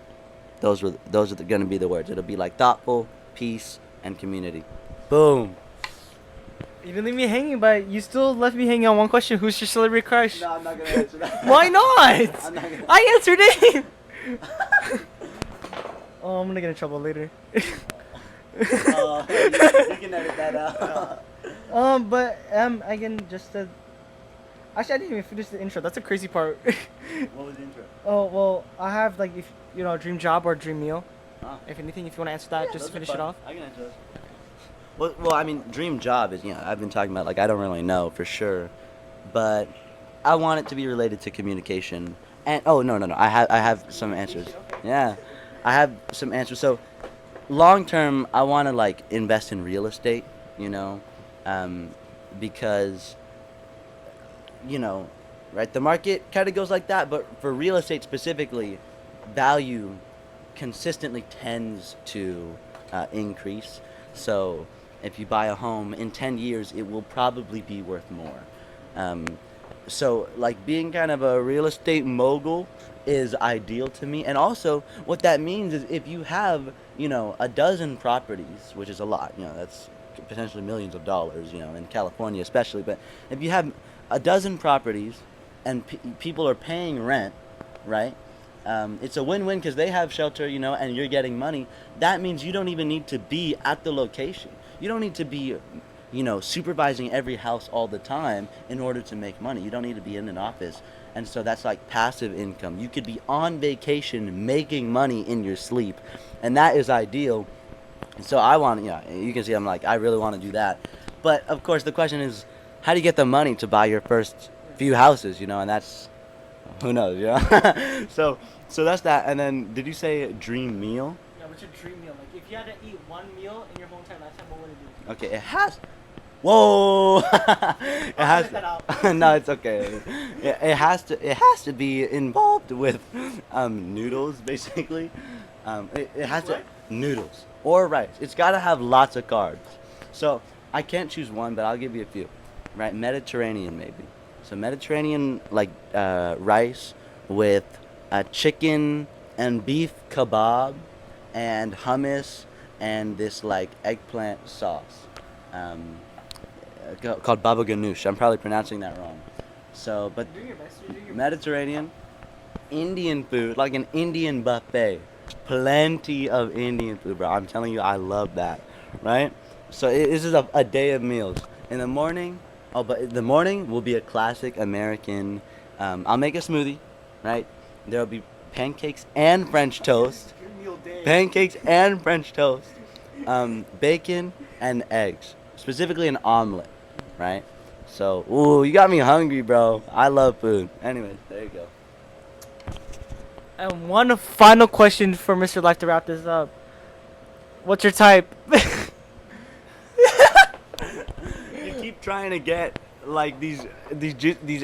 those are going to be the words. It'll be like thoughtful, peace, and community. Boom. You didn't leave me hanging, but you still left me hanging on one question. Who's your celebrity crush? No, I'm not gonna answer that. Why not? I'm not gonna. I answered it. Oh, I'm gonna get in trouble later. You can edit that out. But again, just to. Actually, I didn't even finish the intro. That's a crazy part. What was the intro? Oh well, I have like if dream job or dream meal. Ah. If anything, if you want to answer that, Yeah, just those to are finish fun. it off. I can answer those. Well, I mean, dream job is, I've been talking about, like, I don't really know for sure, but I want it to be related to communication. And oh, no, I have some answers. Yeah, I have some answers. So, long term, I want to like invest in real estate, um, because right, the market kind of goes like that, but for real estate specifically, value consistently tends to increase. So if you buy a home in 10 years, it will probably be worth more. Um, so like being kind of a real estate mogul is ideal to me. And also what that means is if you have, a dozen properties, which is a lot, that's potentially millions of dollars, in California especially. But if you have a dozen properties and people are paying rent, right? It's a win-win because they have shelter, and you're getting money. That means you don't even need to be at the location. You don't need to be, supervising every house all the time in order to make money. You don't need to be in an office. And so that's like passive income. You could be on vacation making money in your sleep. And that is ideal. And so I want, you can see I'm like, I really want to do that. But of course the question is, how do you get the money to buy your first few houses, and that's, who knows, So that's that. And then, did you say dream meal? Yeah, what's your dream meal? Like, if you had to eat one meal in your whole entire lifetime, what would it be? Okay, it has. Whoa! It has. Edit that out. No, it's okay. It has to. It has to be involved with noodles, basically. It has to What? noodles or rice. It's got to have lots of carbs. So I can't choose one, but I'll give you a few. Right, Mediterranean maybe. So Mediterranean like rice with chicken and beef kebab and hummus and this like eggplant sauce called baba ganoush. I'm probably pronouncing that wrong. So, but You're doing your best. You're doing your Mediterranean, Indian food, like an Indian buffet. Plenty of Indian food, bro. I'm telling you, I love that. Right? So this is a day of meals. In the morning, but the morning will be a classic American. I'll make a smoothie, right? There'll be pancakes and French toast. dream meal day. Pancakes and French toast. Bacon and eggs. Specifically an omelet, right? So, ooh, you got me hungry, bro. I love food. Anyways, there you go. And one final question for Mr. Life to wrap this up. What's your type? You keep trying to get like these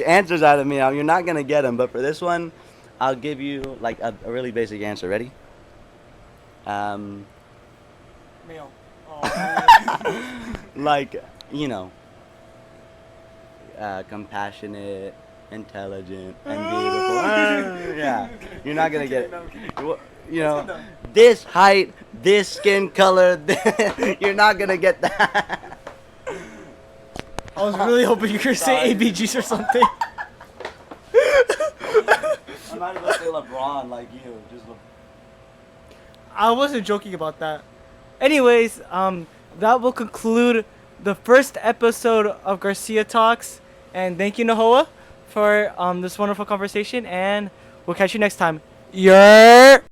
answers out of me. You're not gonna get them, but for this one, I'll give you like a really basic answer. Ready? Male. Like compassionate, intelligent, and beautiful. Yeah, you're not gonna get it. This height, this skin color. You're not gonna get that. I was really hoping you were gonna say Sorry. ABGs or something. I'm not gonna say LeBron like you. Just I wasn't joking about that. Anyways, that will conclude the first episode of Garcia Talks. And thank you, Nahoa, for this wonderful conversation. And we'll catch you next time. Yeah.